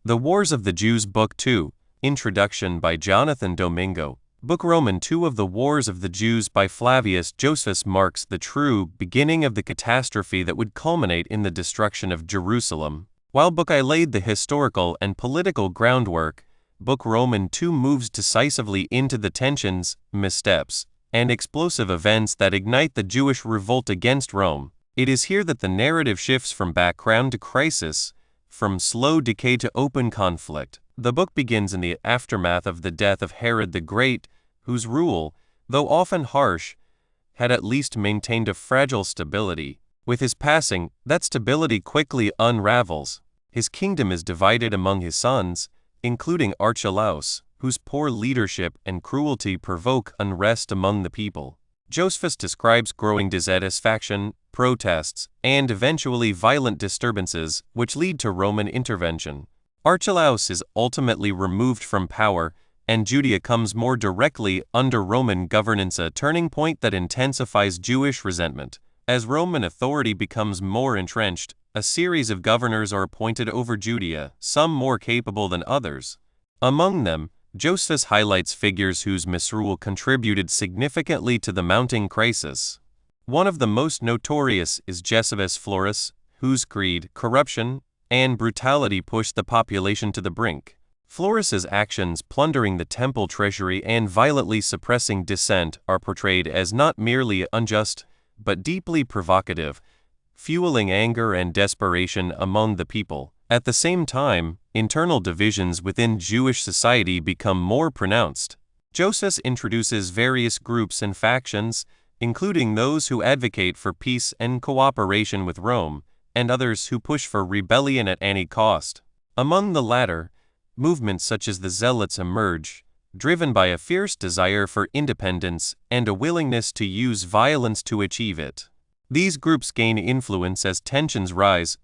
The Wars of the Jews Book 2, Introduction by Jonathan Domingo. Book Roman 2 of the Wars of the Jews by Flavius Josephus marks the true beginning of the catastrophe that would culminate in the destruction of Jerusalem. While Book I laid the historical and political groundwork, Book Roman 2 moves decisively into the tensions, missteps, and explosive events that ignite the Jewish revolt against Rome. It is here that the narrative shifts from background to crisis, from slow decay to open conflict. The book begins in the aftermath of the death of Herod the Great, whose rule, though often harsh, had at least maintained a fragile stability. With his passing, that stability quickly unravels. His kingdom is divided among his sons, including Archelaus, whose poor leadership and cruelty provoke unrest among the people. Josephus describes growing dissatisfaction, protests, and eventually violent disturbances which lead to Roman intervention. Archelaus is ultimately removed from power, and Judea comes more directly under Roman governance, a turning point that intensifies Jewish resentment. As Roman authority becomes more entrenched, a series of governors are appointed over Judea, some more capable than others. Among them, Josephus highlights figures whose misrule contributed significantly to the mounting crisis. One of the most notorious is Josephus Florus, whose greed, corruption, and brutality pushed the population to the brink. Florus's actions plundering the temple treasury and violently suppressing dissent are portrayed as not merely unjust, but deeply provocative, fueling anger and desperation among the people. At the same time, internal divisions within Jewish society become more pronounced. Josephus introduces various groups and factions, including those who advocate for peace and cooperation with Rome, and others who push for rebellion at any cost. Among the latter, movements such as the Zealots emerge, driven by a fierce desire for independence and a willingness to use violence to achieve it. These groups gain influence as tensions rise,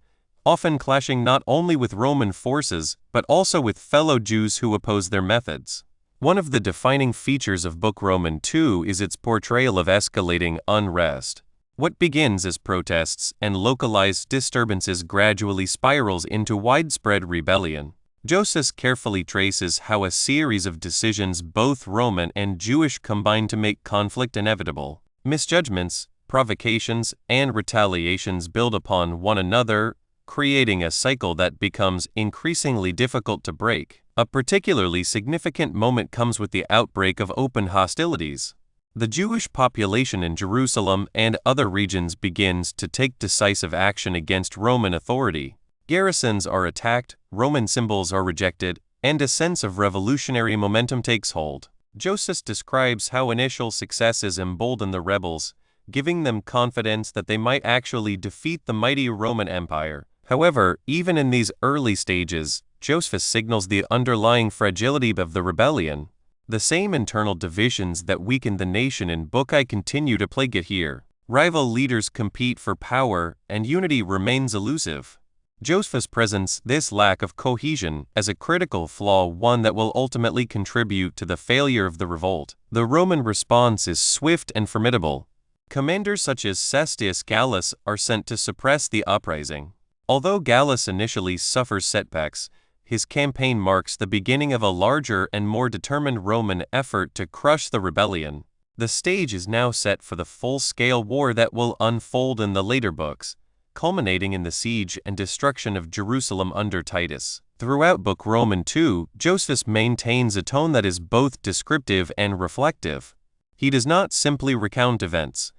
often clashing not only with Roman forces but also with fellow Jews who oppose their methods. One of the defining features of Book Roman 2 is its portrayal of escalating unrest. What begins as protests and localized disturbances gradually spirals into widespread rebellion. Josephus carefully traces how a series of decisions, both Roman and Jewish, combine to make conflict inevitable. Misjudgments, provocations, and retaliations build upon one another, creating a cycle that becomes increasingly difficult to break. A particularly significant moment comes with the outbreak of open hostilities. The Jewish population in Jerusalem and other regions begins to take decisive action against Roman authority. Garrisons are attacked, Roman symbols are rejected, and a sense of revolutionary momentum takes hold. Josephus describes how initial successes embolden the rebels, giving them confidence that they might actually defeat the mighty Roman Empire. However, even in these early stages, Josephus signals the underlying fragility of the rebellion. The same internal divisions that weakened the nation in Book I continue to plague it here. Rival leaders compete for power, and unity remains elusive. Josephus presents this lack of cohesion as a critical flaw, one that will ultimately contribute to the failure of the revolt. The Roman response is swift and formidable. Commanders such as Cestius Gallus are sent to suppress the uprising. Although Gallus initially suffers setbacks, his campaign marks the beginning of a larger and more determined Roman effort to crush the rebellion. The stage is now set for the full-scale war that will unfold in the later books, culminating in the siege and destruction of Jerusalem under Titus. Throughout Book Roman 2, Josephus maintains a tone that is both descriptive and reflective. He does not simply recount events.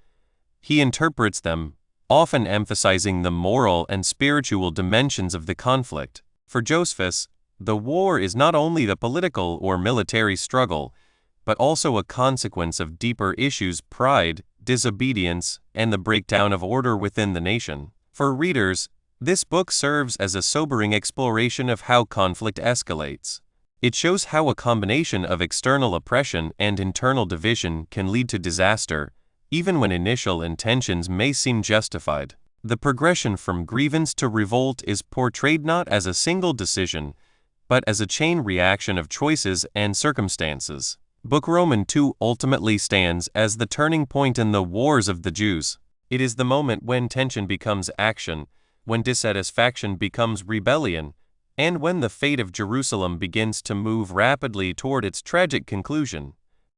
He interprets them, often emphasizing the moral and spiritual dimensions of the conflict. For Josephus, the war is not only the political or military struggle, but also a consequence of deeper issues: pride, disobedience, and the breakdown of order within the nation. For readers, this book serves as a sobering exploration of how conflict escalates. It shows how a combination of external oppression and internal division can lead to disaster, even when initial intentions may seem justified. The progression from grievance to revolt is portrayed not as a single decision, but as a chain reaction of choices and circumstances. Book Roman 2 ultimately stands as the turning point in the Wars of the Jews. It is the moment when tension becomes action, when dissatisfaction becomes rebellion, And when the fate of Jerusalem begins to move rapidly toward its tragic conclusion,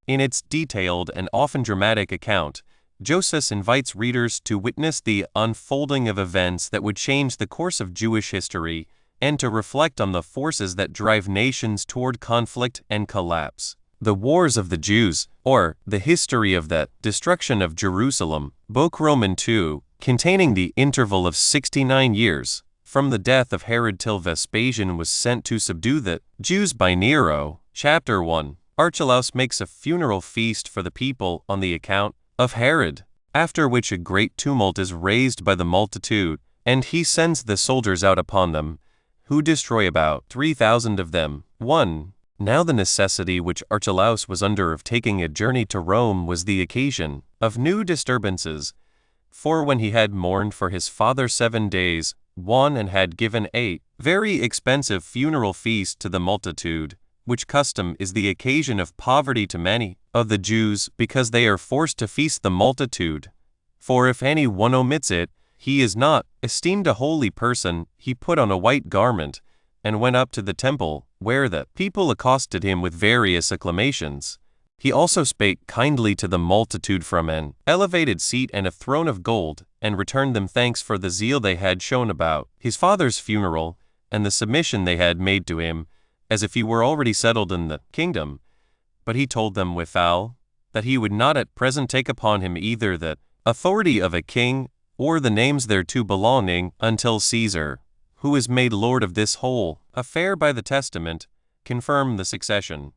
in its detailed and often dramatic account, Josephus invites readers to witness the unfolding of events that would change the course of Jewish history and to reflect on the forces that drive nations toward conflict and collapse. The Wars of the Jews, or the history of the destruction of Jerusalem, Book Roman 2, containing the interval of 69 years, from the death of Herod till Vespasian was sent to subdue the Jews by Nero. Chapter 1. Archelaus makes a funeral feast for the people on the account of Herod, after which a great tumult is raised by the multitude, and he sends the soldiers out upon them, who destroy about 3,000 of them. 1. Now the necessity which Archelaus was under of taking a journey to Rome was the occasion of new disturbances. For when he had mourned for his father 7 days, and had given a very expensive funeral feast to the multitude, which custom is the occasion of poverty to many of the Jews, because they are forced to feast the multitude. For if any one omits it, he is not esteemed a holy person. He put on a white garment, and went up to the temple, where the people accosted him with various acclamations. He also spake kindly to the multitude from an elevated seat and a throne of gold, and returned them thanks for the zeal they had shown about his father's funeral, and the submission they had made to him, as if he were already settled in the kingdom. But he told them withal, that he would not at present take upon him either the authority of a king, or the names thereto belonging, until Caesar, who is made lord of this whole affair by the testament, confirm the succession.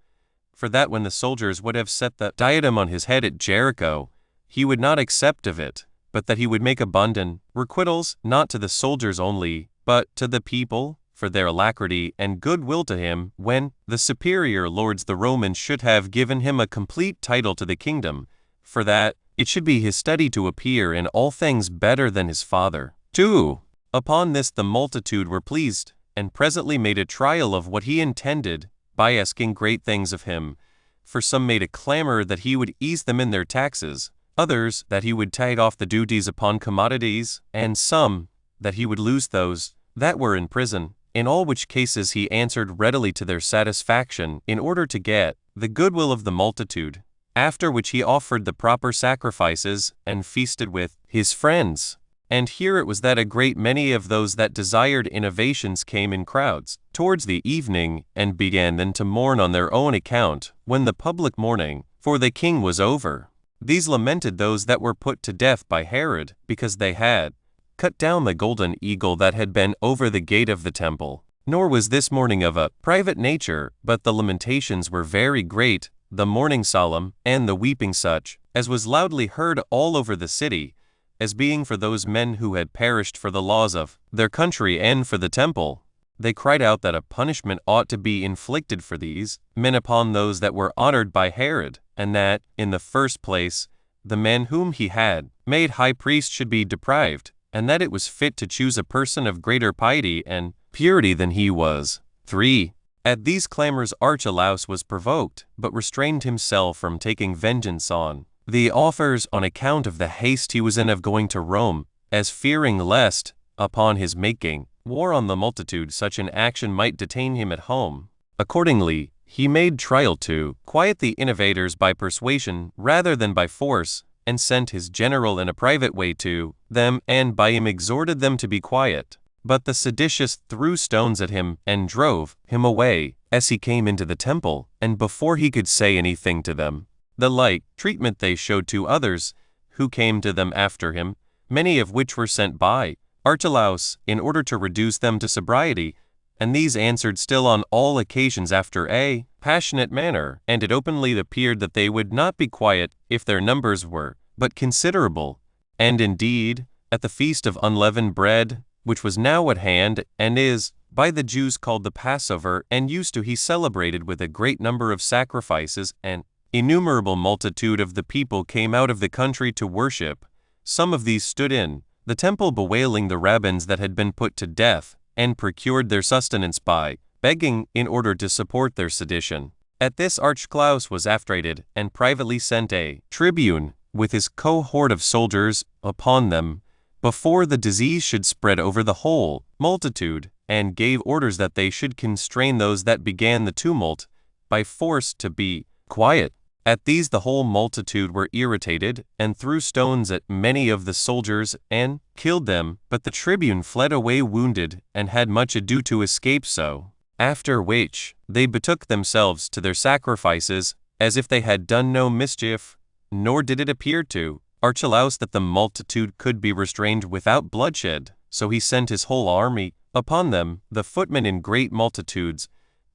For that when the soldiers would have set the diadem on his head at Jericho, he would not accept of it, but that he would make abundant requitals, not to the soldiers only, but to the people, for their alacrity and good will to him, when the superior lords the Romans should have given him a complete title to the kingdom, for that it should be his study to appear in all things better than his father. 2. Upon this the multitude were pleased, and presently made a trial of what he intended, by asking great things of him. For some made a clamor that he would ease them in their taxes, others that he would take off the duties upon commodities, and some that he would loose those that were in prison. In all which cases he answered readily to their satisfaction, in order to get the goodwill of the multitude. After which he offered the proper sacrifices, and feasted with his friends. And here it was that a great many of those that desired innovations came in crowds towards the evening, and began then to mourn on their own account, when the public mourning for the king was over. These lamented those that were put to death by Herod, because they had cut down the golden eagle that had been over the gate of the temple. Nor was this mourning of a private nature, but the lamentations were very great, the mourning solemn, and the weeping such, as was loudly heard all over the city, as being for those men who had perished for the laws of their country and for the temple. They cried out that a punishment ought to be inflicted for these men upon those that were honored by Herod, and that, in the first place, the men whom he had made high priest should be deprived, and that it was fit to choose a person of greater piety and purity than he was. 3. At these clamors Archelaus was provoked, but restrained himself from taking vengeance on the authors on account of the haste he was in of going to Rome, as fearing lest, upon his making war on the multitude, such an action might detain him at home. Accordingly, he made trial to quiet the innovators by persuasion rather than by force, and sent his general in a private way to them, and by him exhorted them to be quiet. But the seditious threw stones at him, and drove him away, as he came into the temple, and before he could say anything to them. The like treatment they showed to others, who came to them after him, many of which were sent by Archelaus, in order to reduce them to sobriety, and these answered still on all occasions after a passionate manner, and it openly appeared that they would not be quiet if their numbers were but considerable. And indeed, at the feast of unleavened bread, which was now at hand, and is by the Jews called the Passover, and used to he celebrated with a great number of sacrifices, and innumerable multitude of the people came out of the country to worship. Some of these stood in the temple bewailing the rabbins that had been put to death, and procured their sustenance by begging in order to support their sedition. At this Archelaus was affrighted, and privately sent a tribune with his cohort of soldiers upon them, before the disease should spread over the whole multitude, and gave orders that they should constrain those that began the tumult by force to be quiet. At these the whole multitude were irritated, and threw stones at many of the soldiers, and killed them. But the tribune fled away wounded, and had much ado to escape so. After which, they betook themselves to their sacrifices, as if they had done no mischief, nor did it appear to Archelaus that the multitude could be restrained without bloodshed. So he sent his whole army upon them, the footmen in great multitudes,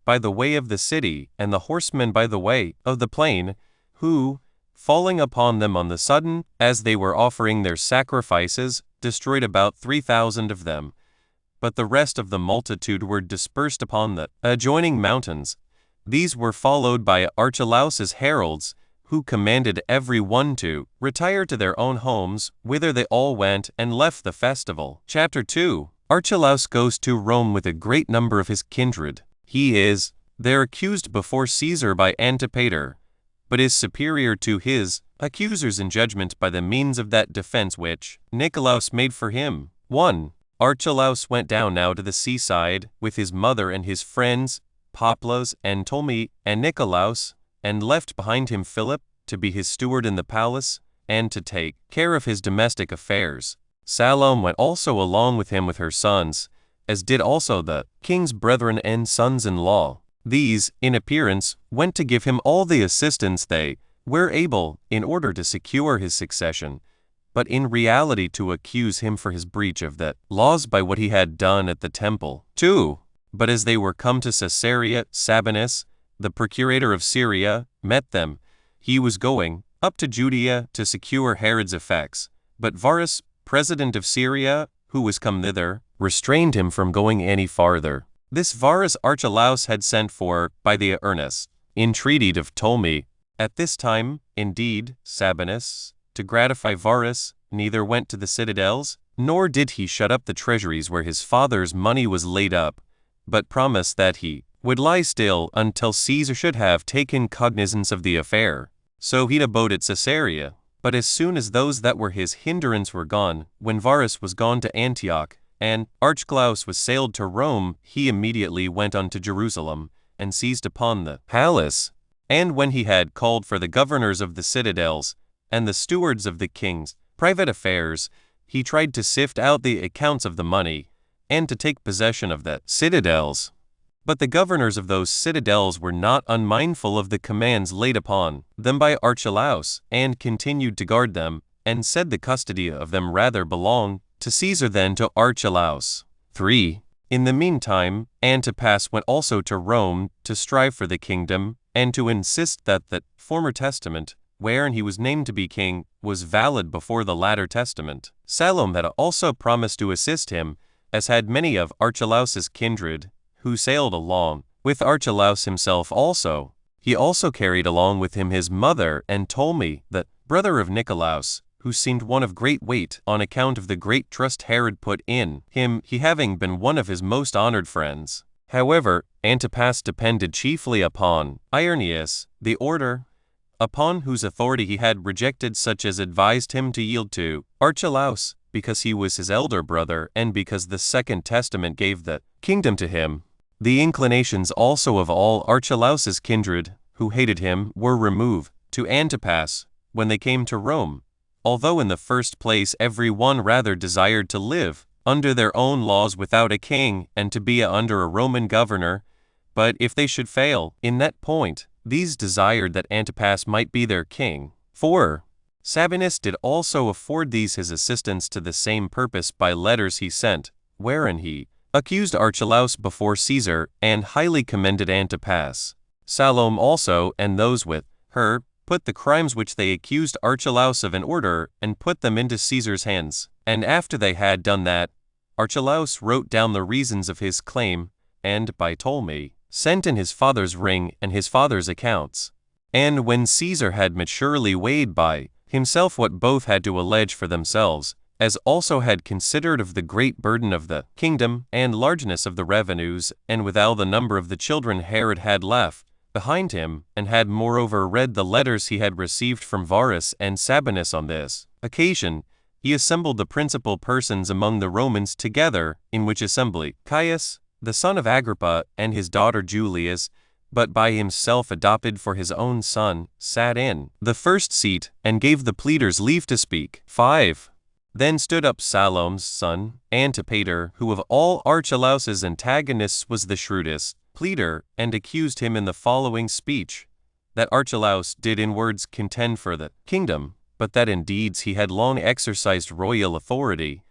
by the way of the city, and the horsemen by the way of the plain, who, falling upon them on the sudden, as they were offering their sacrifices, destroyed about 3,000 of them. But the rest of the multitude were dispersed upon the adjoining mountains. These were followed by Archelaus's heralds, who commanded every one to retire to their own homes, whither they all went and left the festival. Chapter 2. Archelaus goes to Rome with a great number of his kindred. He is there accused before Caesar by Antipater, but is superior to his accusers in judgment by the means of that defense which Nicolaus made for him. 1. Archelaus went down now to the seaside with his mother and his friends, Poplas and Ptolemy and Nicolaus, and left behind him Philip to be his steward in the palace, and to take care of his domestic affairs. Salome went also along with him with her sons, as did also the king's brethren and sons-in-law. These, in appearance, went to give him all the assistance they were able, in order to secure his succession, but in reality to accuse him for his breach of the laws by what he had done at the temple. 2. But as they were come to Caesarea, Sabinus, the procurator of Syria, met them. He was going up to Judea to secure Herod's effects, but Varus, president of Syria, who was come thither, restrained him from going any farther. This Varus Archelaus had sent for by the earnest entreaty of Ptolemy. At this time, indeed, Sabinus, to gratify Varus, neither went to the citadels, nor did he shut up the treasuries where his father's money was laid up, but promised that he would lie still until Caesar should have taken cognizance of the affair. So he abode at Caesarea. But as soon as those that were his hindrance were gone, when Varus was gone to Antioch, and Archelaus was sailed to Rome, he immediately went unto Jerusalem, and seized upon the palace. And when he had called for the governors of the citadels, and the stewards of the king's private affairs, he tried to sift out the accounts of the money, and to take possession of the citadels. But the governors of those citadels were not unmindful of the commands laid upon them by Archelaus, and continued to guard them, and said the custody of them rather belonged to Caesar than to Archelaus. 3. In the meantime, Antipas went also to Rome to strive for the kingdom, and to insist that the former testament, wherein he was named to be king, was valid before the latter testament. Salome had also promised to assist him, as had many of Archelaus's kindred, who sailed along with Archelaus himself also. He also carried along with him his mother and Ptolemy, the brother of Nicolaus, who seemed one of great weight on account of the great trust Herod put in him, he having been one of his most honored friends. However, Antipas depended chiefly upon Irenaeus, the orator, upon whose authority he had rejected such as advised him to yield to Archelaus, because he was his elder brother, and because the second testament gave the kingdom to him. The inclinations also of all Archelaus's kindred, who hated him, were removed to Antipas when they came to Rome, although in the first place every one rather desired to live under their own laws without a king, and to be under a Roman governor. But if they should fail in that point, these desired that Antipas might be their king. 4. Sabinus did also afford these his assistance to the same purpose by letters he sent, wherein he accused Archelaus before Caesar, and highly commended Antipas. Salome also, and those with her, put the crimes which they accused Archelaus of in order, and put them into Caesar's hands. And after they had done that, Archelaus wrote down the reasons of his claim, and, by Ptolemy, sent in his father's ring and his father's accounts. And when Caesar had maturely weighed by himself what both had to allege for themselves, as also had considered of the great burden of the kingdom, and largeness of the revenues, and withal the number of the children Herod had left behind him, and had moreover read the letters he had received from Varus and Sabinus on this occasion, he assembled the principal persons among the Romans together, in which assembly Caius, the son of Agrippa, and his daughter Julius, but by himself adopted for his own son, sat in the first seat, and gave the pleaders leave to speak. 5. Then stood up Salome's son, Antipater, who of all Archelaus's antagonists was the shrewdest pleader, and accused him in the following speech, that Archelaus did in words contend for the kingdom, but that in deeds he had long exercised royal authority,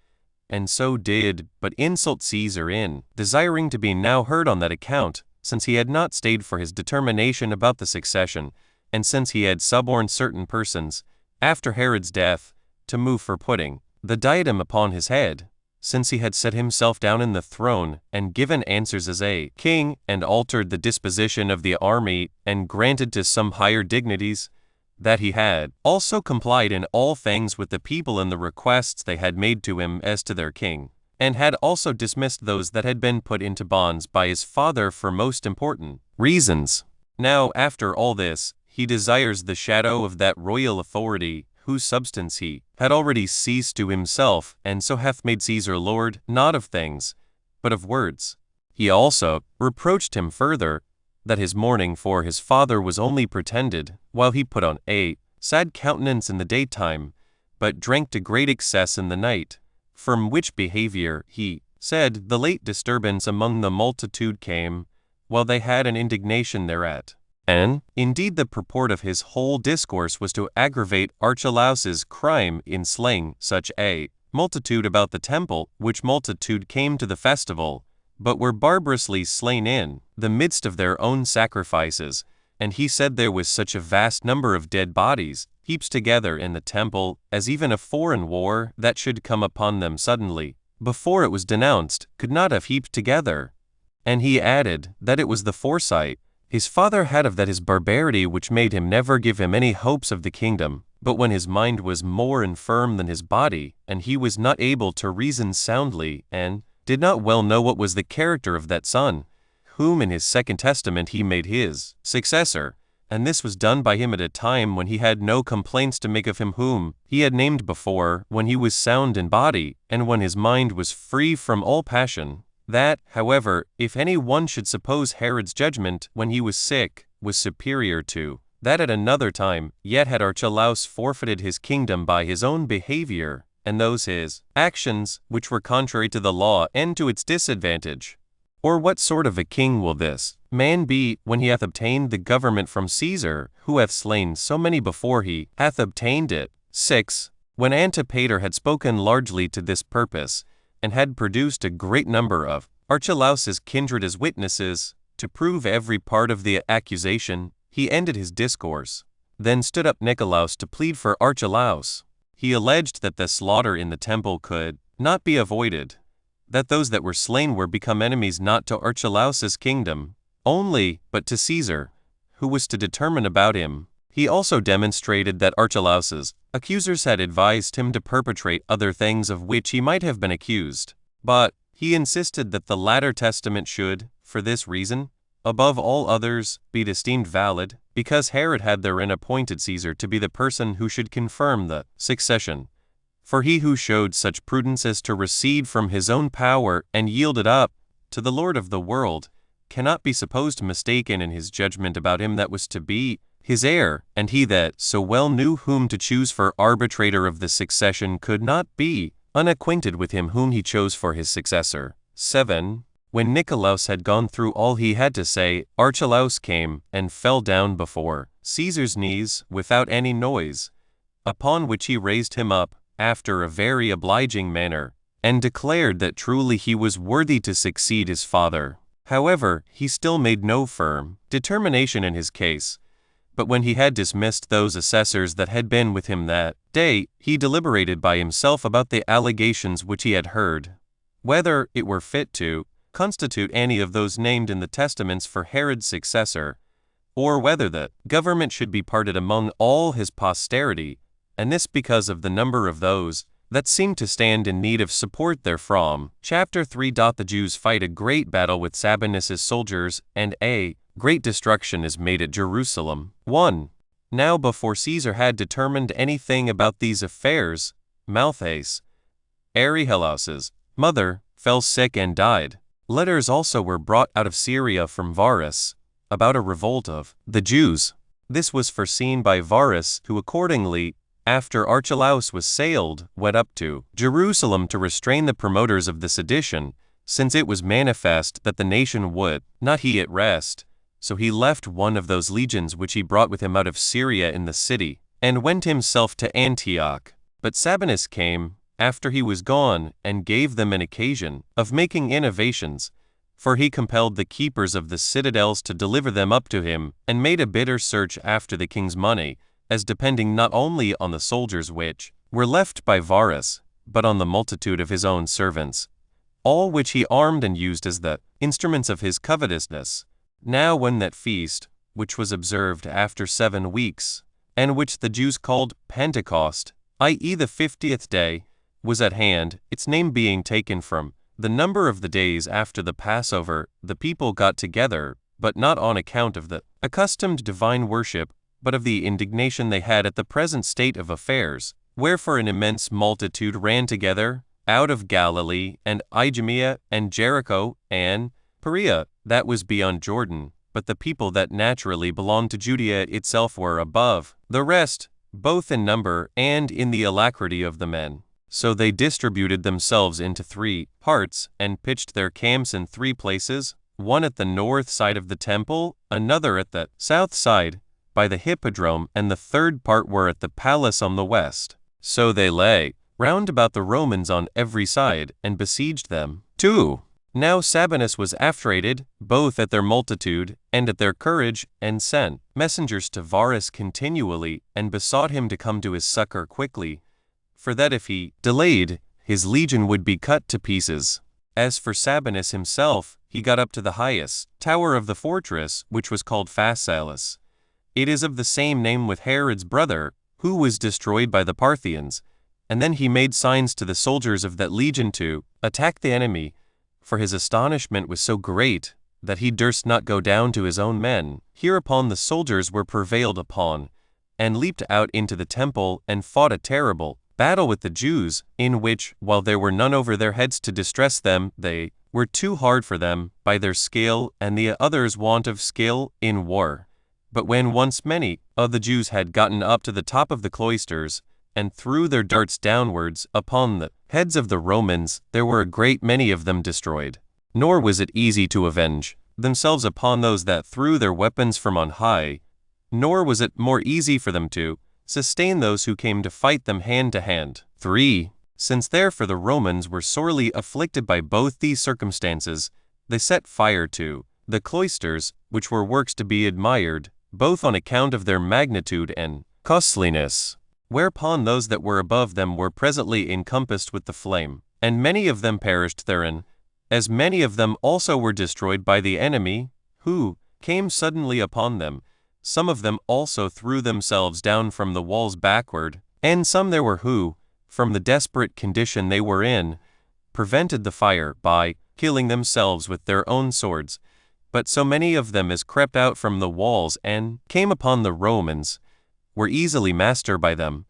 and so did but insult Caesar in desiring to be now heard on that account, since he had not stayed for his determination about the succession, and since he had suborned certain persons, after Herod's death, to move for putting the diadem upon his head, since he had set himself down in the throne, and given answers as a king, and altered the disposition of the army, and granted to some higher dignities, that he had also complied in all things with the people in the requests they had made to him as to their king, and had also dismissed those that had been put into bonds by his father for most important reasons. Now after all this, he desires the shadow of that royal authority, whose substance he had already seized to himself, and so hath made Caesar Lord, not of things, but of words. He also reproached him further, that his mourning for his father was only pretended, while he put on a sad countenance in the daytime, but drank to great excess in the night, from which behavior, he said, the late disturbance among the multitude came, while they had an indignation thereat. And, indeed, the purport of his whole discourse was to aggravate Archelaus's crime in slaying such a multitude about the temple, which multitude came to the festival, but were barbarously slain in the midst of their own sacrifices. And he said there was such a vast number of dead bodies, heaped together in the temple, as even a foreign war that should come upon them suddenly, before it was denounced, could not have heaped together. And he added, that it was the foresight his father had of that his barbarity which made him never give him any hopes of the kingdom, but when his mind was more infirm than his body, and he was not able to reason soundly, and did not well know what was the character of that son, whom in his second testament he made his successor, and this was done by him at a time when he had no complaints to make of him whom he had named before, when he was sound in body, and when his mind was free from all passion. That, however, if any one should suppose Herod's judgment when he was sick was superior to that at another time, yet had Archelaus forfeited his kingdom by his own behavior, and those his actions, which were contrary to the law and to its disadvantage. Or what sort of a king will this man be, when he hath obtained the government from Caesar, who hath slain so many before he hath obtained it? 6. When Antipater had spoken largely to this purpose, and had produced a great number of Archelaus's kindred as witnesses, to prove every part of the accusation, he ended his discourse. Then stood up Nicolaus to plead for Archelaus. He alleged that the slaughter in the temple could not be avoided, that those that were slain were become enemies not to Archelaus's kingdom only, but to Caesar, who was to determine about him. He also demonstrated that Archelaus's accusers had advised him to perpetrate other things of which he might have been accused, but he insisted that the latter testament should, for this reason, above all others, be esteemed valid, because Herod had therein appointed Caesar to be the person who should confirm the succession. For he who showed such prudence as to recede from his own power and yield it up to the Lord of the world cannot be supposed mistaken in his judgment about him that was to be his heir, and he that so well knew whom to choose for arbitrator of the succession could not be unacquainted with him whom he chose for his successor. 7. When Nicolaus had gone through all he had to say, Archelaus came and fell down before Caesar's knees without any noise, upon which he raised him up after a very obliging manner, and declared that truly he was worthy to succeed his father. However, he still made no firm determination in his case, but when he had dismissed those assessors that had been with him that day, he deliberated by himself about the allegations which he had heard, whether it were fit to constitute any of those named in the testaments for Herod's successor, or whether the government should be parted among all his posterity, and this because of the number of those that seemed to stand in need of support therefrom. Chapter 3. The Jews fight a great battle with Sabinus's soldiers, and a great destruction is made at Jerusalem. 1. Now before Caesar had determined anything about these affairs, Malthace, Aristelaus's mother, fell sick and died. Letters also were brought out of Syria from Varus, about a revolt of the Jews. This was foreseen by Varus, who accordingly, after Archelaus was sailed, went up to Jerusalem to restrain the promoters of the sedition, since it was manifest that the nation would not he at rest. So he left one of those legions which he brought with him out of Syria in the city, and went himself to Antioch. But Sabinus came, after he was gone, and gave them an occasion of making innovations, for he compelled the keepers of the citadels to deliver them up to him, and made a bitter search after the king's money, as depending not only on the soldiers which were left by Varus, but on the multitude of his own servants, all which he armed and used as the instruments of his covetousness. Now when that feast, which was observed after 7 weeks, and which the Jews called Pentecost, i.e. the 50th day, was at hand, its name being taken from the number of the days after the Passover, the people got together, but not on account of the accustomed divine worship, but of the indignation they had at the present state of affairs. Wherefore an immense multitude ran together, out of Galilee, and Idumea, and Jericho, and Perea, that was beyond Jordan, but the people that naturally belonged to Judea itself were above the rest, both in number and in the alacrity of the men. So they distributed themselves into 3 parts, and pitched their camps in 3 places, one at the north side of the temple, another at the south side, by the hippodrome, and the 3rd part were at the palace on the west. So they lay round about the Romans on every side, and besieged them. 2. Now Sabinus was affrighted, both at their multitude, and at their courage, and sent messengers to Varus continually, and besought him to come to his succor quickly, for that if he delayed, his legion would be cut to pieces. As for Sabinus himself, he got up to the highest tower of the fortress, which was called Phasaelus. It is of the same name with Herod's brother, who was destroyed by the Parthians. And then he made signs to the soldiers of that legion to attack the enemy, for his astonishment was so great that he durst not go down to his own men. Hereupon the soldiers were prevailed upon, and leaped out into the temple, and fought a terrible battle with the Jews, in which, while there were none over their heads to distress them, they were too hard for them by their skill, and the others' want of skill in war. But when once many of the Jews had gotten up to the top of the cloisters, and threw their darts downwards upon the heads of the Romans, there were a great many of them destroyed. Nor was it easy to avenge themselves upon those that threw their weapons from on high, nor was it more easy for them to sustain those who came to fight them hand to hand. 3. Since therefore the Romans were sorely afflicted by both these circumstances, they set fire to the cloisters, which were works to be admired, both on account of their magnitude and costliness. Whereupon those that were above them were presently encompassed with the flame, and many of them perished therein, as many of them also were destroyed by the enemy, who came suddenly upon them. Some of them also threw themselves down from the walls backward, and some there were who, from the desperate condition they were in, prevented the fire by killing themselves with their own swords. But so many of them as crept out from the walls and came upon the Romans were easily mastered by them,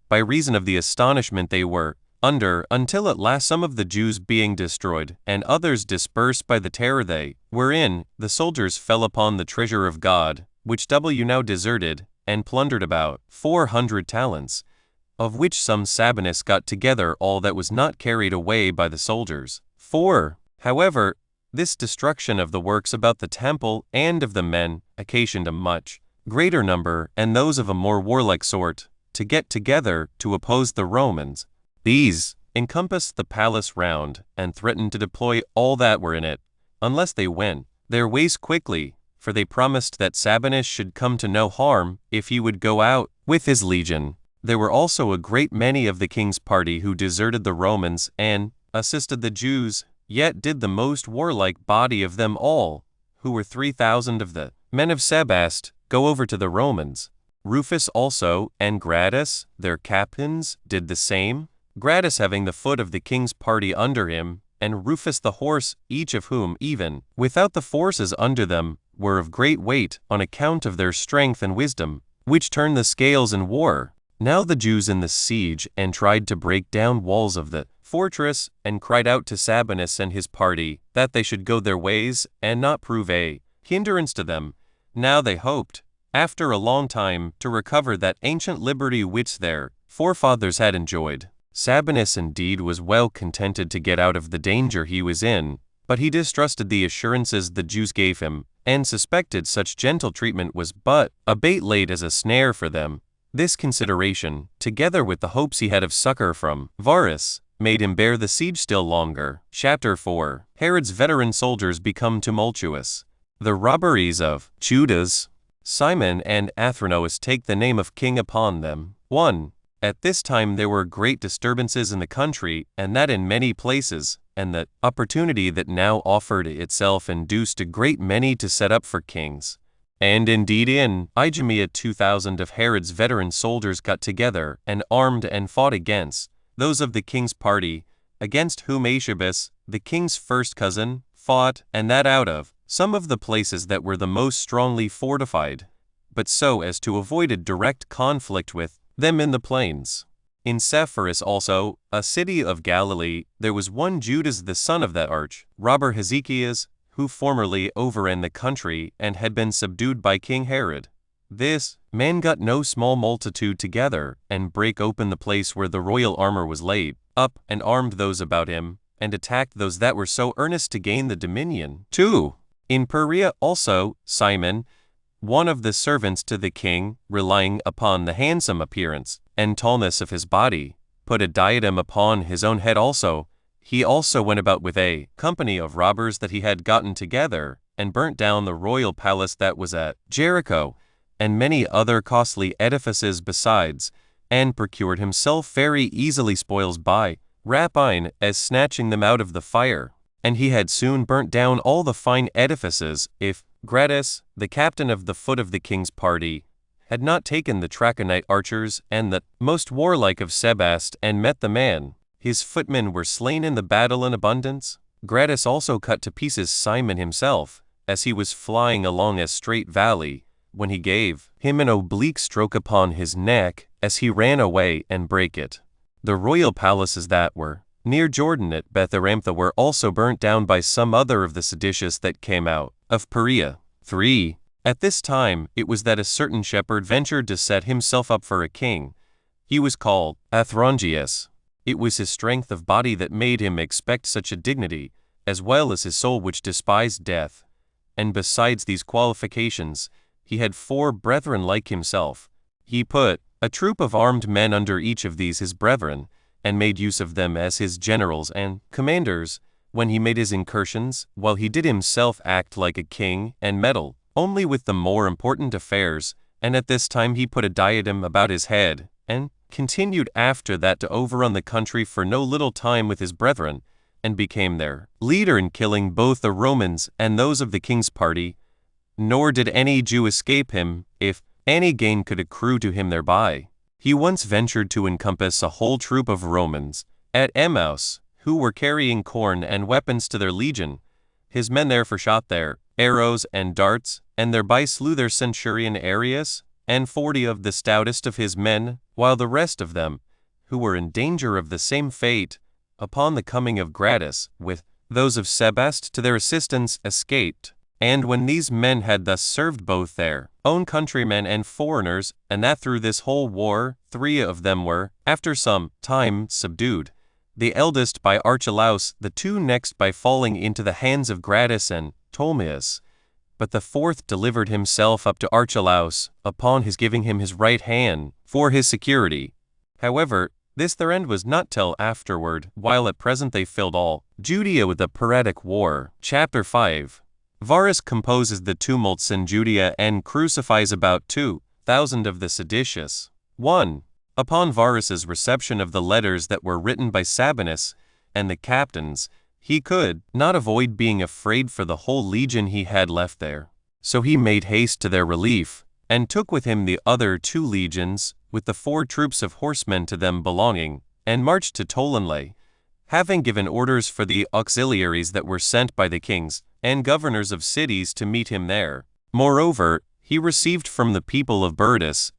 by reason of the astonishment they were under, until at last some of the Jews being destroyed, and others dispersed by the terror they were in, the soldiers fell upon the treasure of God, which W now deserted, and plundered about 400 talents, of which some Sabinus got together all that was not carried away by the soldiers. 4. However, this destruction of the works about the temple and of the men occasioned a much greater number, and those of a more warlike sort, to get together to oppose the Romans. These encompassed the palace round, and threatened to deploy all that were in it, unless they went their ways quickly, for they promised that Sabinus should come to no harm if he would go out with his legion. There were also a great many of the king's party who deserted the Romans and assisted the Jews, yet did the most warlike body of them all, who were 3,000 of the men of Sebast, go over to the Romans. Rufus also, and Gratus, their captains, did the same, Gratus having the foot of the king's party under him, and Rufus the horse, each of whom, even without the forces under them, were of great weight on account of their strength and wisdom, which turned the scales in war. Now the Jews in the siege and tried to break down walls of the fortress, and cried out to Sabinus and his party that they should go their ways and not prove a hindrance to them. Now they hoped, after a long time, to recover that ancient liberty which their forefathers had enjoyed. Sabinus indeed was well contented to get out of the danger he was in, but he distrusted the assurances the Jews gave him, and suspected such gentle treatment was but a bait laid as a snare for them. This consideration, together with the hopes he had of succor from Varus, made him bear the siege still longer. Chapter 4. Herod's veteran soldiers become tumultuous. The robberies of Judas, Simon, and Athronois take the name of king upon them. 1. At this time there were great disturbances in the country, and that in many places, and the opportunity that now offered itself induced a great many to set up for kings. And indeed in Idumea 2,000 of Herod's veteran soldiers got together, and armed and fought against those of the king's party, against whom Agabus, the king's first cousin, fought, and that out of some of the places that were the most strongly fortified, but so as to avoid a direct conflict with them in the plains. In Sepphoris also, a city of Galilee, there was one Judas the son of that arch-robber Hezekias, who formerly overran the country and had been subdued by King Herod. This man got no small multitude together, and brake open the place where the royal armor was laid up, and armed those about him, and attacked those that were so earnest to gain the dominion. 2. In Perea also, Simon, one of the servants to the king, relying upon the handsome appearance and tallness of his body, put a diadem upon his own head also. He also went about with a company of robbers that he had gotten together, and burnt down the royal palace that was at Jericho, and many other costly edifices besides, and procured himself very easily spoils by rapine, as snatching them out of the fire. And he had soon burnt down all the fine edifices, if Gratus, the captain of the foot of the king's party, had not taken the Traconite archers and the most warlike of Sebast and met the man. His footmen were slain in the battle in abundance. Gratus also cut to pieces Simon himself, as he was flying along a straight valley, when he gave him an oblique stroke upon his neck, as he ran away and brake it. The royal palaces that were near Jordan at Betharantha were also burnt down by some other of the seditious that came out of Perea. 3. At this time it was that a certain shepherd ventured to set himself up for a king. He was called Athrongeus. It was his strength of body that made him expect such a dignity, as well as his soul which despised death. And besides these qualifications, he had 4 brethren like himself. He put a troop of armed men under each of these his brethren, and made use of them as his generals and commanders, when he made his incursions, while he did himself act like a king, and meddle only with the more important affairs. And at this time he put a diadem about his head, and continued after that to overrun the country for no little time with his brethren, and became their leader in killing both the Romans and those of the king's party. Nor did any Jew escape him, if any gain could accrue to him thereby. He once ventured to encompass a whole troop of Romans at Emmaus, who were carrying corn and weapons to their legion. His men therefore shot their arrows and darts, and thereby slew their centurion Arius, and 40 of the stoutest of his men, while the rest of them, who were in danger of the same fate, upon the coming of Gratus, with those of Sebast to their assistance, escaped. And when these men had thus served both their own countrymen and foreigners, and that through this whole war 3 of them were, after some time, subdued, the eldest by Archelaus, the 2 next by falling into the hands of Gratus and Ptolemaeus, but the 4th delivered himself up to Archelaus, upon his giving him his right hand, for his security. However, this their end was not till afterward, while at present they filled all Judea with the Peratic war. Chapter 5. Varus composes the tumults in Judea and crucifies about 2,000 of the seditious. 1. Upon Varus's reception of the letters that were written by Sabinus and the captains, he could not avoid being afraid for the whole legion he had left there. So he made haste to their relief, and took with him the other 2 legions, with the 4 troops of horsemen to them belonging, and marched to Ptolemais, having given orders for the auxiliaries that were sent by the kings and governors of cities to meet him there. Moreover, he received from the people of Burdus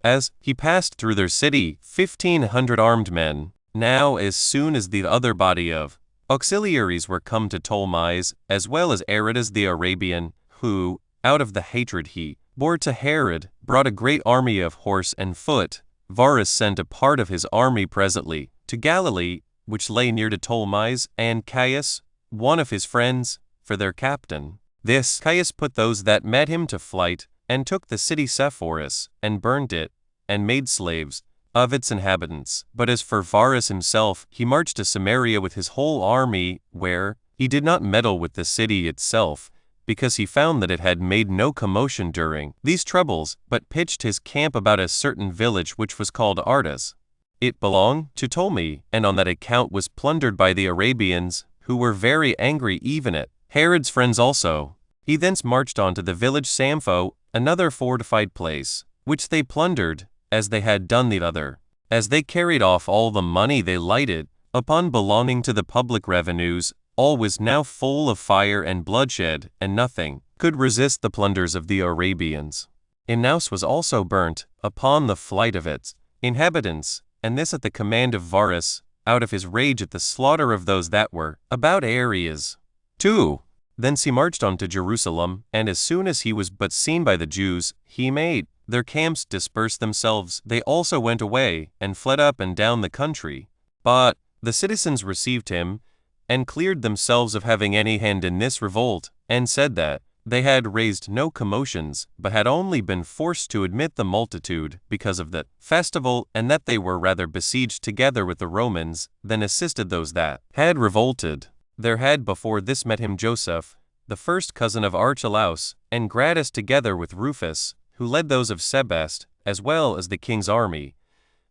as he passed through their city 1,500 armed men. Now as soon as the other body of auxiliaries were come to Ptolemais, as well as Aretas the Arabian, who, out of the hatred he bore to Herod, brought a great army of horse and foot, Varus sent a part of his army presently to Galilee, which lay near to Ptolemais, and Caius, one of his friends, for their captain. This Caius put those that met him to flight, and took the city Sepphoris, and burned it, and made slaves of its inhabitants. But as for Varus himself, he marched to Samaria with his whole army, where he did not meddle with the city itself, because he found that it had made no commotion during these troubles, but pitched his camp about a certain village which was called Ardus. It belonged to Ptolemy, and on that account was plundered by the Arabians, who were very angry even at Herod's friends also. He thence marched on to the village Sampho, another fortified place, which they plundered, as they had done the other, as they carried off all the money they lighted upon belonging to the public revenues. All was now full of fire and bloodshed, and nothing could resist the plunders of the Arabians. Emnaus was also burnt upon the flight of its inhabitants, and this at the command of Varus, out of his rage at the slaughter of those that were about Areas. 2. Thence he marched on to Jerusalem, and as soon as he was but seen by the Jews, he made their camps disperse themselves. They also went away, and fled up and down the country. But the citizens received him, and cleared themselves of having any hand in this revolt, and said that they had raised no commotions, but had only been forced to admit the multitude because of the festival, and that they were rather besieged together with the Romans than assisted those that had revolted. There had before this met him Joseph, the first cousin of Archelaus, and Gratus together with Rufus, who led those of Sebest, as well as the king's army.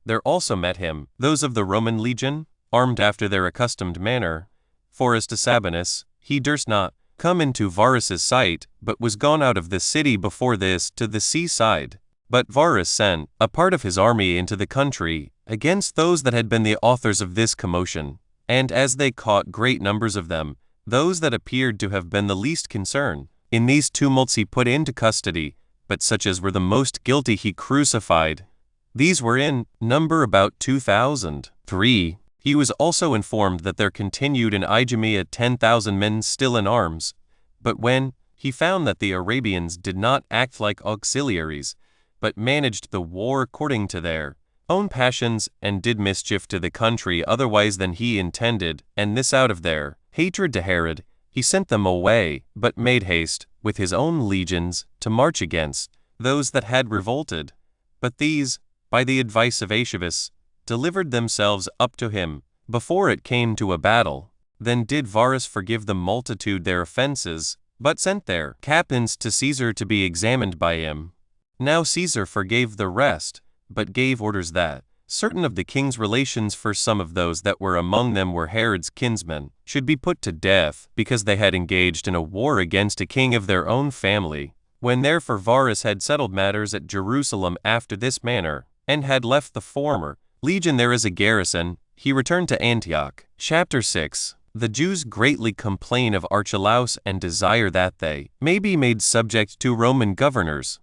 There also met him those of the Roman legion, armed after their accustomed manner. For as to Sabinus, he durst not come into Varus's sight, but was gone out of the city before this to the seaside. But Varus sent a part of his army into the country, against those that had been the authors of this commotion. And as they caught great numbers of them, those that appeared to have been the least concerned in these tumults he put into custody, but such as were the most guilty he crucified. These were in number about 2,000. 3. He was also informed that there continued in Idumea 10,000 men still in arms. But when he found that the Arabians did not act like auxiliaries, but managed the war according to their own passions, and did mischief to the country otherwise than he intended, and this out of their hatred to Herod, he sent them away, but made haste, with his own legions, to march against those that had revolted. But these, by the advice of Josephus, delivered themselves up to him before it came to a battle. Then did Varus forgive the multitude their offenses, but sent their captains to Caesar to be examined by him. Now Caesar forgave the rest, but gave orders that certain of the king's relations, for some of those that were among them were Herod's kinsmen, should be put to death, because they had engaged in a war against a king of their own family. When therefore Varus had settled matters at Jerusalem after this manner, and had left the former legion there as a garrison, he returned to Antioch. Chapter 6. The Jews greatly complain of Archelaus and desire that they may be made subject to Roman governors.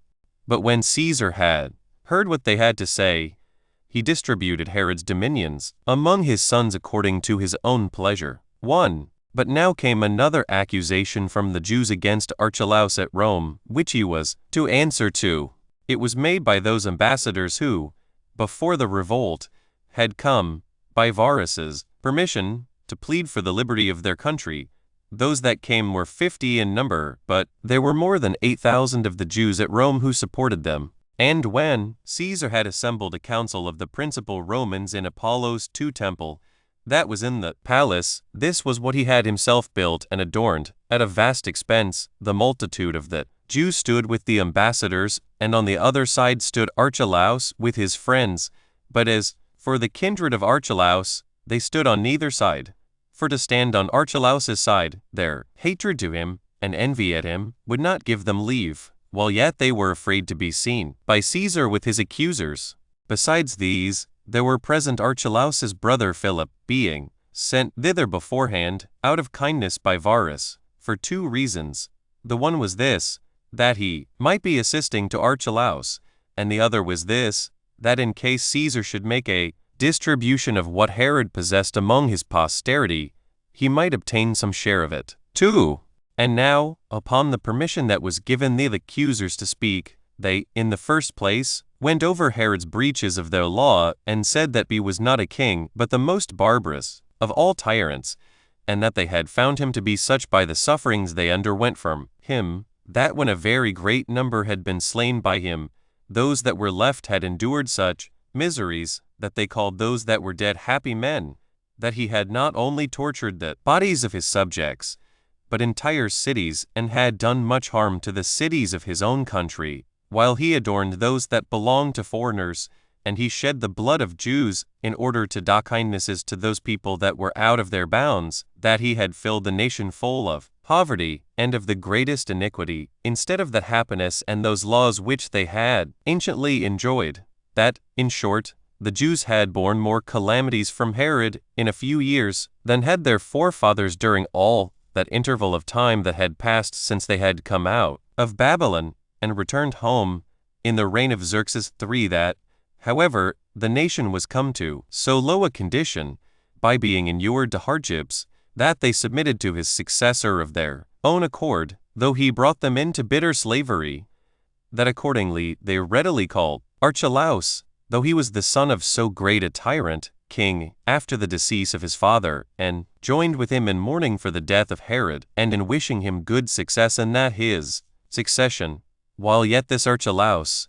But when Caesar had heard what they had to say, he distributed Herod's dominions among his sons according to his own pleasure. 1. But now came another accusation from the Jews against Archelaus at Rome, which he was to answer to. It was made by those ambassadors who, before the revolt, had come, by Varus's permission, to plead for the liberty of their country. Those that came were 50 in number, but there were more than 8,000 of the Jews at Rome who supported them. And when Caesar had assembled a council of the principal Romans in Apollo's temple, that was in the palace, this was what he had himself built and adorned, at a vast expense. The multitude of the Jews stood with the ambassadors, and on the other side stood Archelaus with his friends. But as for the kindred of Archelaus, they stood on neither side. For to stand on Archelaus's side, their hatred to him, and envy at him, would not give them leave, while yet they were afraid to be seen by Caesar with his accusers. Besides these, there were present Archelaus's brother Philip, being sent thither beforehand, out of kindness by Varus, for 2 reasons. The one was this, that he might be assisting to Archelaus, and the other was this, that in case Caesar should make a distribution of what Herod possessed among his posterity, he might obtain some share of it. 2. And now, upon the permission that was given the accusers to speak, they, in the first place, went over Herod's breaches of their law, and said that he was not a king, but the most barbarous of all tyrants, and that they had found him to be such by the sufferings they underwent from him, that when a very great number had been slain by him, those that were left had endured such miseries, that they called those that were dead happy men, that he had not only tortured the bodies of his subjects, but entire cities, and had done much harm to the cities of his own country, while he adorned those that belonged to foreigners, and he shed the blood of Jews in order to do kindnesses to those people that were out of their bounds, that he had filled the nation full of poverty and of the greatest iniquity, instead of that happiness and those laws which they had anciently enjoyed, that, in short, the Jews had borne more calamities from Herod in a few years than had their forefathers during all that interval of time that had passed since they had come out of Babylon and returned home in the reign of Xerxes III, that, however, the nation was come to so low a condition, by being inured to hardships, that they submitted to his successor of their own accord, though he brought them into bitter slavery, that accordingly they readily called Archelaus, though he was the son of so great a tyrant, king, after the decease of his father, and joined with him in mourning for the death of Herod, and in wishing him good success in that his succession, while yet this Archelaus,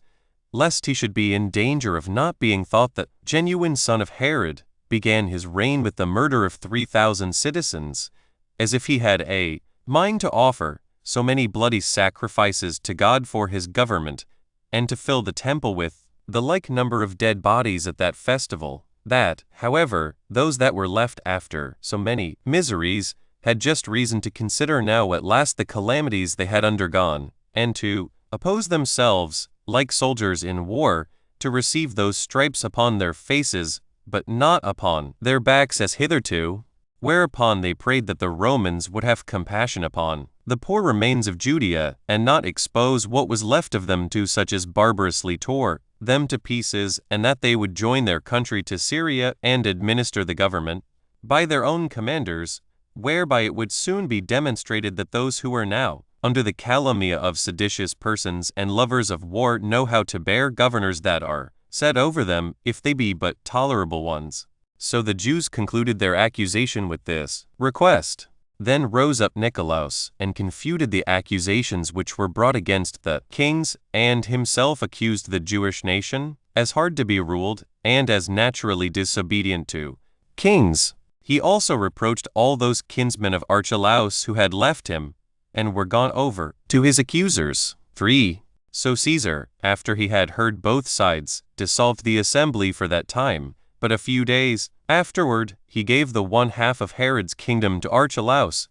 lest he should be in danger of not being thought the genuine son of Herod, began his reign with the murder of 3,000 citizens, as if he had a mind to offer so many bloody sacrifices to God for his government, and to fill the temple with the like number of dead bodies at that festival, that, however, those that were left after so many miseries had just reason to consider now at last the calamities they had undergone, and to oppose themselves, like soldiers in war, to receive those stripes upon their faces, but not upon their backs as hitherto, whereupon they prayed that the Romans would have compassion upon the poor remains of Judea, and not expose what was left of them to such as barbarously tore them to pieces, and that they would join their country to Syria and administer the government by their own commanders, whereby it would soon be demonstrated that those who are now under the calumny of seditious persons and lovers of war know how to bear governors that are set over them, if they be but tolerable ones. So the Jews concluded their accusation with this request. Then rose up Nicolaus, and confuted the accusations which were brought against the kings, and himself accused the Jewish nation, as hard to be ruled, and as naturally disobedient to kings. He also reproached all those kinsmen of Archelaus who had left him, and were gone over to his accusers. 3. So Caesar, after he had heard both sides, dissolved the assembly for that time, but a few days afterward he gave the one half of Herod's kingdom to Archelaus,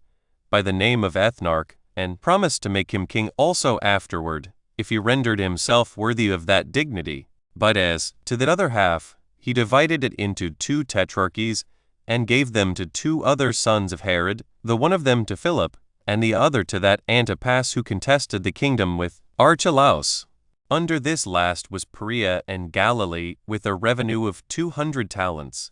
by the name of ethnarch, and promised to make him king also afterward, if he rendered himself worthy of that dignity. But as to that other half, he divided it into 2 tetrarchies, and gave them to 2 other sons of Herod, the one of them to Philip, and the other to that Antipas who contested the kingdom with Archelaus. Under this last was Perea and Galilee, with a revenue of 200 talents.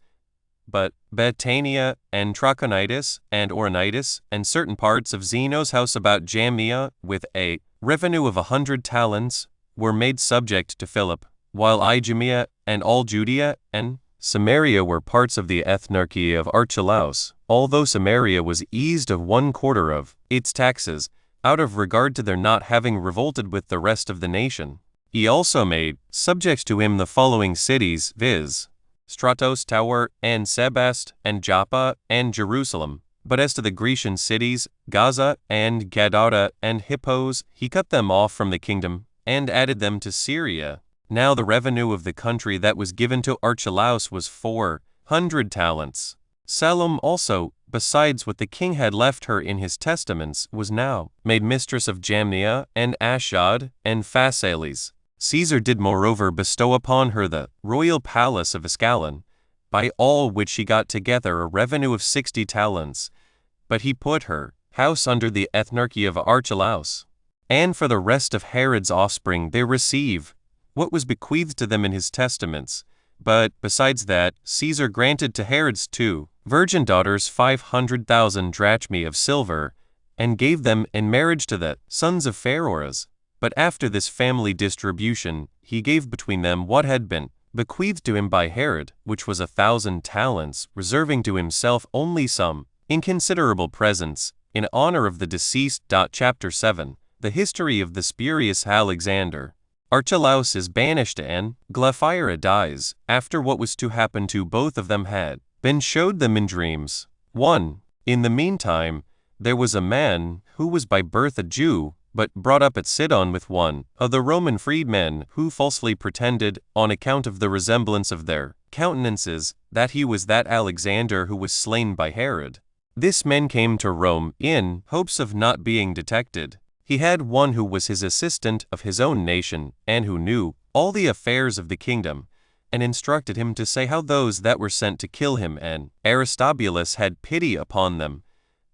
But Betania and Trachonitis and Oronitis and certain parts of Zeno's house about Jamnia, with a revenue of 100 talents, were made subject to Philip, while Idumea and all Judea and Samaria were parts of the ethnarchy of Archelaus, although Samaria was eased of 1/4 of its taxes, out of regard to their not having revolted with the rest of the nation. He also made subject to him the following cities, viz. Stratos Tower, and Sebast, and Joppa, and Jerusalem. But as to the Grecian cities, Gaza, and Gadara, and Hippos, he cut them off from the kingdom, and added them to Syria. Now the revenue of the country that was given to Archelaus was 400 talents. Salome also, besides what the king had left her in his testaments, was now made mistress of Jamnia, and Ashdod, and Phasaelis. Caesar did moreover bestow upon her the royal palace of Ascalon, by all which she got together a revenue of 60 talents, but he put her house under the ethnarchy of Archelaus. And for the rest of Herod's offspring they receive what was bequeathed to them in his testaments. But, besides that, Caesar granted to Herod's 2 virgin daughters 500,000 drachmae of silver, and gave them in marriage to the sons of Pharoahs. But after this family distribution, he gave between them what had been bequeathed to him by Herod, which was 1,000 talents, reserving to himself only some inconsiderable presents, in honor of the deceased. Chapter 7. The history of the spurious Alexander. Archelaus is banished and Glaphyra dies, after what was to happen to both of them had been showed them in dreams. 1. In the meantime, there was a man who was by birth a Jew, but brought up at Sidon with one of the Roman freedmen, who falsely pretended, on account of the resemblance of their countenances, that he was that Alexander who was slain by Herod. This man came to Rome in hopes of not being detected. He had one who was his assistant of his own nation, and who knew all the affairs of the kingdom, and instructed him to say how those that were sent to kill him and Aristobulus had pity upon them,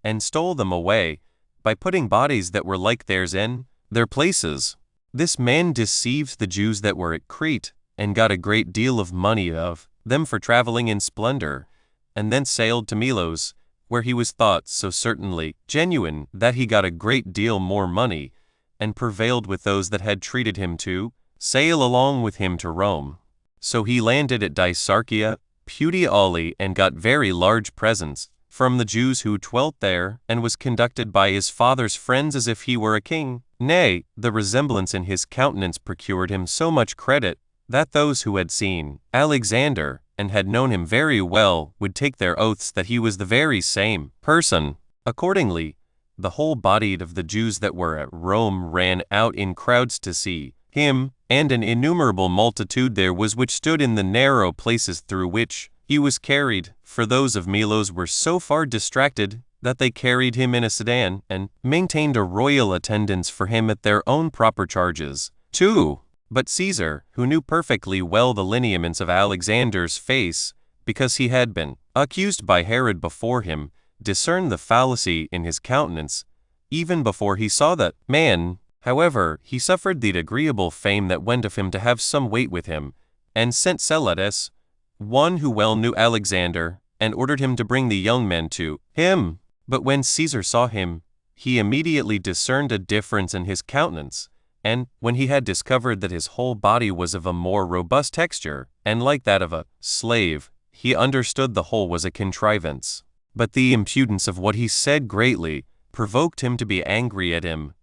and stole them away, by putting bodies that were like theirs in their places. This man deceived the Jews that were at Crete, and got a great deal of money of them for traveling in splendor, and then sailed to Melos, where he was thought so certainly genuine that he got a great deal more money, and prevailed with those that had treated him to sail along with him to Rome. So he landed at Dicearchia, Puteoli, and got very large presents from the Jews who dwelt there, and was conducted by his father's friends as if he were a king. Nay, the resemblance in his countenance procured him so much credit, that those who had seen Alexander, and had known him very well, would take their oaths that he was the very same person. Accordingly, the whole body of the Jews that were at Rome ran out in crowds to see him, and an innumerable multitude there was which stood in the narrow places through which he was carried, for those of Melos were so far distracted that they carried him in a sedan, and maintained a royal attendance for him at their own proper charges. 2. But Caesar, who knew perfectly well the lineaments of Alexander's face, because he had been accused by Herod before him, discerned the fallacy in his countenance, even before he saw that man. However, he suffered the agreeable fame that went of him to have some weight with him, and sent Celadus, one who well knew Alexander, and ordered him to bring the young men to him. But when Caesar saw him, he immediately discerned a difference in his countenance, and when he had discovered that his whole body was of a more robust texture, and like that of a slave, he understood the whole was a contrivance. But the impudence of what he said greatly provoked him to be angry at him.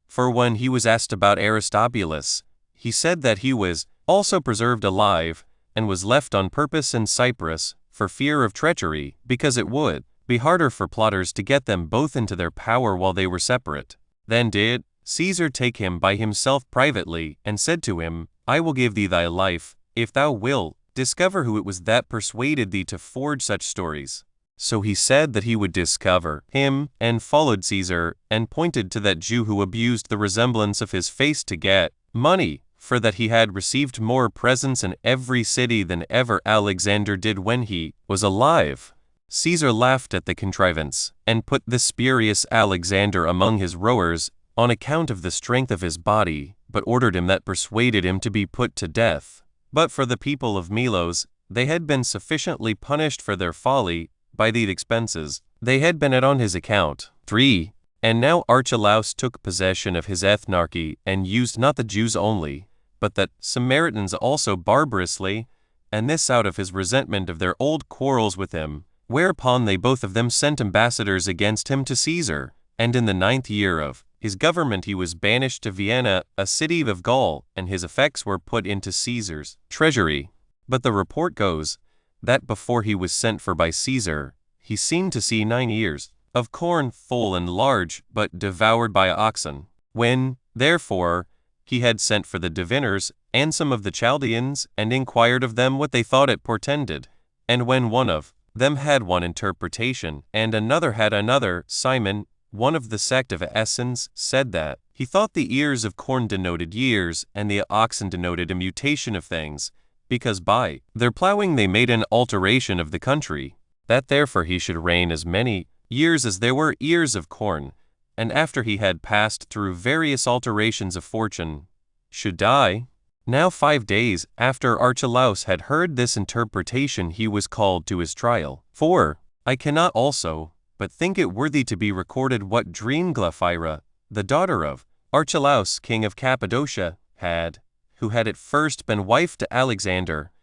For when he was asked about Aristobulus, he said that he was also preserved alive, and was left on purpose in Cyprus, for fear of treachery, because it would be harder for plotters to get them both into their power while they were separate. Then did Caesar take him by himself privately, and said to him, I will give thee thy life, if thou wilt discover who it was that persuaded thee to forge such stories. So he said that he would discover him, and followed Caesar, and pointed to that Jew who abused the resemblance of his face to get money, for that he had received more presents in every city than ever Alexander did when he was alive. Caesar laughed at the contrivance, and put the spurious Alexander among his rowers, on account of the strength of his body, but ordered him that persuaded him to be put to death. But for the people of Melos, they had been sufficiently punished for their folly, by the expenses they had been at on his account. 3. And now Archelaus took possession of his ethnarchy, and used not the Jews only, but the Samaritans also barbarously, and this out of his resentment of their old quarrels with him, whereupon they both of them sent ambassadors against him to Caesar, and in the 9th year of his government he was banished to Vienna, a city of Gaul, and his effects were put into Caesar's treasury. But the report goes, that before he was sent for by Caesar, he seemed to see 9 ears of corn full and large, but devoured by oxen. When, therefore, he had sent for the diviners, and some of the Chaldeans, and inquired of them what they thought it portended, and when one of them had one interpretation, and another had another, Simon, one of the sect of Essens, said that he thought the ears of corn denoted years, and the oxen denoted a mutation of things, because by their plowing they made an alteration of the country, that therefore he should reign as many years as there were ears of corn, and after he had passed through various alterations of fortune, should die. Now 5 days after Archelaus had heard this interpretation, he was called to his trial. 4. I cannot also but think it worthy to be recorded what dream Glaphyra, the daughter of Archelaus, king of Cappadocia, had, who had at first been wife to Alexander,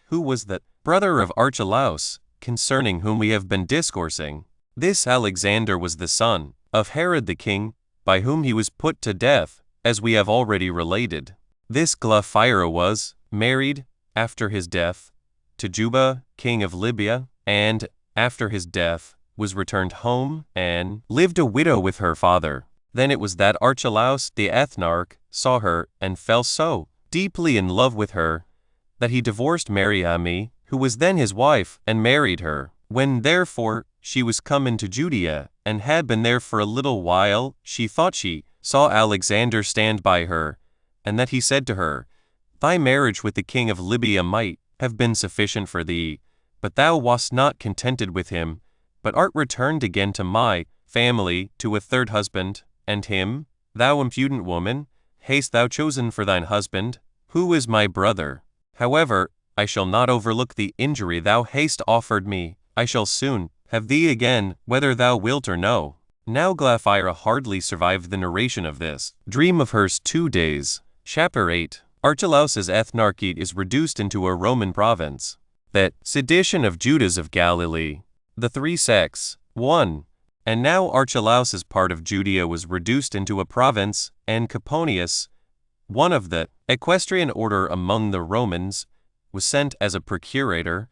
who was the brother of Archelaus, concerning whom we have been discoursing. This Alexander was the son of Herod the king, by whom he was put to death, as we have already related. This Glaphyra was married, after his death, to Juba, king of Libya, and, after his death, was returned home, and lived a widow with her father. Then it was that Archelaus the ethnarch saw her, and fell so deeply in love with her, that he divorced Mariamne, who was then his wife, and married her. When therefore she was come into Judea, and had been there for a little while, she thought she saw Alexander stand by her, and that he said to her, Thy marriage with the king of Libya might have been sufficient for thee, but thou wast not contented with him, but art returned again to my family, to a third husband, and him, thou impudent woman, hast thou chosen for thine husband, who is my brother. However, I shall not overlook the injury thou hast offered me. I shall soon have thee again, whether thou wilt or no. Now Glaphyra hardly survived the narration of this dream of hers 2 days. Chapter 8. Archelaus's ethnarchy is reduced into a Roman province. That sedition of Judas of Galilee. The 3 sects. 1. And now Archelaus's part of Judea was reduced into a province, and Coponius, one of the equestrian order among the Romans, was sent as a procurator,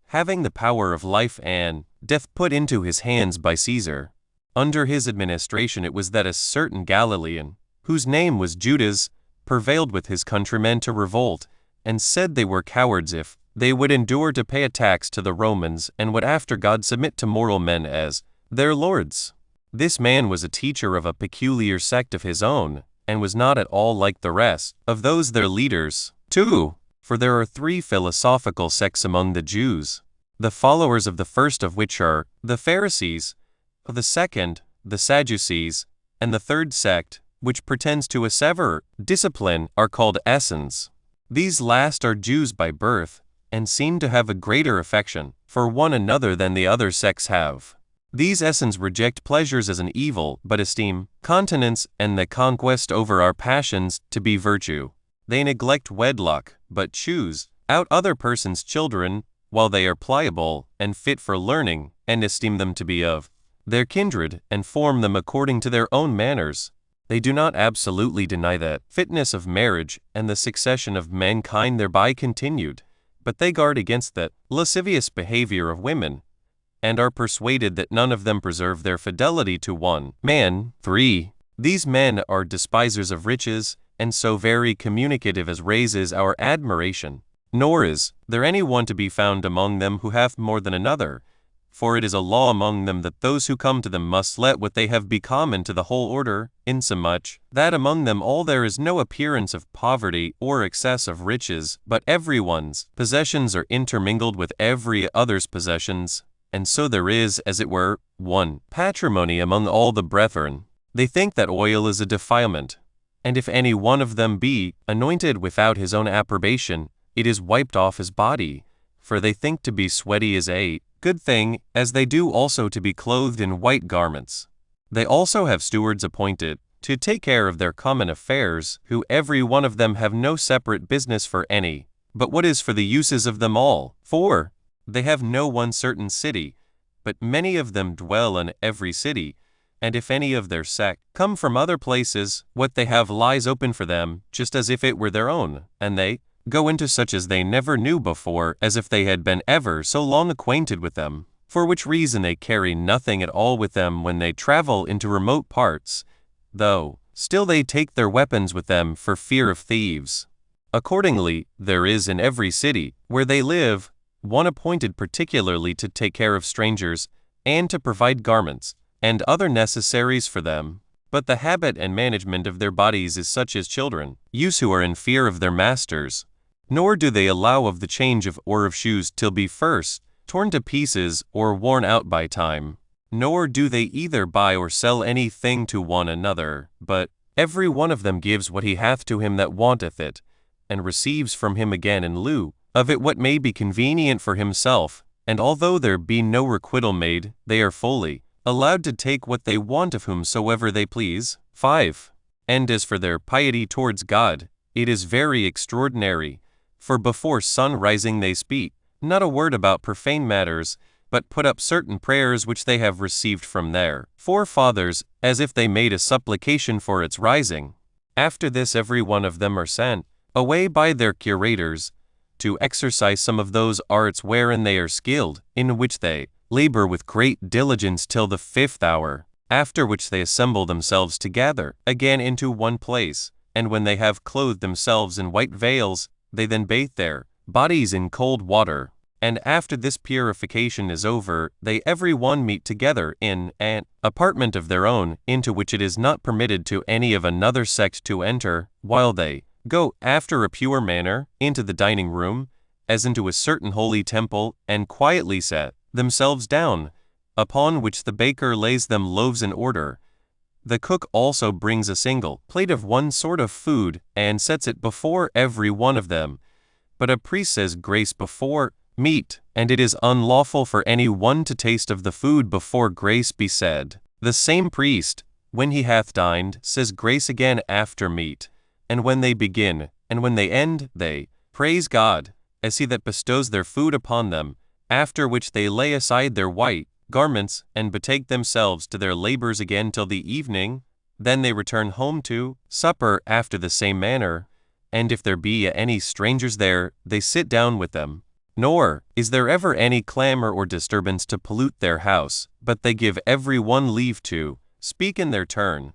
having the power of life and death put into his hands by Caesar. Under his administration it was that a certain Galilean, whose name was Judas, prevailed with his countrymen to revolt, and said they were cowards if they would endure to pay a tax to the Romans, and would after God submit to mortal men as their lords. This man was a teacher of a peculiar sect of his own, and was not at all like the rest of those their leaders. 2. For there are 3 philosophical sects among the Jews, the followers of the first of which are the Pharisees, of the second, the Sadducees, and the third sect, which pretends to a severe discipline, are called Essenes. These last are Jews by birth, and seem to have a greater affection for one another than the other sects have. These Essenes reject pleasures as an evil, but esteem continence and the conquest over our passions to be virtue. They neglect wedlock, but choose out other persons' children, while they are pliable and fit for learning, and esteem them to be of their kindred, and form them according to their own manners. They do not absolutely deny the fitness of marriage and the succession of mankind thereby continued, but they guard against the lascivious behavior of women, and are persuaded that none of them preserve their fidelity to one man. 3. These men are despisers of riches, and so very communicative as raises our admiration. Nor is there any one to be found among them who hath more than another, for it is a law among them that those who come to them must let what they have be common to the whole order, insomuch that among them all there is no appearance of poverty or excess of riches, but every one's possessions are intermingled with every other's possessions, and so there is, as it were, one patrimony among all the brethren. They think that oil is a defilement, and if any one of them be anointed without his own approbation, it is wiped off his body, for they think to be sweaty is a good thing, as they do also to be clothed in white garments. They also have stewards appointed to take care of their common affairs, who every one of them have no separate business for any, but what is for the uses of them all. 4. They have no one certain city, but many of them dwell in every city, and if any of their sect come from other places, what they have lies open for them, just as if it were their own, and they go into such as they never knew before, as if they had been ever so long acquainted with them, for which reason they carry nothing at all with them when they travel into remote parts, though still they take their weapons with them for fear of thieves. Accordingly, there is in every city where they live one appointed particularly to take care of strangers, and to provide garments and other necessaries for them. But the habit and management of their bodies is such as children use who are in fear of their masters, nor do they allow of the change of or of shoes till be first torn to pieces or worn out by time. Nor do they either buy or sell any thing to one another, but every one of them gives what he hath to him that wanteth it, and receives from him again in lieu of it what may be convenient for himself, and although there be no requital made, they are fully allowed to take what they want of whomsoever they please. 5. And as for their piety towards God, it is very extraordinary, for before sun rising they speak not a word about profane matters, but put up certain prayers which they have received from their forefathers, as if they made a supplication for its rising. After this every one of them are sent away by their curators, to exercise some of those arts wherein they are skilled, in which they labor with great diligence till the 5th hour, after which they assemble themselves together again into one place, and when they have clothed themselves in white veils, they then bathe their bodies in cold water, and after this purification is over, they every one meet together in an apartment of their own, into which it is not permitted to any of another sect to enter, while they go after a pure manner into the dining room, as into a certain holy temple, and quietly set themselves down, upon which the baker lays them loaves in order. The cook also brings a single plate of one sort of food, and sets it before every one of them. But a priest says grace before meat, and it is unlawful for any one to taste of the food before grace be said. The same priest, when he hath dined, says grace again after meat, and when they begin, and when they end, they praise God, as he that bestows their food upon them, after which they lay aside their white garments, and betake themselves to their labors again till the evening. Then they return home to supper after the same manner, and if there be any strangers there, they sit down with them. Nor is there ever any clamor or disturbance to pollute their house, but they give every one leave to speak in their turn,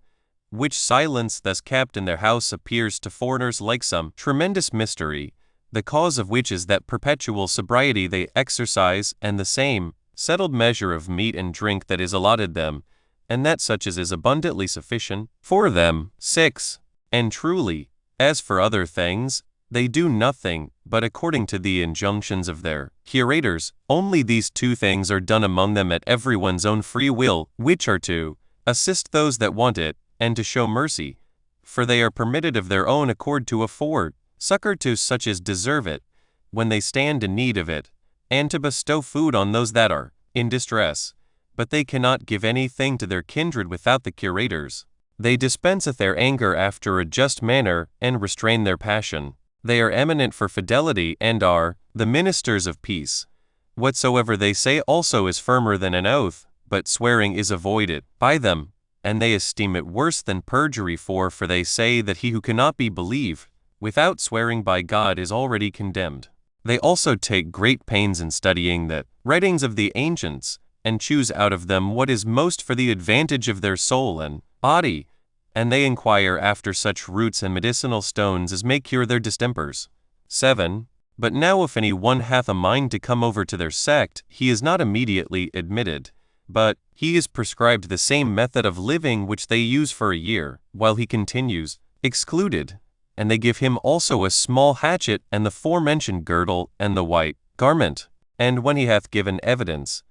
which silence thus kept in their house appears to foreigners like some tremendous mystery, the cause of which is that perpetual sobriety they exercise, and the same settled measure of meat and drink that is allotted them, and that such as is abundantly sufficient for them. 6. And truly, as for other things, they do nothing but according to the injunctions of their curators. Only these 2 things are done among them at everyone's own free will, which are to assist those that want it, and to show mercy, for they are permitted of their own accord to afford succor to such as deserve it, when they stand in need of it, and to bestow food on those that are in distress. But they cannot give anything to their kindred without the curators. They dispenseth their anger after a just manner, and restrain their passion. They are eminent for fidelity, and are the ministers of peace. Whatsoever they say also is firmer than an oath, but swearing is avoided by them, and they esteem it worse than perjury, for they say that he who cannot be believed without swearing by God is already condemned. They also take great pains in studying the writings of the ancients, and choose out of them what is most for the advantage of their soul and body, and they inquire after such roots and medicinal stones as may cure their distempers. 7. But now if any one hath a mind to come over to their sect, he is not immediately admitted, but he is prescribed the same method of living which they use for a year, while he continues excluded, and they give him also a small hatchet, and the forementioned girdle, and the white garment. And when he hath given evidence,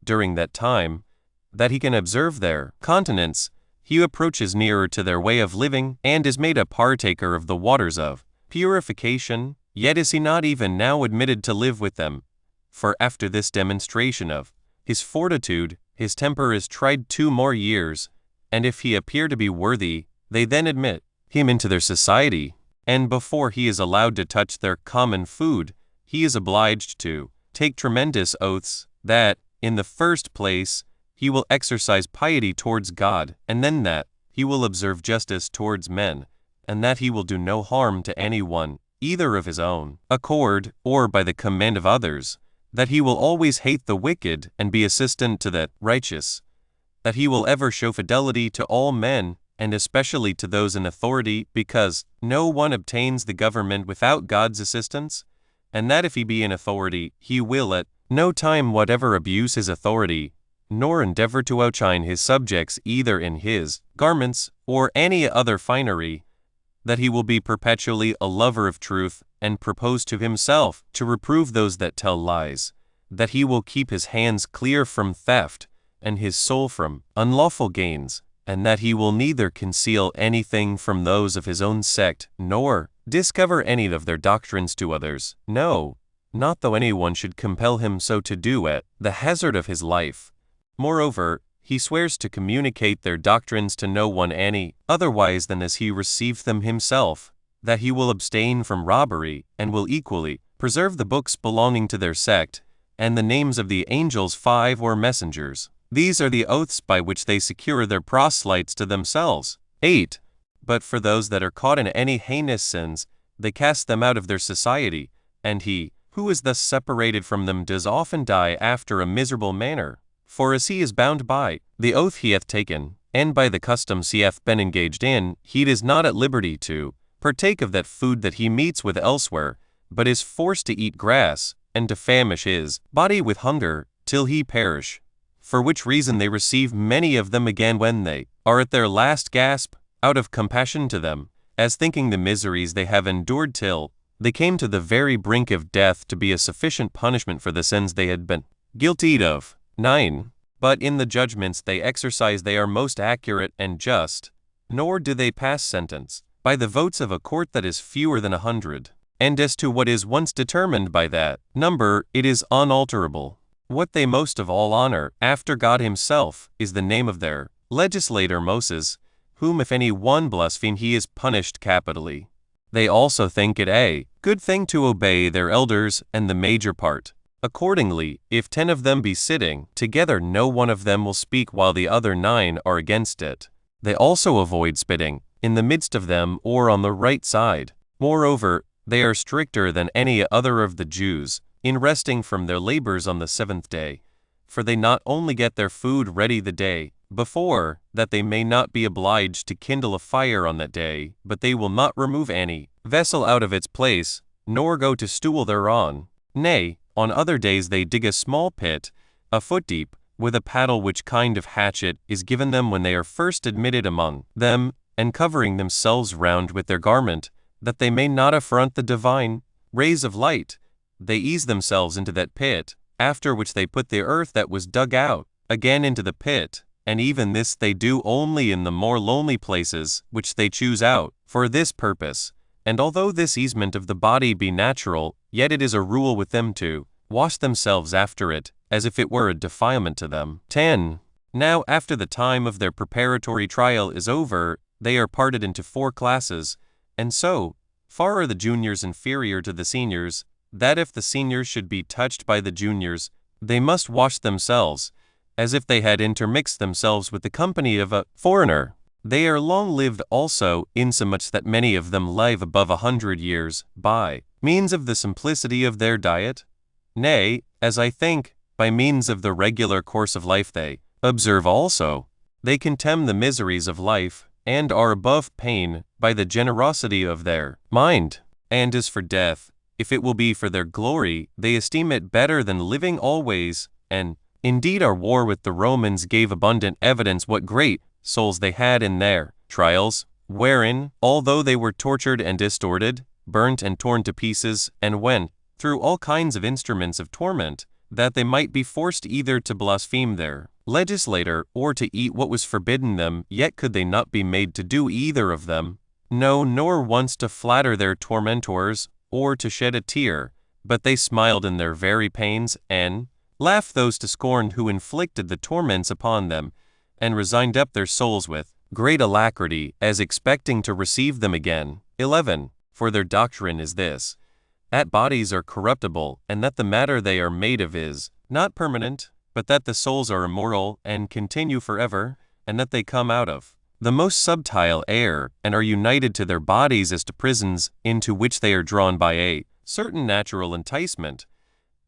during that time, that he can observe their continence, he approaches nearer to their way of living, and is made a partaker of the waters of purification, yet is he not even now admitted to live with them. For after this demonstration of his fortitude, his temper is tried 2 more years, and if he appear to be worthy, they then admit him into their society, and before he is allowed to touch their common food, he is obliged to take tremendous oaths, that, in the first place, he will exercise piety towards God, and then that he will observe justice towards men, and that he will do no harm to any one, either of his own accord, or by the command of others, that he will always hate the wicked, and be assistant to the righteous, that he will ever show fidelity to all men, and especially to those in authority, because no one obtains the government without God's assistance, and that if he be in authority, he will at no time whatever abuse his authority, nor endeavor to outshine his subjects either in his garments or any other finery, that he will be perpetually a lover of truth, and propose to himself to reprove those that tell lies, that he will keep his hands clear from theft, and his soul from unlawful gains, and that he will neither conceal anything from those of his own sect, nor discover any of their doctrines to others. No, not though anyone should compel him so to do at the hazard of his life. Moreover, he swears to communicate their doctrines to no one any otherwise than as he received them himself, that he will abstain from robbery, and will equally preserve the books belonging to their sect, and the names of the angels 5 or messengers. These are the oaths by which they secure their proselytes to themselves. 8. But for those that are caught in any heinous sins, they cast them out of their society, and he, who is thus separated from them, does often die after a miserable manner. For as he is bound by the oath he hath taken, and by the customs he hath been engaged in, he is not at liberty to partake of that food that he meets with elsewhere, but is forced to eat grass, and to famish his body with hunger, till he perish. For which reason they receive many of them again when they are at their last gasp, out of compassion to them, as thinking the miseries they have endured till they came to the very brink of death to be a sufficient punishment for the sins they had been guilty of. 9. But in the judgments they exercise they are most accurate and just, nor do they pass sentence by the votes of a court that is fewer than 100. And as to what is once determined by that number, it is unalterable. What they most of all honor, after God himself, is the name of their legislator Moses, whom if any one blaspheme he is punished capitally. They also think it a good thing to obey their elders and the major part. Accordingly, if 10 of them be sitting together, no one of them will speak while the other 9 are against it. They also avoid spitting in the midst of them or on the right side. Moreover, they are stricter than any other of the Jews in resting from their labors on the 7th day, for they not only get their food ready the day before, that they may not be obliged to kindle a fire on that day, but they will not remove any vessel out of its place, nor go to stool thereon. Nay, on other days they dig a small pit, a foot deep, with a paddle, which kind of hatchet is given them when they are first admitted among them, and covering themselves round with their garment, that they may not affront the divine rays of light, they ease themselves into that pit, after which they put the earth that was dug out again into the pit, and even this they do only in the more lonely places, which they choose out for this purpose. And although this easement of the body be natural, yet it is a rule with them to wash themselves after it, as if it were a defilement to them. 10. Now after the time of their preparatory trial is over, they are parted into 4 classes, and so far are the juniors inferior to the seniors, that if the seniors should be touched by the juniors, they must wash themselves, as if they had intermixed themselves with the company of a foreigner. They are long-lived also, insomuch that many of them live above 100 years, by means of the simplicity of their diet. Nay, as I think, by means of the regular course of life they observe also. They contemn the miseries of life, and are above pain by the generosity of their mind. And as for death, if it will be for their glory, they esteem it better than living always, and indeed our war with the Romans gave abundant evidence what great souls they had in their trials, wherein, although they were tortured and distorted, burnt and torn to pieces, and went through all kinds of instruments of torment, that they might be forced either to blaspheme their legislator or to eat what was forbidden them, yet could they not be made to do either of them, no, nor once to flatter their tormentors, or to shed a tear, but they smiled in their very pains, and laughed those to scorn who inflicted the torments upon them, and resigned up their souls with great alacrity, as expecting to receive them again. 11. For their doctrine is this, that bodies are corruptible, and that the matter they are made of is not permanent, but that the souls are immortal, and continue forever, and that they come out of the most subtile air, and are united to their bodies as to prisons, into which they are drawn by a certain natural enticement,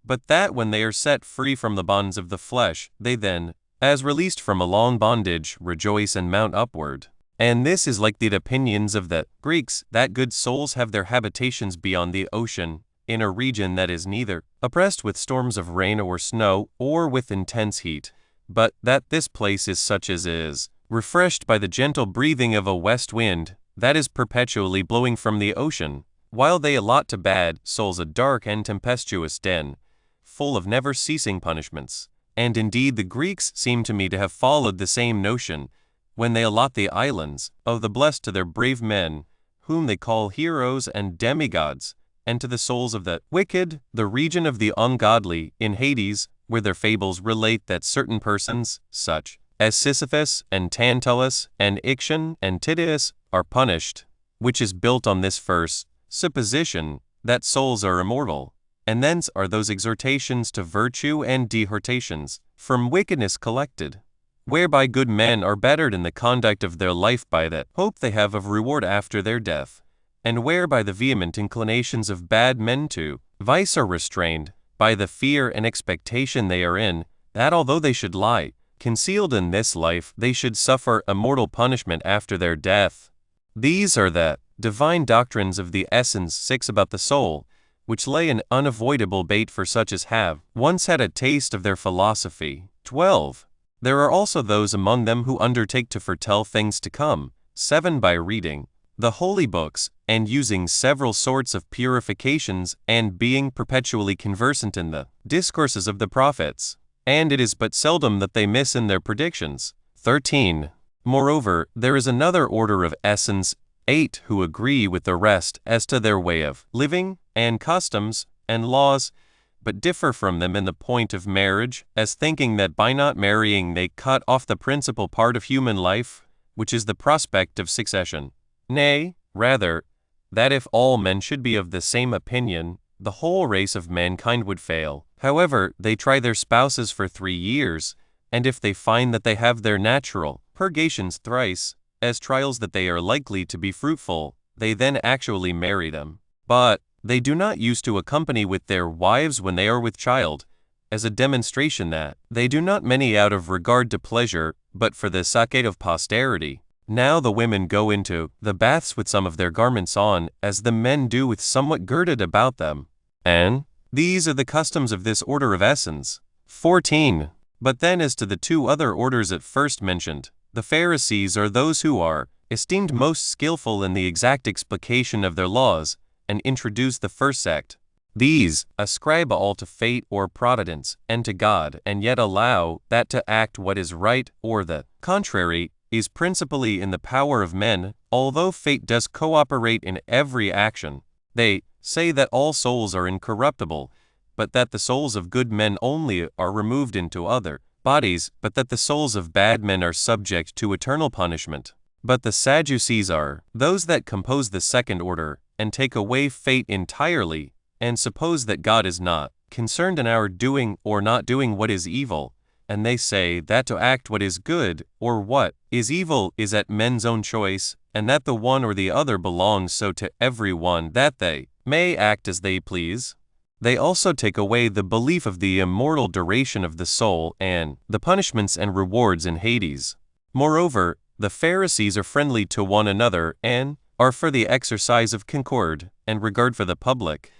but that when they are set free from the bonds of the flesh, they then, as released from a long bondage, rejoice and mount upward. And this is like the opinions of the Greeks, that good souls have their habitations beyond the ocean, in a region that is neither oppressed with storms of rain or snow, or with intense heat, but that this place is such as is refreshed by the gentle breathing of a west wind, that is perpetually blowing from the ocean, while they allot to bad souls a dark and tempestuous den, full of never-ceasing punishments. And indeed the Greeks seem to me to have followed the same notion, when they allot the islands of the blessed to their brave men, whom they call heroes and demigods, and to the souls of the wicked, the region of the ungodly, in Hades, where their fables relate that certain persons, such as Sisyphus and Tantalus and Ixion and Tityus, are punished, which is built on this first supposition that souls are immortal, and thence are those exhortations to virtue and dehortations from wickedness collected, whereby good men are bettered in the conduct of their life by that hope they have of reward after their death, and whereby the vehement inclinations of bad men to vice are restrained by the fear and expectation they are in, that although they should lie concealed in this life, they should suffer immortal punishment after their death. These are the divine doctrines of the essence 6 about the soul, which lay an unavoidable bait for such as have once had a taste of their philosophy. 12. There are also those among them who undertake to foretell things to come. 7. By reading the holy books, and using several sorts of purifications, and being perpetually conversant in the discourses of the prophets. And it is but seldom that they miss in their predictions. 13. Moreover, there is another order of essence 8 who agree with the rest as to their way of living, and customs, and laws, but differ from them in the point of marriage, as thinking that by not marrying they cut off the principal part of human life, which is the prospect of succession. Nay, rather, that if all men should be of the same opinion, the whole race of mankind would fail. However, they try their spouses for 3 years, and if they find that they have their natural purgations thrice, as trials that they are likely to be fruitful, they then actually marry them. But they do not use to accompany with their wives when they are with child, as a demonstration that they do not many out of regard to pleasure, but for the sake of posterity. Now the women go into the baths with some of their garments on, as the men do with somewhat girded about them. And these are the customs of this order of essence. 14. But then as to the 2 other orders at first mentioned, the Pharisees are those who are esteemed most skillful in the exact explication of their laws, and introduce the first sect. These ascribe all to fate or providence, and to God, and yet allow that to act what is right, or the contrary, is principally in the power of men, although fate does cooperate in every action. They say that all souls are incorruptible, but that the souls of good men only are removed into other bodies, but that the souls of bad men are subject to eternal punishment. But the Sadducees are those that compose the second order, and take away fate entirely, and suppose that God is not concerned in our doing or not doing what is evil, and they say that to act what is good or what is evil is at men's own choice, and that the one or the other belongs so to every one that they may act as they please. They also take away the belief of the immortal duration of the soul and the punishments and rewards in Hades. Moreover, the Pharisees are friendly to one another and are for the exercise of concord and regard for the public.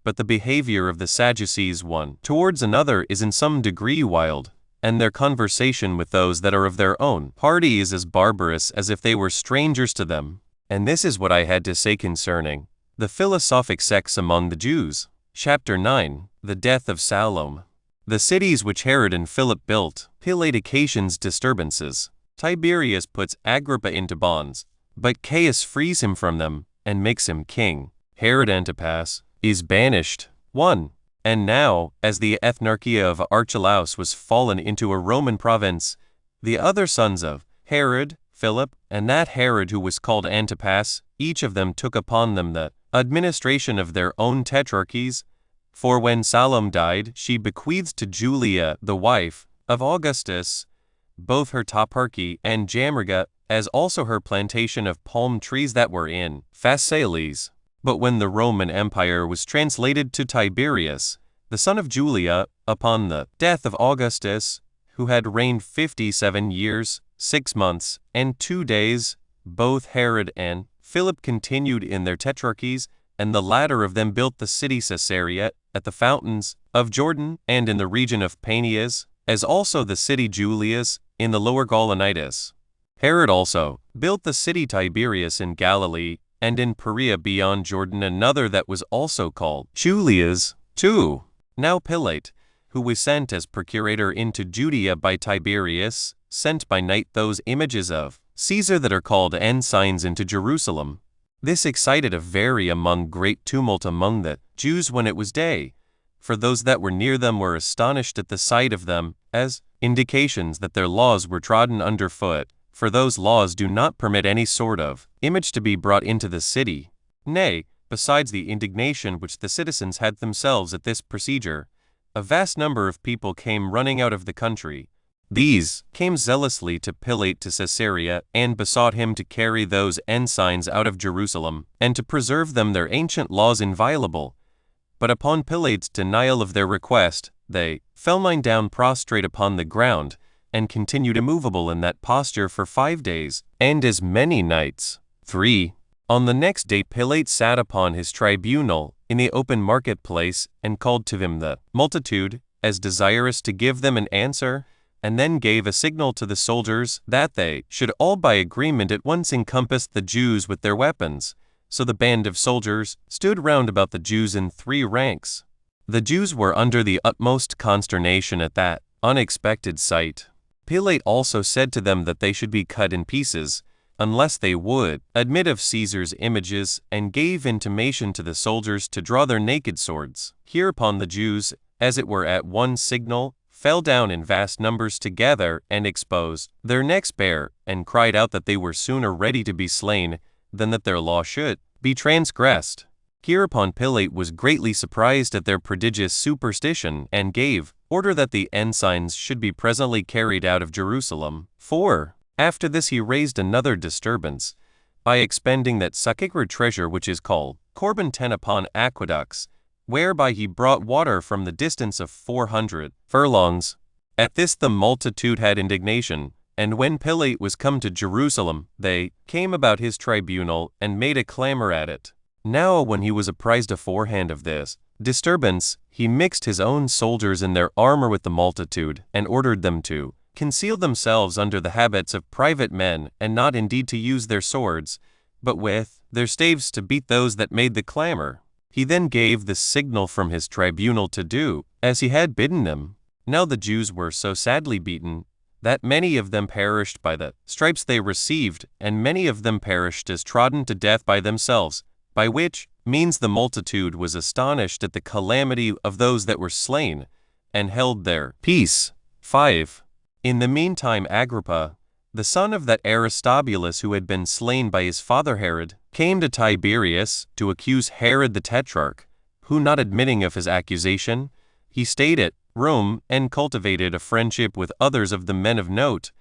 But the behavior of the Sadducees one towards another is in some degree wild, and their conversation with those that are of their own party is as barbarous as if they were strangers to them. And this is what I had to say concerning the philosophic sects among the Jews. Chapter 9. The death of Salome. The cities which Herod and Philip built Pilate occasions disturbances. Tiberius puts Agrippa into bonds, but Caius frees him from them and makes him king. Herod Antipas is banished. 1. And now, as the ethnarchy of Archelaus was fallen into a Roman province, the other sons of Herod, Philip, and that Herod who was called Antipas, each of them took upon them the administration of their own tetrarchies. For when Salome died, she bequeathed to Julia, the wife of Augustus, both her toparchy and Jamrga, as also her plantation of palm trees that were in Phasaelis. But when the Roman Empire was translated to Tiberius, the son of Julia, upon the death of Augustus, who had reigned 57 years, 6 months, and 2 days, both Herod and Philip continued in their tetrarchies, and the latter of them built the city Caesarea at the fountains of Jordan and in the region of Panias, as also the city Julias in the lower Gaulonitis. Herod also built the city Tiberias in Galilee, and in Perea beyond Jordan another that was also called Julias. 2. Now Pilate, who was sent as procurator into Judea by Tiberius, sent by night those images of Caesar that are called ensigns into Jerusalem. This excited a very great tumult among the Jews when it was day, for those that were near them were astonished at the sight of them, as indications that their laws were trodden underfoot, for those laws do not permit any sort of image to be brought into the city. Nay, besides the indignation which the citizens had themselves at this procedure, a vast number of people came running out of the country. These came zealously to Pilate to Caesarea, and besought him to carry those ensigns out of Jerusalem, and to preserve them their ancient laws inviolable. But upon Pilate's denial of their request, they fell down prostrate upon the ground, and continued immovable in that posture for 5 days, and as many nights. 3. On the next day Pilate sat upon his tribunal in the open marketplace, and called to him the multitude, as desirous to give them an answer, and then gave a signal to the soldiers that they should all by agreement at once encompass the Jews with their weapons. So the band of soldiers stood round about the Jews in 3 ranks. The Jews were under the utmost consternation at that unexpected sight. Pilate also said to them that they should be cut in pieces, unless they would admit of Caesar's images, and gave intimation to the soldiers to draw their naked swords. Hereupon the Jews, as it were at one signal, fell down in vast numbers together, and exposed their necks bare, and cried out that they were sooner ready to be slain than that their law should be transgressed. Hereupon Pilate was greatly surprised at their prodigious superstition, and gave order that the ensigns should be presently carried out of Jerusalem. 4. After this he raised another disturbance, by expending that sacred treasure which is called Corban ten upon aqueducts, whereby he brought water from the distance of 400 furlongs. At this the multitude had indignation, and when Pilate was come to Jerusalem, they came about his tribunal, and made a clamor at it. Now when he was apprised aforehand of this disturbance, he mixed his own soldiers in their armor with the multitude, and ordered them to conceal themselves under the habits of private men, and not indeed to use their swords, but with their staves to beat those that made the clamor. He then gave the signal from his tribunal to do as he had bidden them. Now the Jews were so sadly beaten, that many of them perished by the stripes they received, and many of them perished as trodden to death by themselves, by which means the multitude was astonished at the calamity of those that were slain, and held their peace. 5. In the meantime Agrippa, the son of that Aristobulus who had been slain by his father Herod, came to Tiberias to accuse Herod the Tetrarch, who, not admitting of his accusation, he stayed at Rome, and cultivated a friendship with others of the men of note,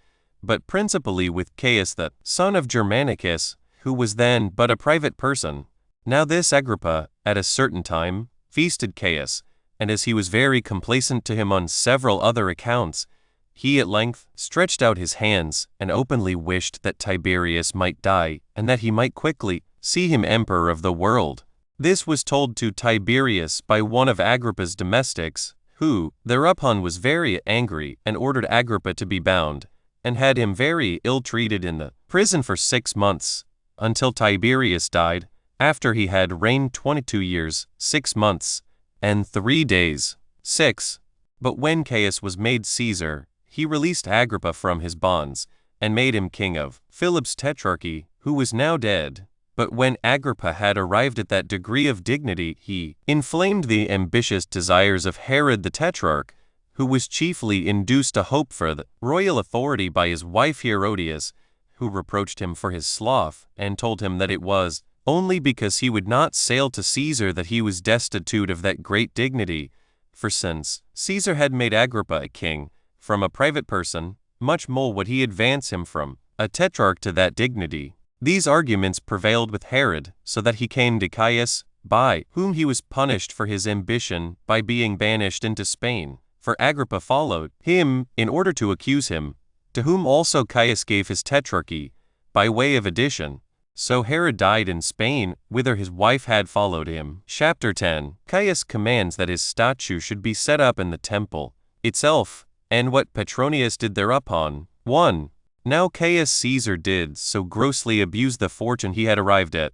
but principally with Caius the son of Germanicus, who was then but a private person. Now this Agrippa, at a certain time, feasted Caius, and as he was very complaisant to him on several other accounts, he at length stretched out his hands, and openly wished that Tiberius might die, and that he might quickly see him emperor of the world. This was told to Tiberius by one of Agrippa's domestics, who thereupon was very angry, and ordered Agrippa to be bound, and had him very ill-treated in the prison for 6 months, until Tiberius died, after he had reigned 22 years, 6 months, and 3 days. 6. But when Caius was made Caesar, he released Agrippa from his bonds, and made him king of Philip's tetrarchy, who was now dead. But when Agrippa had arrived at that degree of dignity, he inflamed the ambitious desires of Herod the Tetrarch, who was chiefly induced to hope for the royal authority by his wife Herodias, who reproached him for his sloth, and told him that it was only because he would not sail to Caesar that he was destitute of that great dignity, for since Caesar had made Agrippa a king from a private person, much more would he advance him from a tetrarch to that dignity. These arguments prevailed with Herod, so that he came to Caius, by whom he was punished for his ambition by being banished into Spain. For Agrippa followed him in order to accuse him, to whom also Caius gave his tetrarchy, by way of addition. So Herod died in Spain, whither his wife had followed him. Chapter 10. Caius commands that his statue should be set up in the temple itself, and what Petronius did thereupon. 1. Now Caius Caesar did so grossly abuse the fortune he had arrived at,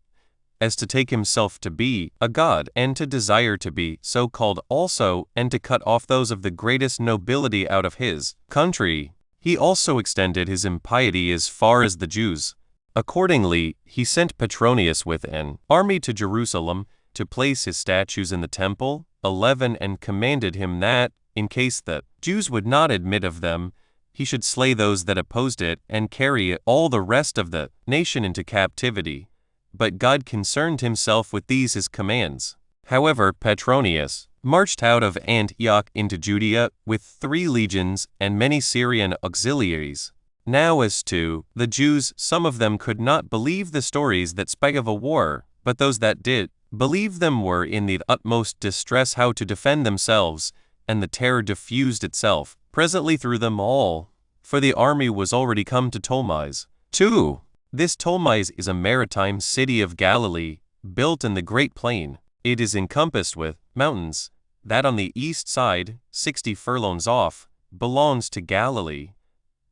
as to take himself to be a god, and to desire to be so called also, and to cut off those of the greatest nobility out of his country. He also extended his impiety as far as the Jews, Accordingly, he sent Petronius with an army to Jerusalem to place his statues in the temple, 11, and commanded him that, in case the Jews would not admit of them, he should slay those that opposed it and carry all the rest of the nation into captivity. But God concerned himself with these his commands. However, Petronius marched out of Antioch into Judea with 3 legions and many Syrian auxiliaries. Now as to the Jews, some of them could not believe the stories that spake of a war, but those that did believe them were in the utmost distress how to defend themselves, and the terror diffused itself presently through them all, for the army was already come to Ptolemais. 2. This Ptolemais is a maritime city of Galilee, built in the great plain. It is encompassed with mountains. That on the east side, 60 furlongs off, belongs to Galilee,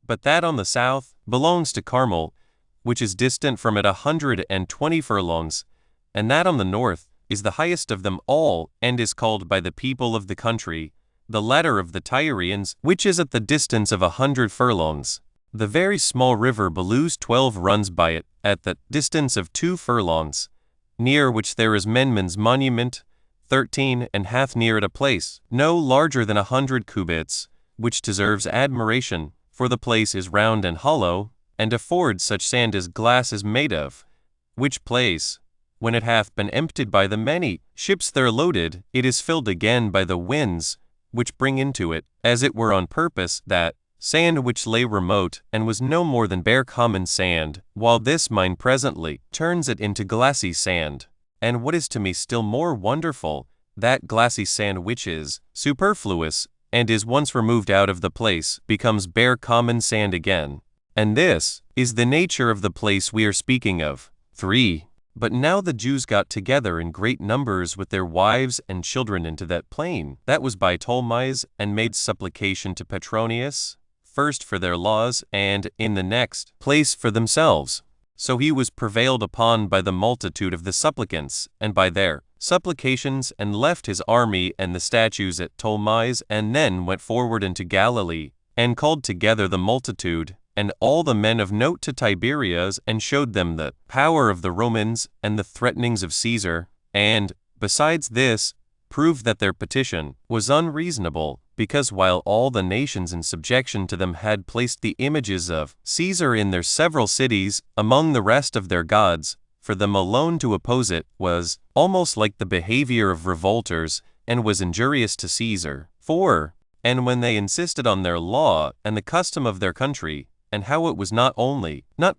but that on the south belongs to Carmel, which is distant from it 120 furlongs, and that on the north is the highest of them all, and is called by the people of the country, the ladder of the Tyrians, which is at the distance of 100 furlongs. The very small river Belus 12 runs by it, at the distance of 2 furlongs, near which there is Menman's monument, 13, and hath near it a place no larger than 100 cubits, which deserves admiration, for the place is round and hollow, and affords such sand as glass is made of, which place, when it hath been emptied by the many ships there loaded, it is filled again by the winds, which bring into it, as it were on purpose, that sand which lay remote, and was no more than bare common sand, while this mine presently turns it into glassy sand. And what is to me still more wonderful, that glassy sand which is superfluous, and is once removed out of the place, becomes bare common sand again. And this is the nature of the place we are speaking of. 3. But now the Jews got together in great numbers with their wives and children into that plain that was by Ptolemais, and made supplication to Petronius, first for their laws, and, in the next place, for themselves. So he was prevailed upon by the multitude of the supplicants, and by their supplications, and left his army and the statues at Ptolemais, and then went forward into Galilee, and called together the multitude, and all the men of note to Tiberias, and showed them the power of the Romans, and the threatenings of Caesar, and, besides this, proved that their petition was unreasonable, because while all the nations in subjection to them had placed the images of Caesar in their several cities, among the rest of their gods, for them alone to oppose it was almost like the behavior of revolters, and was injurious to Caesar. 4. And when they insisted on their law and the custom of their country, and how it was not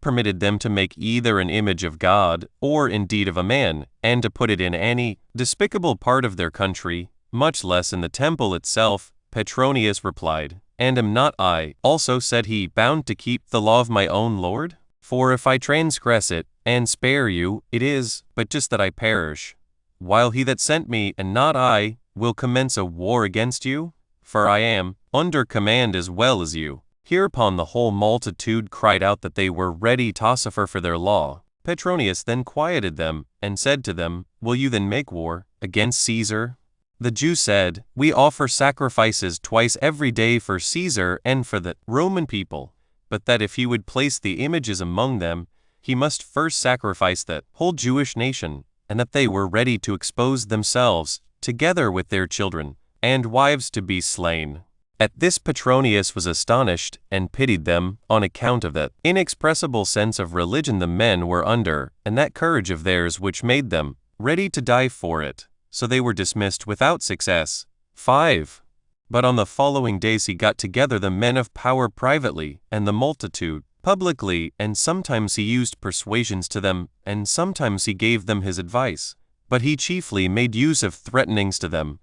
permitted them to make either an image of God, or indeed of a man, and to put it in any despicable part of their country, much less in the temple itself, Petronius replied, And am not I, also, said he, bound to keep the law of my own Lord? For if I transgress it, and spare you, it is but just that I perish, while he that sent me, and not I, will commence a war against you? For I am under command as well as you. Hereupon the whole multitude cried out that they were ready to suffer for their law. Petronius then quieted them, and said to them, Will you then make war against Caesar? The Jews said, We offer sacrifices twice every day for Caesar and for the Roman people, but that if he would place the images among them, he must first sacrifice the whole Jewish nation, and that they were ready to expose themselves, together with their children and wives, to be slain. At this Petronius was astonished, and pitied them, on account of that inexpressible sense of religion the men were under, and that courage of theirs which made them ready to die for it. So they were dismissed without success. 5. But on the following days he got together the men of power privately, and the multitude publicly, and sometimes he used persuasions to them, and sometimes he gave them his advice. But he chiefly made use of threatenings to them,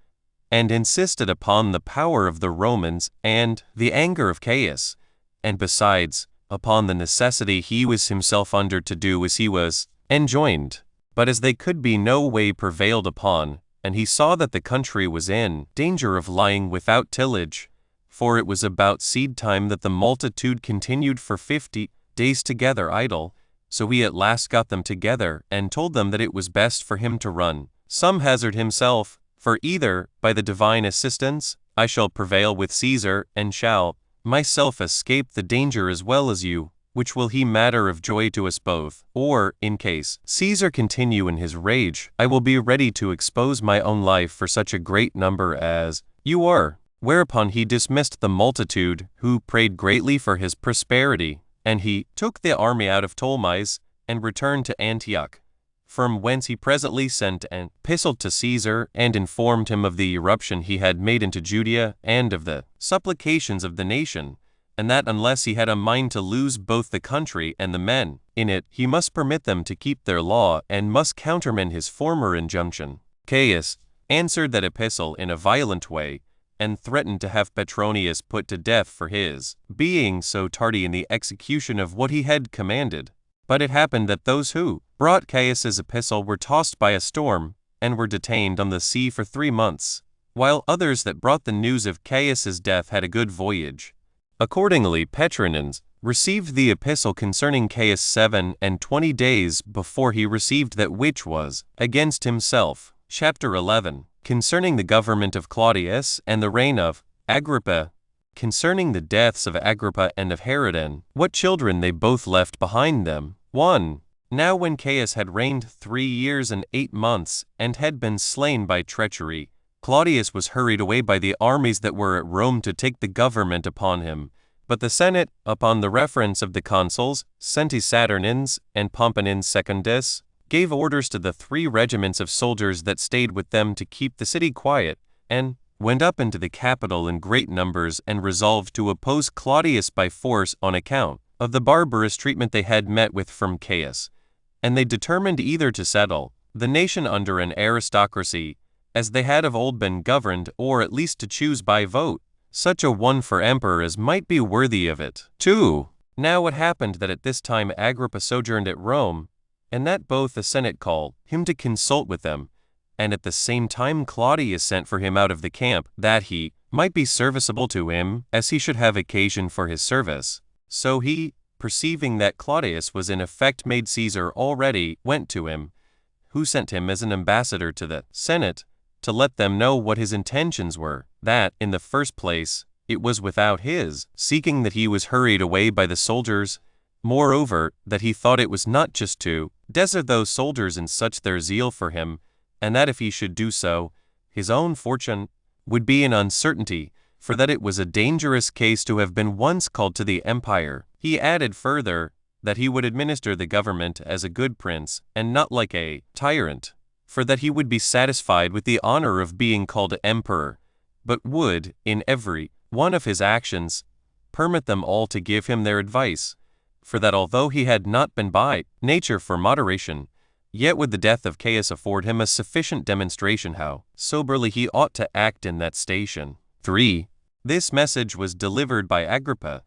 and insisted upon the power of the Romans and the anger of Caius, and besides, upon the necessity he was himself under to do as he was enjoined. But as they could be no way prevailed upon, and he saw that the country was in danger of lying without tillage, for it was about seed time that the multitude continued for 50 days together idle, so he at last got them together, and told them that it was best for him to run some hazard himself, for either, by the divine assistance, I shall prevail with Caesar, and shall myself escape the danger as well as you, which will he matter of joy to us both, or, in case Caesar continue in his rage, I will be ready to expose my own life for such a great number as you are. Whereupon he dismissed the multitude, who prayed greatly for his prosperity, and he took the army out of Ptolemais, and returned to Antioch, from whence he presently sent an epistle to Caesar, and informed him of the eruption he had made into Judea, and of the supplications of the nation, and that unless he had a mind to lose both the country and the men in it, he must permit them to keep their law, and must countermand his former injunction. Caius answered that epistle in a violent way, and threatened to have Petronius put to death for his being so tardy in the execution of what he had commanded. But it happened that those who brought Caius's epistle were tossed by a storm, and were detained on the sea for 3 months, while others that brought the news of Caius's death had a good voyage. Accordingly Petronius received the epistle concerning Caius 27 days before he received that which was against himself. Chapter 11. Concerning the government of Claudius and the reign of Agrippa. Concerning the deaths of Agrippa and of Herod, and what children they both left behind them. 1. Now when Caius had reigned 3 years and 8 months, and had been slain by treachery, Claudius was hurried away by the armies that were at Rome to take the government upon him. But the Senate, upon the reference of the consuls, Saturninus and Pomponius Secundus, gave orders to the 3 regiments of soldiers that stayed with them to keep the city quiet, and went up into the capital in great numbers, and resolved to oppose Claudius by force on account of the barbarous treatment they had met with from Caius. And they determined either to settle the nation under an aristocracy, as they had of old been governed, or at least to choose by vote such a one for emperor as might be worthy of it. 2. Now it happened that at this time Agrippa sojourned at Rome, and that both the Senate called him to consult with them, and at the same time Claudius sent for him out of the camp, that he might be serviceable to him, as he should have occasion for his service. So he, perceiving that Claudius was in effect made Caesar already, went to him, who sent him as an ambassador to the Senate, to let them know what his intentions were, that, in the first place, it was without his seeking that he was hurried away by the soldiers, moreover, that he thought it was not just to desert those soldiers in such their zeal for him, and that if he should do so, his own fortune would be in uncertainty, for that it was a dangerous case to have been once called to the empire. He added further, that he would administer the government as a good prince, and not like a tyrant, for that he would be satisfied with the honor of being called emperor, but would, in every one of his actions, permit them all to give him their advice, for that although he had not been by nature for moderation, yet would the death of Caius afford him a sufficient demonstration how soberly he ought to act in that station. 3. This message was delivered by Agrippa,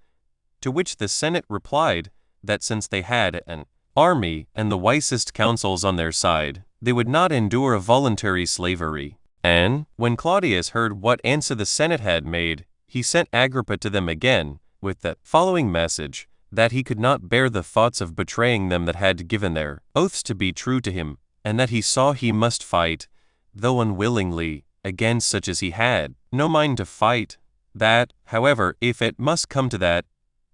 to which the Senate replied, that since they had an army and the wisest counsels on their side, they would not endure a voluntary slavery. And, when Claudius heard what answer the Senate had made, he sent Agrippa to them again, with the following message, that he could not bear the thoughts of betraying them that had given their oaths to be true to him, and that he saw he must fight, though unwillingly, against such as he had no mind to fight, that, however, if it must come to that,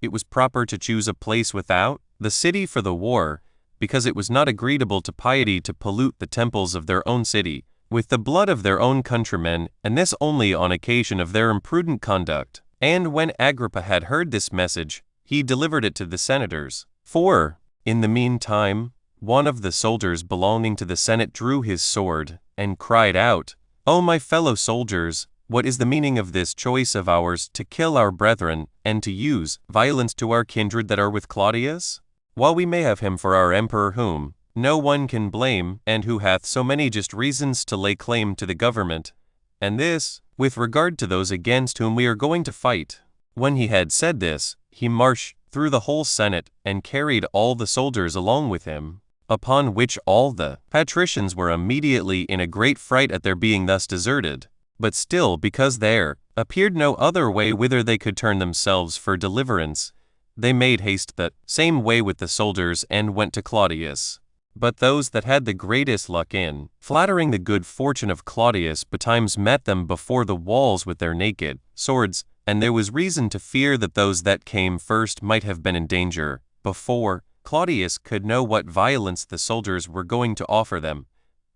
it was proper to choose a place without the city for the war, because it was not agreeable to piety to pollute the temples of their own city with the blood of their own countrymen, and this only on occasion of their imprudent conduct. And when Agrippa had heard this message, he delivered it to the senators. 4. In the meantime, one of the soldiers belonging to the Senate drew his sword, and cried out, O my fellow soldiers, what is the meaning of this choice of ours to kill our brethren, and to use violence to our kindred that are with Claudius? While we may have him for our emperor whom no one can blame, and who hath so many just reasons to lay claim to the government, and this, with regard to those against whom we are going to fight. When he had said this, he marched through the whole Senate, and carried all the soldiers along with him, upon which all the patricians were immediately in a great fright at their being thus deserted. But still, because there appeared no other way whither they could turn themselves for deliverance, they made haste the same way with the soldiers, and went to Claudius. But those that had the greatest luck in flattering the good fortune of Claudius betimes met them before the walls with their naked swords, and there was reason to fear that those that came first might have been in danger. before Claudius could know what violence the soldiers were going to offer them,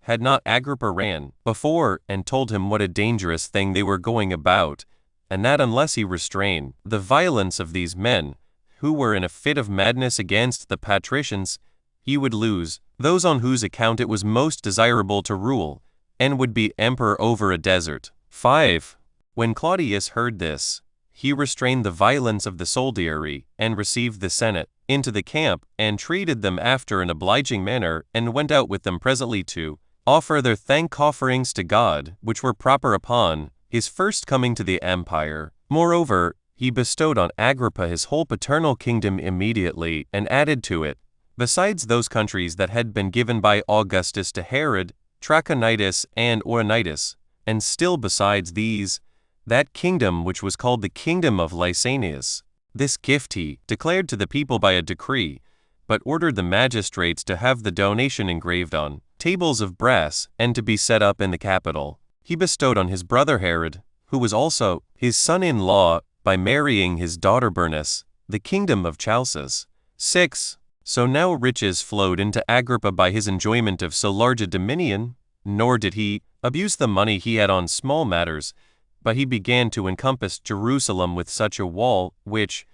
had not Agrippa ran before and told him what a dangerous thing they were going about, and that unless he restrained the violence of these men, who were in a fit of madness against the patricians, he would lose those on whose account it was most desirable to rule, and would be emperor over a desert. 5. When Claudius heard this, he restrained the violence of the soldiery, and received the Senate into the camp, and treated them after an obliging manner, and went out with them presently to offer their thank offerings to God, which were proper upon his first coming to the empire. Moreover, he bestowed on Agrippa his whole paternal kingdom immediately, and added to it, besides those countries that had been given by Augustus to Herod, Trachonitis and Auranitis, and still besides these, that kingdom which was called the kingdom of Lysanias. This gift he declared to the people by a decree, but ordered the magistrates to have the donation engraved on tables of brass, and to be set up in the Capitol. He bestowed on his brother Herod, who was also his son-in-law, by marrying his daughter Bernice, the kingdom of Chalcis. 6. So now riches flowed into Agrippa by his enjoyment of so large a dominion, nor did he abuse the money he had on small matters, but he began to encompass Jerusalem with such a wall, which,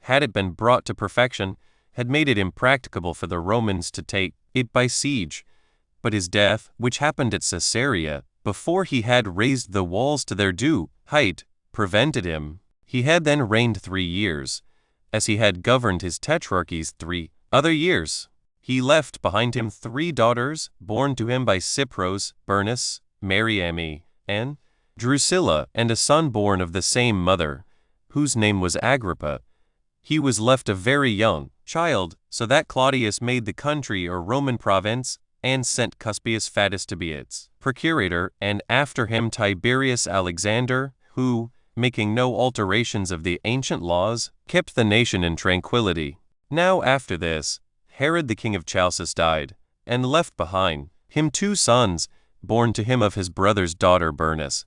had it been brought to perfection, had made it impracticable for the Romans to take it by siege. But his death, which happened at Caesarea, before he had raised the walls to their due height, prevented him. He had then reigned 3 years, as he had governed his tetrarchies 3 other years. He left behind him 3 daughters, born to him by Cypros, Bernice, Mariamne, and Drusilla, and a son born of the same mother, whose name was Agrippa. He was left a very young child, so that Claudius made the country a Roman province, and sent Cuspius Fatus to be its procurator, and after him Tiberius Alexander, who, making no alterations of the ancient laws, kept the nation in tranquility. Now after this, Herod the king of Chalcis died, and left behind him 2 sons, born to him of his brother's daughter Bernice.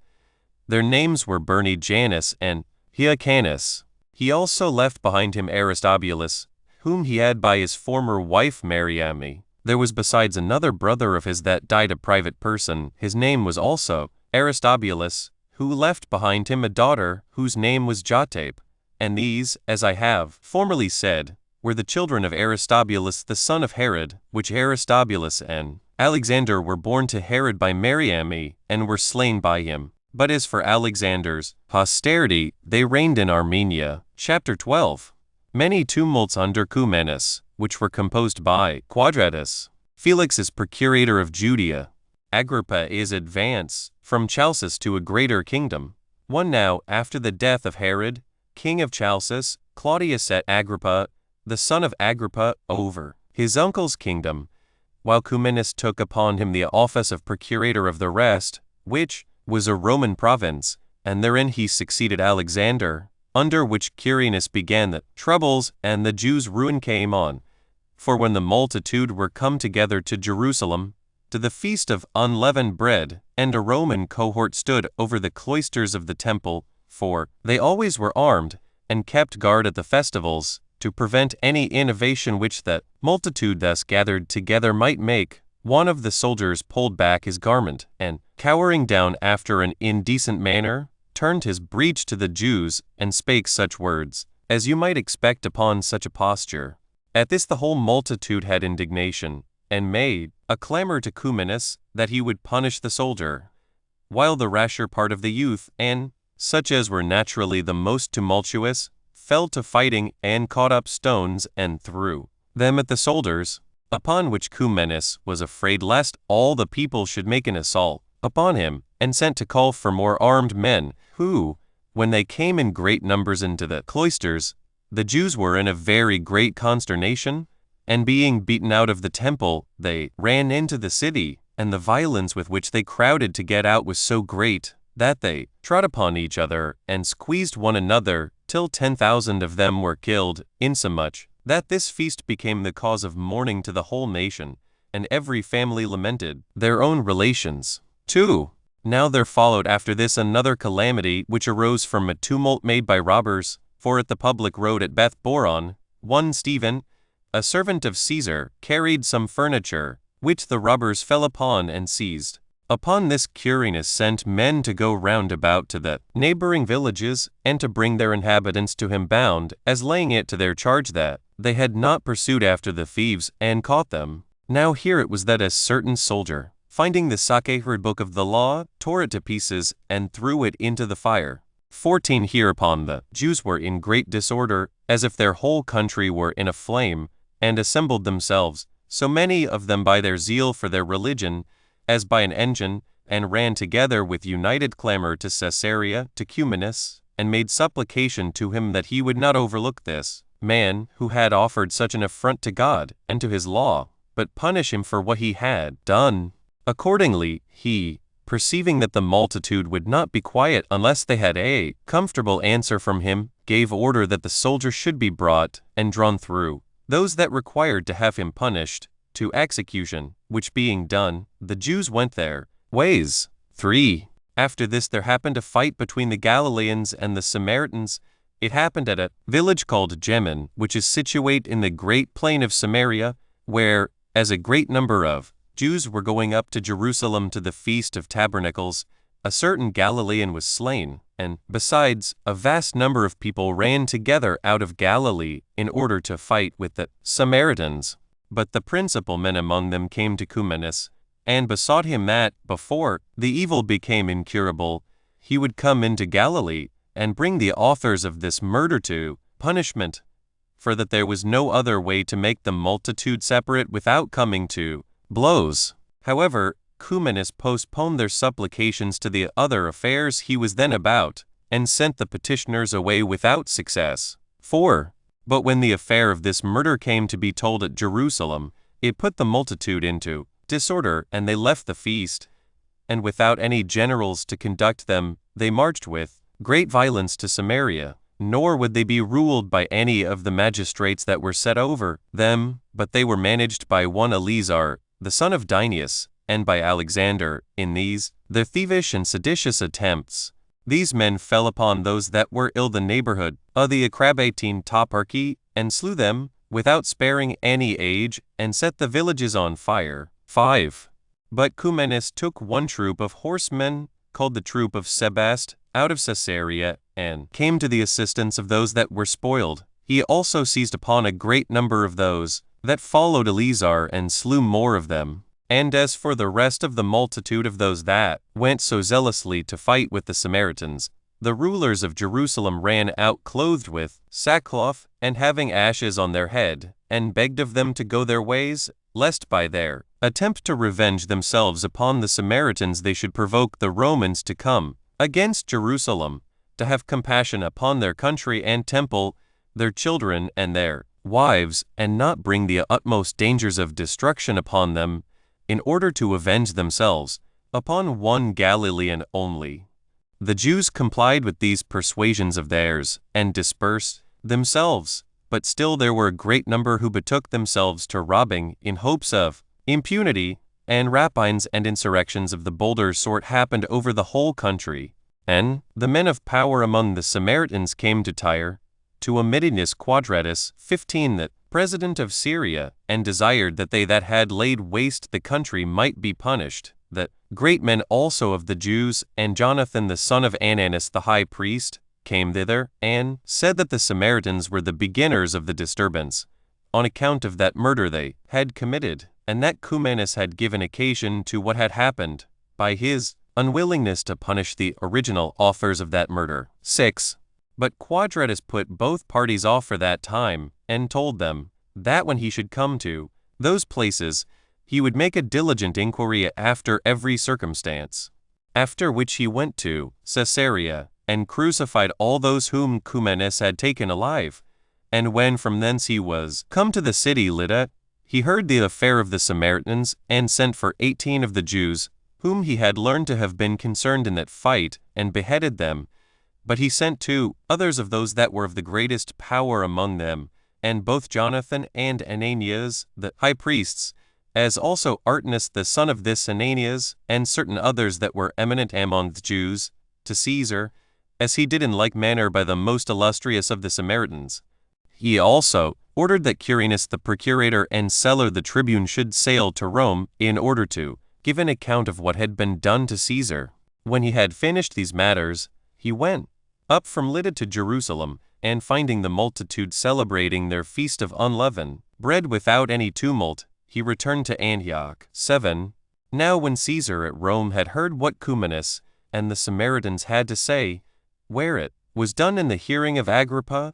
Their names were Bernijanus and Hyrcanus. He also left behind him Aristobulus, whom he had by his former wife Mariamne. There was besides another brother of his that died a private person, his name was also Aristobulus, who left behind him a daughter, whose name was Jotape. And these, as I have formerly said, were the children of Aristobulus the son of Herod, which Aristobulus and Alexander were born to Herod by Mariamne, and were slain by him. But as for Alexander's posterity, they reigned in Armenia. Chapter 12. Many tumults under Cumanus, which were composed by Quadratus. Felix is procurator of Judea. Agrippa is advanced from Chalcis to a greater kingdom. 1. Now, after the death of Herod, king of Chalcis, Claudius set Agrippa, the son of Agrippa, over his uncle's kingdom, while Cumanus took upon him the office of procurator of the rest, which was a Roman province, and therein he succeeded Alexander, under which Quirinus began the troubles, and the Jews' ruin came on. For when the multitude were come together to Jerusalem, to the feast of unleavened bread, and a Roman cohort stood over the cloisters of the temple, for they always were armed, and kept guard at the festivals, to prevent any innovation which that multitude thus gathered together might make, one of the soldiers pulled back his garment, and, cowering down after an indecent manner, turned his breech to the Jews, and spake such words, as you might expect upon such a posture. At this the whole multitude had indignation, and made a clamor to Cumanus, that he would punish the soldier, while the rasher part of the youth, and such as were naturally the most tumultuous, fell to fighting, and caught up stones, and threw them at the soldiers, upon which Cumanus was afraid lest all the people should make an assault upon him, and sent to call for more armed men, who, when they came in great numbers into the cloisters, the Jews were in a very great consternation, and being beaten out of the temple, they ran into the city, and the violence with which they crowded to get out was so great, that they trod upon each other, and squeezed one another, till 10,000 of them were killed, insomuch that this feast became the cause of mourning to the whole nation, and every family lamented their own relations. 2. Now there followed after this another calamity which arose from a tumult made by robbers, for at the public road at Beth Boron, one Stephen, a servant of Caesar, carried some furniture, which the robbers fell upon and seized. Upon this Quirinus sent men to go round about to the neighboring villages, and to bring their inhabitants to him bound, as laying it to their charge that they had not pursued after the thieves, and caught them. Now here it was that a certain soldier, finding the sacred book of the law, tore it to pieces, and threw it into the fire. 14 Hereupon the Jews were in great disorder, as if their whole country were in a flame, and assembled themselves, so many of them by their zeal for their religion, as by an engine, and ran together with united clamor to Caesarea, to Cumanus, and made supplication to him that he would not overlook this man who had offered such an affront to God and to his law, but punish him for what he had done. Accordingly, he, perceiving that the multitude would not be quiet unless they had a comfortable answer from him, gave order that the soldier should be brought and drawn through, those that required to have him punished, to execution, which being done, the Jews went their ways. 3. After this there happened a fight between the Galileans and the Samaritans. It happened at a village called Gemin, which is situate in the great plain of Samaria, where, as a great number of Jews were going up to Jerusalem to the Feast of Tabernacles, a certain Galilean was slain, and, besides, a vast number of people ran together out of Galilee in order to fight with the Samaritans. But the principal men among them came to Cumanus, and besought him that, before the evil became incurable, he would come into Galilee, and bring the authors of this murder to punishment, for that there was no other way to make the multitude separate without coming to blows. However, Cumanus postponed their supplications to the other affairs he was then about, and sent the petitioners away without success. 4. But when the affair of this murder came to be told at Jerusalem, it put the multitude into disorder, and they left the feast, and without any generals to conduct them, they marched with great violence to Samaria, nor would they be ruled by any of the magistrates that were set over them, but they were managed by one Eleazar, the son of Dineus, and by Alexander. In these, their thievish and seditious attempts, these men fell upon those that were ill the neighborhood of the Acrabatine toparchy, and slew them, without sparing any age, and set the villages on fire. 5. But Cumanus took one troop of horsemen, called the troop of Sebast, out of Caesarea, and came to the assistance of those that were spoiled. He also seized upon a great number of those that followed Eleazar, and slew more of them. And as for the rest of the multitude of those that went so zealously to fight with the Samaritans, the rulers of Jerusalem ran out clothed with sackcloth, and having ashes on their head, and begged of them to go their ways, lest by their attempt to revenge themselves upon the Samaritans they should provoke the Romans to come against Jerusalem, to have compassion upon their country and temple, their children and their wives, and not bring the utmost dangers of destruction upon them, in order to avenge themselves upon one Galilean only. The Jews complied with these persuasions of theirs, and dispersed themselves, but still there were a great number who betook themselves to robbing in hopes of impunity, and rapines and insurrections of the bolder sort happened over the whole country. And the men of power among the Samaritans came to Tyre, to Amidinus Quadratus, 15, the president of Syria, and desired that they that had laid waste the country might be punished. That great men also of the Jews, and Jonathan the son of Ananus the high priest, came thither, and said that the Samaritans were the beginners of the disturbance, on account of that murder they had committed, and that Cumanus had given occasion to what had happened, by his unwillingness to punish the original authors of that murder. 6. But Quadratus put both parties off for that time, and told them that when he should come to those places, he would make a diligent inquiry after every circumstance. After which he went to Caesarea, and crucified all those whom Cumanus had taken alive. And when from thence he was come to the city Lydda, he heard the affair of the Samaritans, and sent for 18 of the Jews, whom he had learned to have been concerned in that fight, and beheaded them. But he sent 2 others of those that were of the greatest power among them, and both Jonathan and Ananias, the high priests, as also Artanus the son of this Ananias, and certain others that were eminent among the Jews, to Caesar, as he did in like manner by the most illustrious of the Samaritans. He also ordered that Quirinus the procurator and Celer the tribune should sail to Rome in order to give an account of what had been done to Caesar. When he had finished these matters, he went up from Lydda to Jerusalem, and finding the multitude celebrating their feast of unleavened bread without any tumult, he returned to Antioch. 7. Now when Caesar at Rome had heard what Cumanus and the Samaritans had to say, where it was done in the hearing of Agrippa,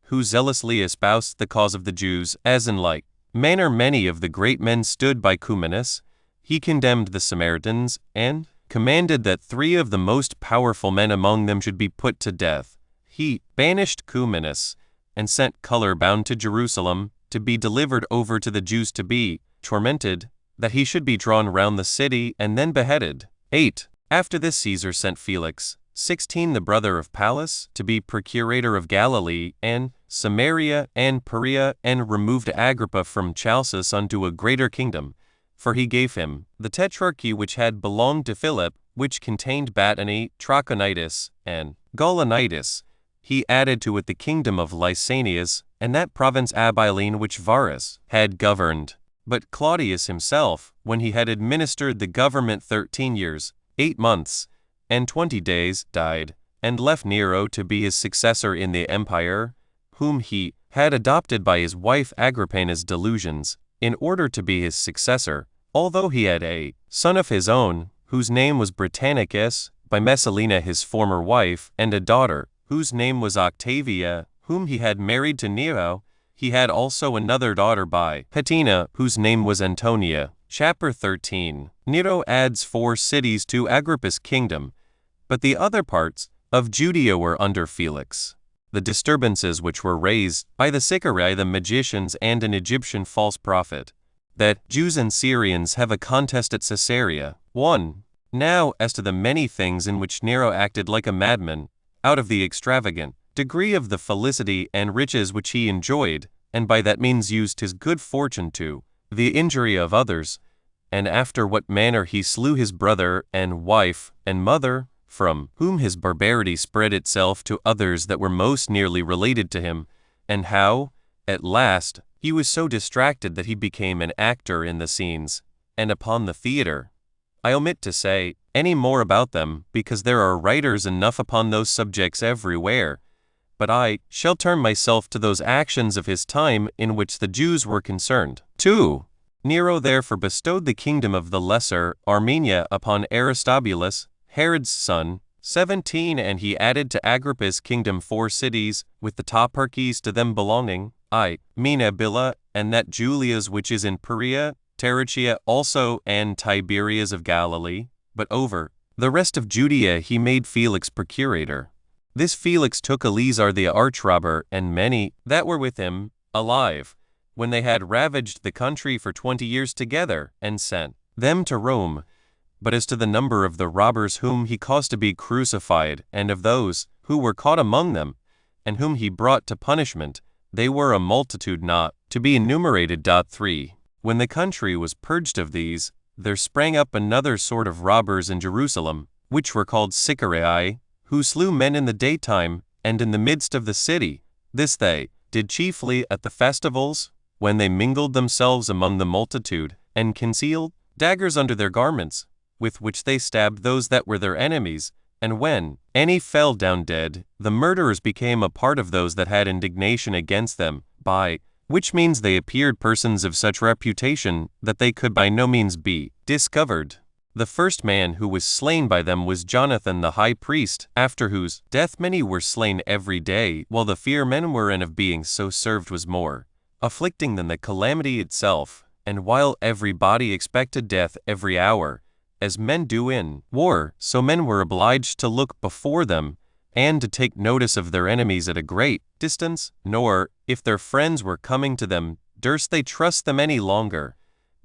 who zealously espoused the cause of the Jews, as in like manner many of the great men stood by Cumanus, he condemned the Samaritans, and commanded that 3 of the most powerful men among them should be put to death. He banished Cumanus, and sent Culler bound to Jerusalem, to be delivered over to the Jews to be tormented, that he should be drawn round the city and then beheaded. 8. After this Caesar sent Felix, 16 the brother of Pallas, to be procurator of Galilee, and Samaria, and Perea, and removed Agrippa from Chalcis unto a greater kingdom. For he gave him the tetrarchy which had belonged to Philip, which contained Batany, Trachonitis, and Gaulonitis. He added to it the kingdom of Lysanias, and that province Abilene which Varus had governed. But Claudius himself, when he had administered the government 13 years, 8 months, and 20 days, died, and left Nero to be his successor in the empire, whom he had adopted by his wife Agrippina's delusions, in order to be his successor, although he had a son of his own, whose name was Britannicus, by Messalina his former wife, and a daughter, whose name was Octavia, whom he had married to Nero. He had also another daughter by Paetina, whose name was Antonia. Chapter 13. Nero adds 4 cities to Agrippa's kingdom, but the other parts of Judea were under Felix. The disturbances which were raised by the Sicarii the magicians and an Egyptian false prophet, that Jews and Syrians have a contest at Caesarea. 1. Now, as to the many things in which Nero acted like a madman, out of the extravagant degree of the felicity and riches which he enjoyed, and by that means used his good fortune to the injury of others, and after what manner he slew his brother and wife and mother, from whom his barbarity spread itself to others that were most nearly related to him, and how, at last, he was so distracted that he became an actor in the scenes, and upon the theater. I omit to say any more about them, because there are writers enough upon those subjects everywhere, but I shall turn myself to those actions of his time in which the Jews were concerned. 2. Nero therefore bestowed the kingdom of the Lesser Armenia upon Aristobulus, Herod's son. 17. And he added to Agrippa's kingdom 4 cities, with the toparchies to them belonging, I mean Abila, and that Julia's which is in Perea, Tarichea also, and Tiberias of Galilee. But over the rest of Judea he made Felix procurator. This Felix took Eleazar the archrobber, and many that were with him, alive, when they had ravaged the country for 20 years together, and sent them to Rome. But as to the number of the robbers whom he caused to be crucified, and of those who were caught among them, and whom he brought to punishment, they were a multitude not to be enumerated. 3. When the country was purged of these, there sprang up another sort of robbers in Jerusalem, which were called Sicarii, who slew men in the daytime, and in the midst of the city. This they did chiefly at the festivals, when they mingled themselves among the multitude, and concealed daggers under their garments, with which they stabbed those that were their enemies, and when any fell down dead, the murderers became a part of those that had indignation against them, by which means they appeared persons of such reputation that they could by no means be discovered. The first man who was slain by them was Jonathan the high priest, after whose death many were slain every day, while the fear men were in of being so served was more afflicting than the calamity itself, and while every body expected death every hour, as men do in war, so men were obliged to look before them, and to take notice of their enemies at a great distance, nor, if their friends were coming to them, durst they trust them any longer.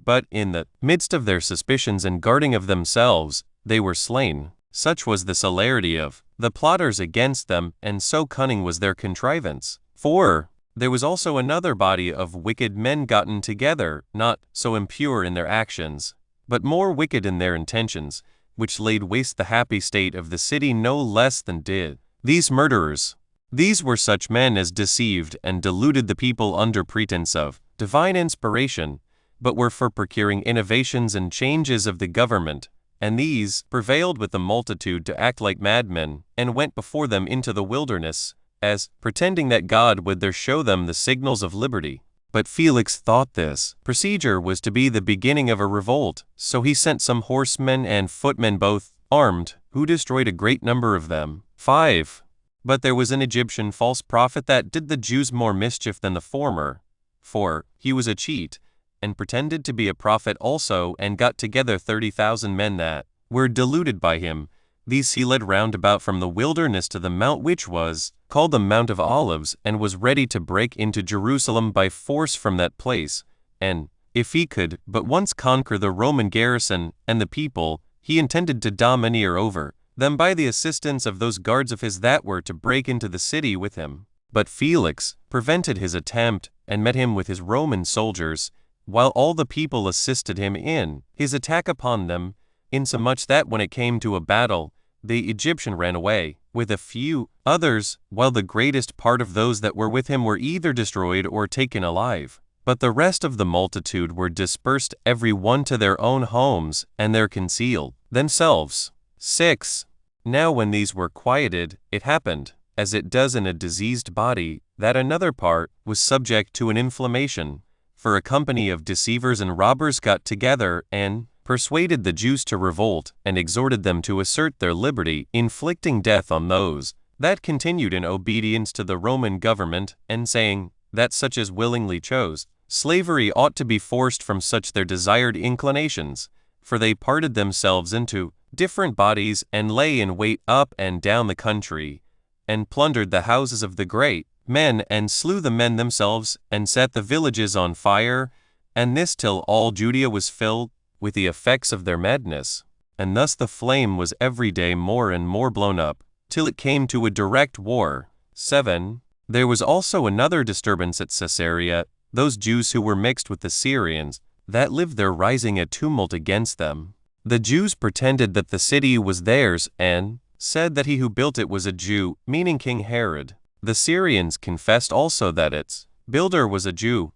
But in the midst of their suspicions and guarding of themselves, they were slain. Such was the celerity of the plotters against them, and so cunning was their contrivance. 4. There was also another body of wicked men gotten together, not so impure in their actions, but more wicked in their intentions, which laid waste the happy state of the city no less than did these murderers. These were such men as deceived and deluded the people under pretense of divine inspiration, but were for procuring innovations and changes of the government, and these prevailed with the multitude to act like madmen, and went before them into the wilderness, as pretending that God would there show them the signals of liberty. But Felix thought this procedure was to be the beginning of a revolt, so he sent some horsemen and footmen both armed, who destroyed a great number of them. 5. But there was an Egyptian false prophet that did the Jews more mischief than the former, for he was a cheat, and pretended to be a prophet also, and got together 30,000 men that were deluded by him. These he led round about from the wilderness to the mount which was called the Mount of Olives, and was ready to break into Jerusalem by force from that place, and, if he could but once conquer the Roman garrison and the people, he intended to domineer over them by the assistance of those guards of his that were to break into the city with him. But Felix prevented his attempt, and met him with his Roman soldiers, while all the people assisted him in his attack upon them, insomuch that when it came to a battle, the Egyptian ran away, with a few others, while the greatest part of those that were with him were either destroyed or taken alive. But the rest of the multitude were dispersed every one to their own homes, and there concealed themselves. 6. Now when these were quieted, it happened, as it does in a diseased body, that another part was subject to an inflammation. For a company of deceivers and robbers got together, and persuaded the Jews to revolt, and exhorted them to assert their liberty, inflicting death on those that continued in obedience to the Roman government, and saying that such as willingly chose slavery ought to be forced from such their desired inclinations, for they parted themselves into different bodies, and lay in wait up and down the country, and plundered the houses of the great men, and slew the men themselves, and set the villages on fire, and this till all Judea was filled with the effects of their madness. And thus the flame was every day more and more blown up, till it came to a direct war. 7. There was also another disturbance at Caesarea, those Jews who were mixed with the Syrians, that lived there rising a tumult against them. The Jews pretended that the city was theirs, and said that he who built it was a Jew, meaning King Herod. The Syrians confessed also that its builder was a Jew,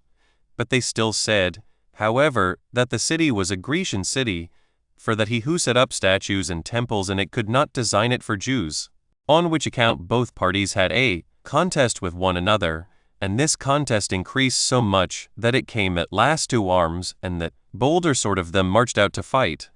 but they still said, however, that the city was a Grecian city, for that he who set up statues and temples in it could not design it for Jews, on which account both parties had a contest with one another, and this contest increased so much that it came at last to arms, and that bolder sort of them marched out to fight.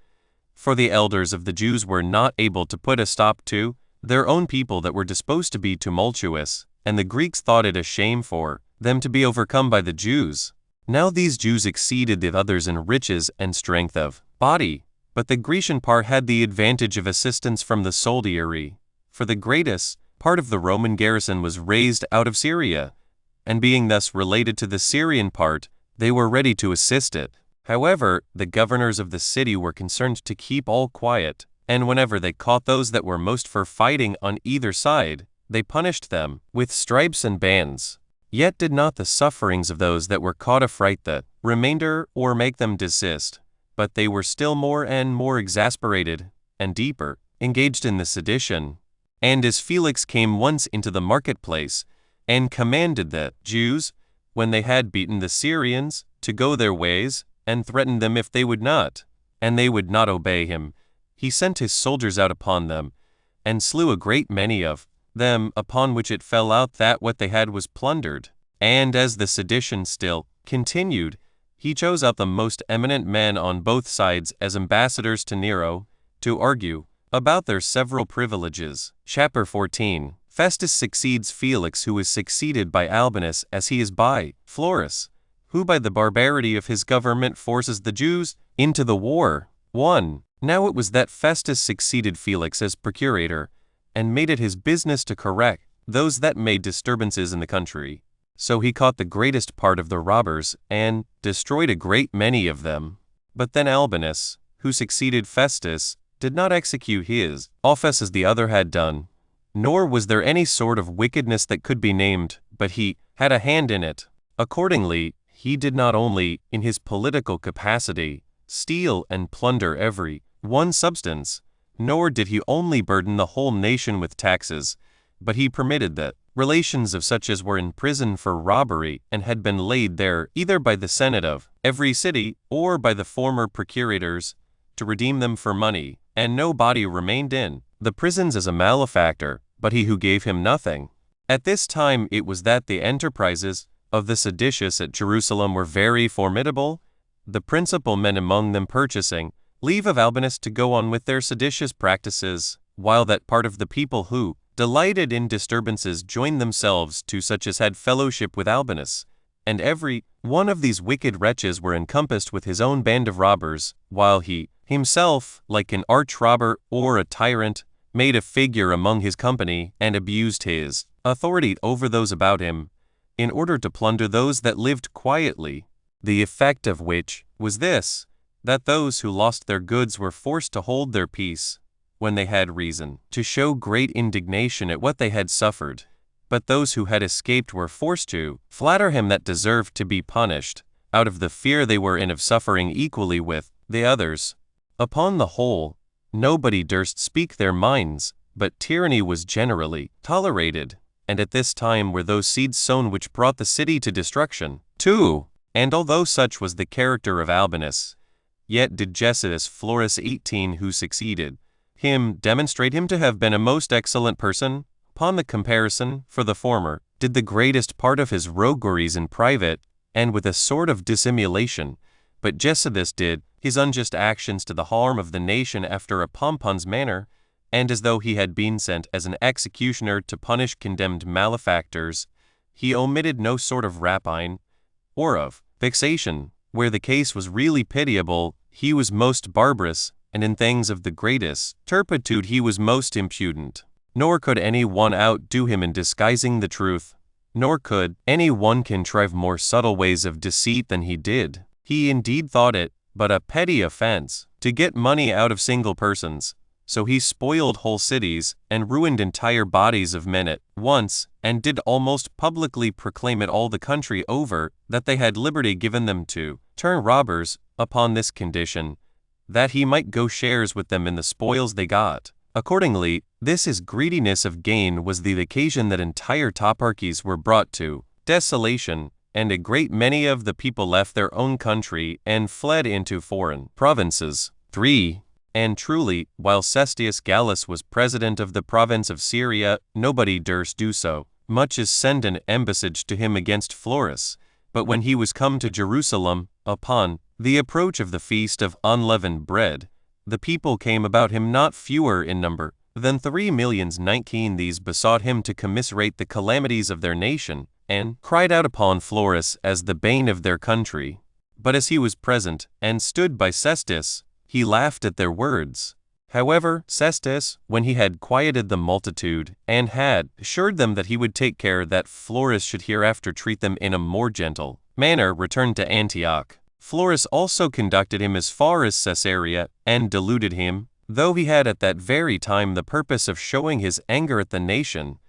For the elders of the Jews were not able to put a stop to their own people that were disposed to be tumultuous, and the Greeks thought it a shame for them to be overcome by the Jews. Now these Jews exceeded the others in riches and strength of body, but the Grecian part had the advantage of assistance from the soldiery, for the greatest part of the Roman garrison was raised out of Syria, and being thus related to the Syrian part, they were ready to assist it. However, the governors of the city were concerned to keep all quiet, and whenever they caught those that were most for fighting on either side, they punished them with stripes and bands. Yet did not the sufferings of those that were caught affright the remainder or make them desist, but they were still more and more exasperated, and deeper engaged in the sedition. And as Felix came once into the marketplace, and commanded the Jews, when they had beaten the Syrians, to go their ways, and threatened them if they would not, and they would not obey him, he sent his soldiers out upon them, and slew a great many of them, upon which it fell out that what they had was plundered. And as the sedition still continued, he chose out the most eminent men on both sides as ambassadors to Nero, to argue about their several privileges. Chapter 14. Festus succeeds Felix, who is succeeded by Albinus, as he is by Florus, who by the barbarity of his government forces the Jews into the war. 1. Now it was that Festus succeeded Felix as procurator, and made it his business to correct those that made disturbances in the country. So he caught the greatest part of the robbers, and destroyed a great many of them. But then Albinus, who succeeded Festus, did not execute his office as the other had done, nor was there any sort of wickedness that could be named, but he had a hand in it. Accordingly, he did not only, in his political capacity, steal and plunder every one substance, nor did he only burden the whole nation with taxes, but he permitted the relations of such as were in prison for robbery and had been laid there either by the senate of every city or by the former procurators to redeem them for money, and no body remained in the prisons as a malefactor, but he who gave him nothing. At this time it was that the enterprises of the seditious at Jerusalem were very formidable, the principal men among them purchasing leave of Albinus to go on with their seditious practices, while that part of the people who delighted in disturbances joined themselves to such as had fellowship with Albinus, and every one of these wicked wretches were encompassed with his own band of robbers, while he himself, like an arch-robber or a tyrant, made a figure among his company and abused his authority over those about him, in order to plunder those that lived quietly, the effect of which was this, that those who lost their goods were forced to hold their peace, when they had reason to show great indignation at what they had suffered, but those who had escaped were forced to flatter him that deserved to be punished, out of the fear they were in of suffering equally with the others. Upon the whole, nobody durst speak their minds, but tyranny was generally tolerated, and at this time were those seeds sown which brought the city to destruction. 2. And although such was the character of Albinus, yet did Josephus Florus 18 who succeeded him demonstrate him to have been a most excellent person. Upon the comparison, for the former did the greatest part of his rogueries in private, and with a sort of dissimulation, but Josephus did his unjust actions to the harm of the nation after a pompon's manner, and as though he had been sent as an executioner to punish condemned malefactors, he omitted no sort of rapine, or of vexation. Where the case was really pitiable, he was most barbarous, and in things of the greatest turpitude he was most impudent. Nor could any one outdo him in disguising the truth, nor could any one contrive more subtle ways of deceit than he did. He indeed thought it but a petty offense to get money out of single persons, so he spoiled whole cities and ruined entire bodies of men at once, and did almost publicly proclaim it all the country over that they had liberty given them to turn robbers, upon this condition, that he might go shares with them in the spoils they got. Accordingly, this his greediness of gain was the occasion that entire toparchies were brought to desolation, and a great many of the people left their own country and fled into foreign provinces. 3. And truly, while Cestius Gallus was president of the province of Syria, nobody durst do so much as send an embassage to him against Florus. But when he was come to Jerusalem, upon the approach of the feast of unleavened bread, the people came about him not fewer in number than 3,019,000. These besought him to commiserate the calamities of their nation, and cried out upon Florus as the bane of their country. But as he was present, and stood by Cestus, he laughed at their words. However, Cestus, when he had quieted the multitude, and had assured them that he would take care that Florus should hereafter treat them in a more gentle manner, returned to Antioch. Florus also conducted him as far as Caesarea, and deluded him, though he had at that very time the purpose of showing his anger at the nation,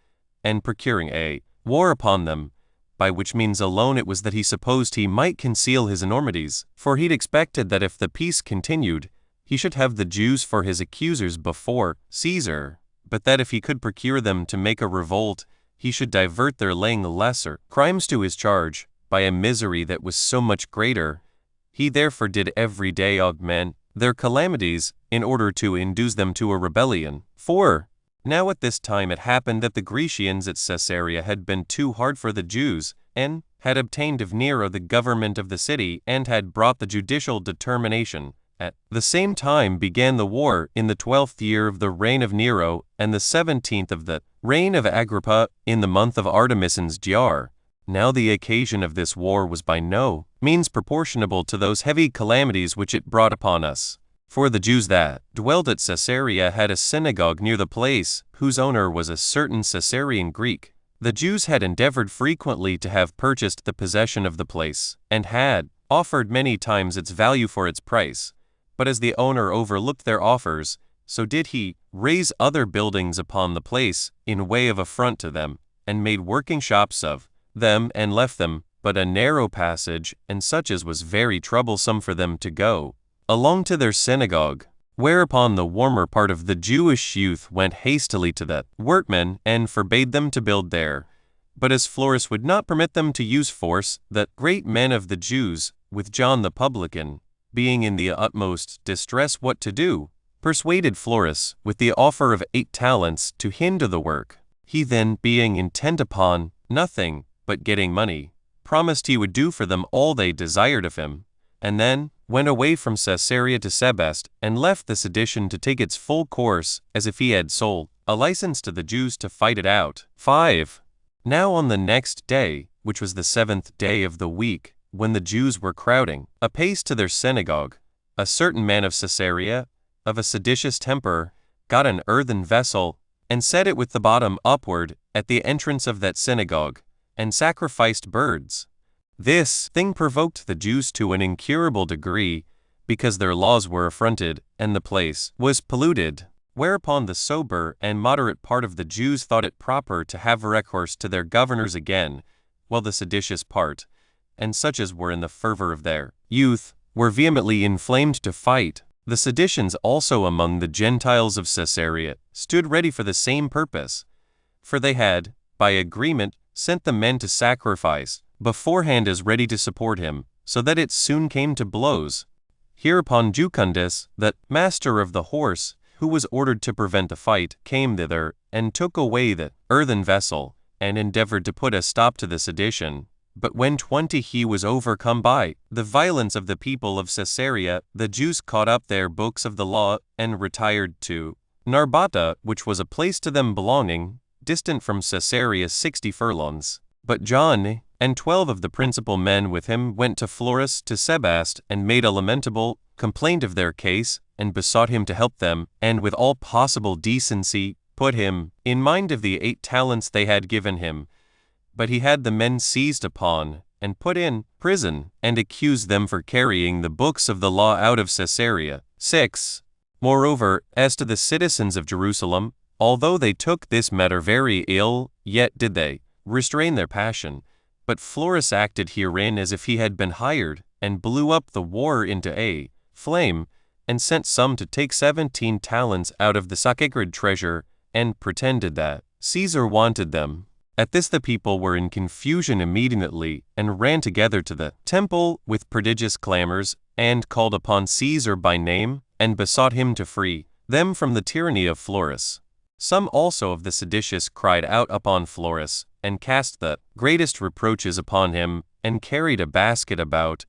and procuring a war upon them, by which means alone it was that he supposed he might conceal his enormities, for he'd expected that if the peace continued, he should have the Jews for his accusers before Caesar, but that if he could procure them to make a revolt, he should divert their laying lesser crimes to his charge, by a misery that was so much greater. He therefore did every day augment their calamities, in order to induce them to a rebellion. 4. Now at this time it happened that the Grecians at Caesarea had been too hard for the Jews, and had obtained of Nero the government of the city, and had brought the judicial determination. At the same time began the war in the 12th year of the reign of Nero, and the 17th of the reign of Agrippa, in the month of Artemisin's Jar. Now the occasion of this war was by no means proportionable to those heavy calamities which it brought upon us. For the Jews that dwelt at Caesarea had a synagogue near the place, whose owner was a certain Caesarean Greek. The Jews had endeavored frequently to have purchased the possession of the place, and had offered many times its value for its price. But as the owner overlooked their offers, so did he raise other buildings upon the place in way of affront to them, and made working shops of them, and left them but a narrow passage, and such as was very troublesome for them to go along to their synagogue. Whereupon the warmer part of the Jewish youth went hastily to the workmen, and forbade them to build there, But as Florus would not permit them to use force, the great men of the Jews, with John the publican, being in the utmost distress what to do, persuaded Florus with the offer of 8 talents to hinder the work. He then, being intent upon nothing but getting money, promised he would do for them all they desired of him, and then went away from Caesarea to Sebaste, and left the sedition to take its full course, as if he had sold a license to the Jews to fight it out. 5. Now on the next day, which was the 7th day of the week, when the Jews were crowding apace to their synagogue, a certain man of Caesarea, of a seditious temper, got an earthen vessel, and set it with the bottom upward at the entrance of that synagogue, and sacrificed birds. This thing provoked the Jews to an incurable degree, because their laws were affronted, and the place was polluted. Whereupon the sober and moderate part of the Jews thought it proper to have recourse to their governors again, while the seditious part, and such as were in the fervor of their youth, were vehemently inflamed to fight. The seditions also among the Gentiles of Caesarea stood ready for the same purpose, for they had, by agreement, sent the men to sacrifice beforehand as ready to support him, so that it soon came to blows. Hereupon Jucundus, the master of the horse, who was ordered to prevent the fight, came thither, and took away the earthen vessel, and endeavored to put a stop to the sedition. But when 20 he was overcome by the violence of the people of Caesarea, the Jews caught up their books of the law, and retired to Narbata, which was a place to them belonging, distant from Caesarea 60 furlongs. But John, and 12 of the principal men with him, went to Florus to Sebaste, and made a lamentable complaint of their case, and besought him to help them, and with all possible decency put him in mind of the 8 talents they had given him. But he had the men seized upon, and put in prison, and accused them for carrying the books of the law out of Caesarea. 6. Moreover, as to the citizens of Jerusalem, although they took this matter very ill, yet did they restrain their passion. But Florus acted herein as if he had been hired, and blew up the war into a flame, and sent some to take 17 talents out of the sacred treasure, and pretended that Caesar wanted them. At this the people were in confusion immediately, and ran together to the temple with prodigious clamors, and called upon Caesar by name, and besought him to free them from the tyranny of Florus. Some also of the seditious cried out upon Florus, and cast the greatest reproaches upon him, and carried a basket about,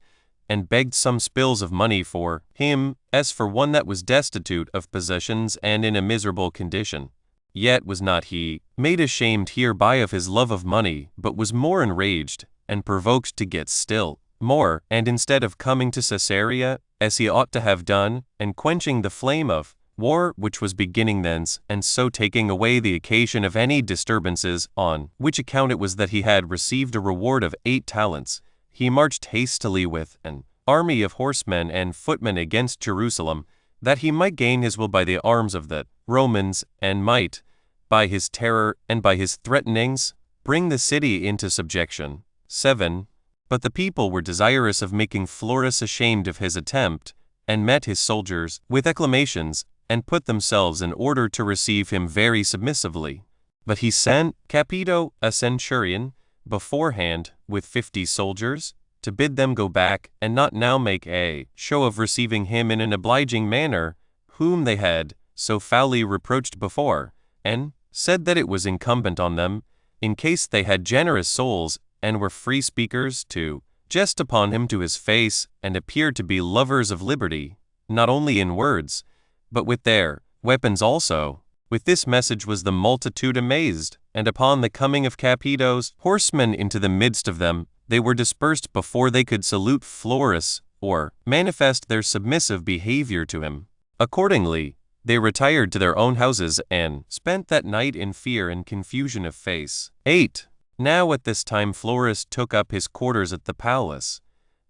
and begged some spills of money for him, as for one that was destitute of possessions and in a miserable condition. Yet was not he made ashamed hereby of his love of money, but was more enraged, and provoked to get still more, and instead of coming to Caesarea, as he ought to have done, and quenching the flame of war which was beginning thence, and so taking away the occasion of any disturbances, on which account it was that he had received a reward of 8 talents, he marched hastily with an army of horsemen and footmen against Jerusalem, that he might gain his will by the arms of the Romans, and might, by his terror and by his threatenings, bring the city into subjection. 7. But the people were desirous of making Florus ashamed of his attempt, and met his soldiers with acclamations, and put themselves in order to receive him very submissively. But he sent Capito, a centurion, beforehand, with 50 soldiers, to bid them go back, and not now make a show of receiving him in an obliging manner, whom they had so foully reproached before, and said that it was incumbent on them, in case they had generous souls, and were free speakers, to jest upon him to his face, and appeared to be lovers of liberty, not only in words, but with their weapons also. With this message was the multitude amazed, and upon the coming of Capito's horsemen into the midst of them, they were dispersed before they could salute Florus, or manifest their submissive behavior to him. Accordingly, they retired to their own houses, and spent that night in fear and confusion of face. 8. Now at this time Florus took up his quarters at the palace,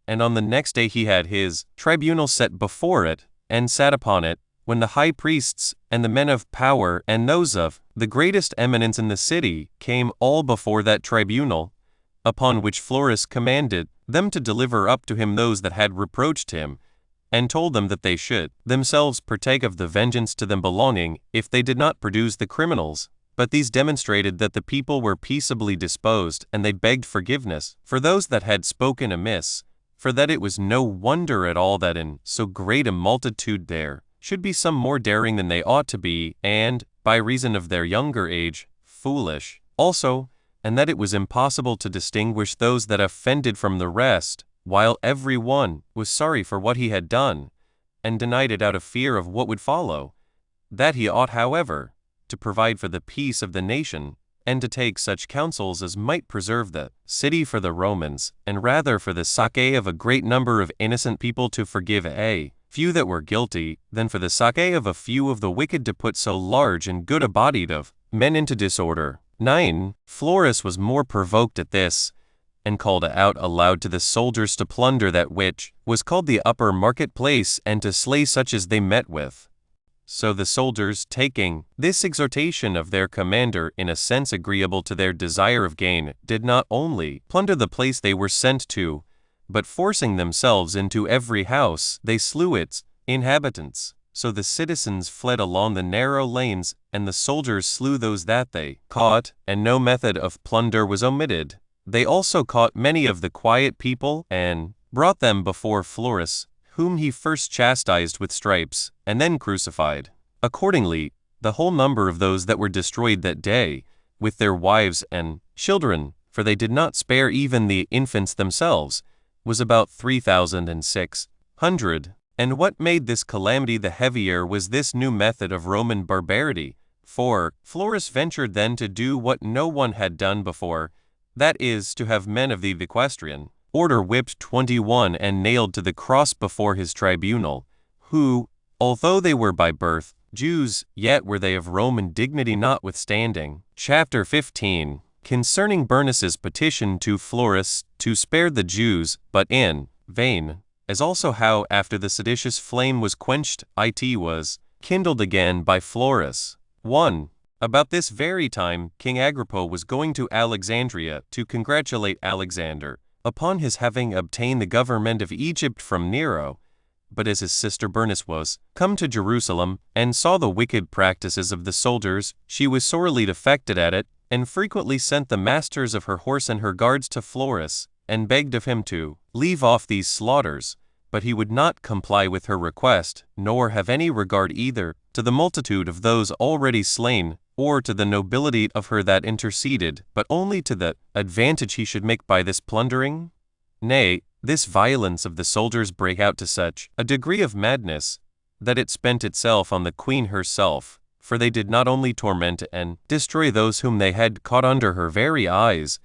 and on the next day he had his tribunal set before it, and sat upon it, when the high priests, and the men of power, and those of the greatest eminence in the city, came all before that tribunal, upon which Florus commanded them to deliver up to him those that had reproached him, and told them that they should themselves partake of the vengeance to them belonging, if they did not produce the criminals. But these demonstrated that the people were peaceably disposed, and they begged forgiveness for those that had spoken amiss, for that it was no wonder at all that in so great a multitude there should be some more daring than they ought to be, and, by reason of their younger age, foolish also, and that it was impossible to distinguish those that offended from the rest, while every one was sorry for what he had done, and denied it out of fear of what would follow, that he ought, however, to provide for the peace of the nation, and to take such counsels as might preserve the city for the Romans, and rather for the sake of a great number of innocent people to forgive a few that were guilty, than for the sake of a few of the wicked to put so large and good a body of men into disorder. 9. Florus was more provoked at this, and called out aloud to the soldiers to plunder that which was called the upper market-place, and to slay such as they met with. So the soldiers, taking this exhortation of their commander in a sense agreeable to their desire of gain, did not only plunder the place they were sent to, but forcing themselves into every house, they slew its inhabitants. So the citizens fled along the narrow lanes, and the soldiers slew those that they caught, and no method of plunder was omitted. They also caught many of the quiet people, and brought them before Florus, whom he first chastised with stripes, and then crucified. Accordingly, the whole number of those that were destroyed that day, with their wives and children, for they did not spare even the infants themselves, was about 3,600. And what made this calamity the heavier was this new method of Roman barbarity, for Florus ventured then to do what no one had done before, that is, to have men of the equestrian order whipped 21 and nailed to the cross before his tribunal, who, although they were by birth Jews, yet were they of Roman dignity notwithstanding. Chapter 15. Concerning Bernus's petition to Florus to spare the Jews, but in vain, as also how after the seditious flame was quenched, it was kindled again by Florus. 1. About this very time King Agrippa was going to Alexandria to congratulate Alexander upon his having obtained the government of Egypt from Nero. But as his sister Bernice was come to Jerusalem, and saw the wicked practices of the soldiers, she was sorely affected at it, and frequently sent the masters of her horse and her guards to Florus, and begged of him to leave off these slaughters. But he would not comply with her request, nor have any regard either to the multitude of those already slain, or to the nobility of her that interceded, but only to the advantage he should make by this plundering. Nay, this violence of the soldiers brake out to such a degree of madness, that it spent itself on the queen herself, for they did not only torment and destroy those whom they had caught under her very eyes,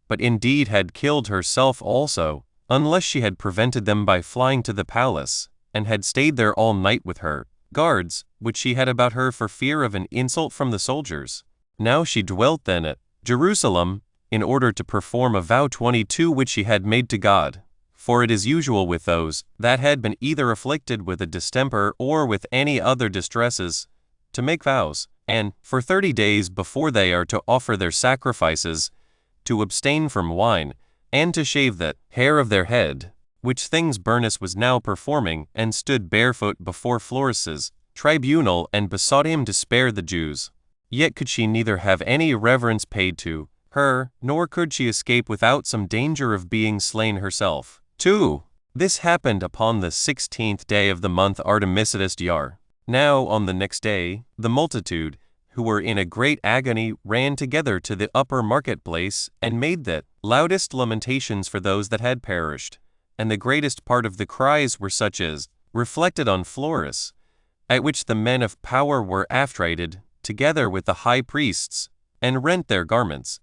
but indeed had killed herself also, unless she had prevented them by flying to the palace, and had stayed there all night with her guards, which she had about her for fear of an insult from the soldiers. Now she dwelt then at Jerusalem, in order to perform a vow 22 which she had made to God. For it is usual with those that had been either afflicted with a distemper or with any other distresses, to make vows, and, for 30 days before they are to offer their sacrifices, to abstain from wine, and to shave the hair of their head, which things Bernice was now performing, and stood barefoot before Florus's tribunal, and besought him to spare the Jews. Yet could she neither have any reverence paid to her, nor could she escape without some danger of being slain herself. 2. This happened upon the 16th day of the month Artemisidus Yar. Now on the next day, the multitude, who were in a great agony, ran together to the upper marketplace, and made the loudest lamentations for those that had perished. And the greatest part of the cries were such as reflected on Florus, at which the men of power were affrighted, together with the high priests, and rent their garments,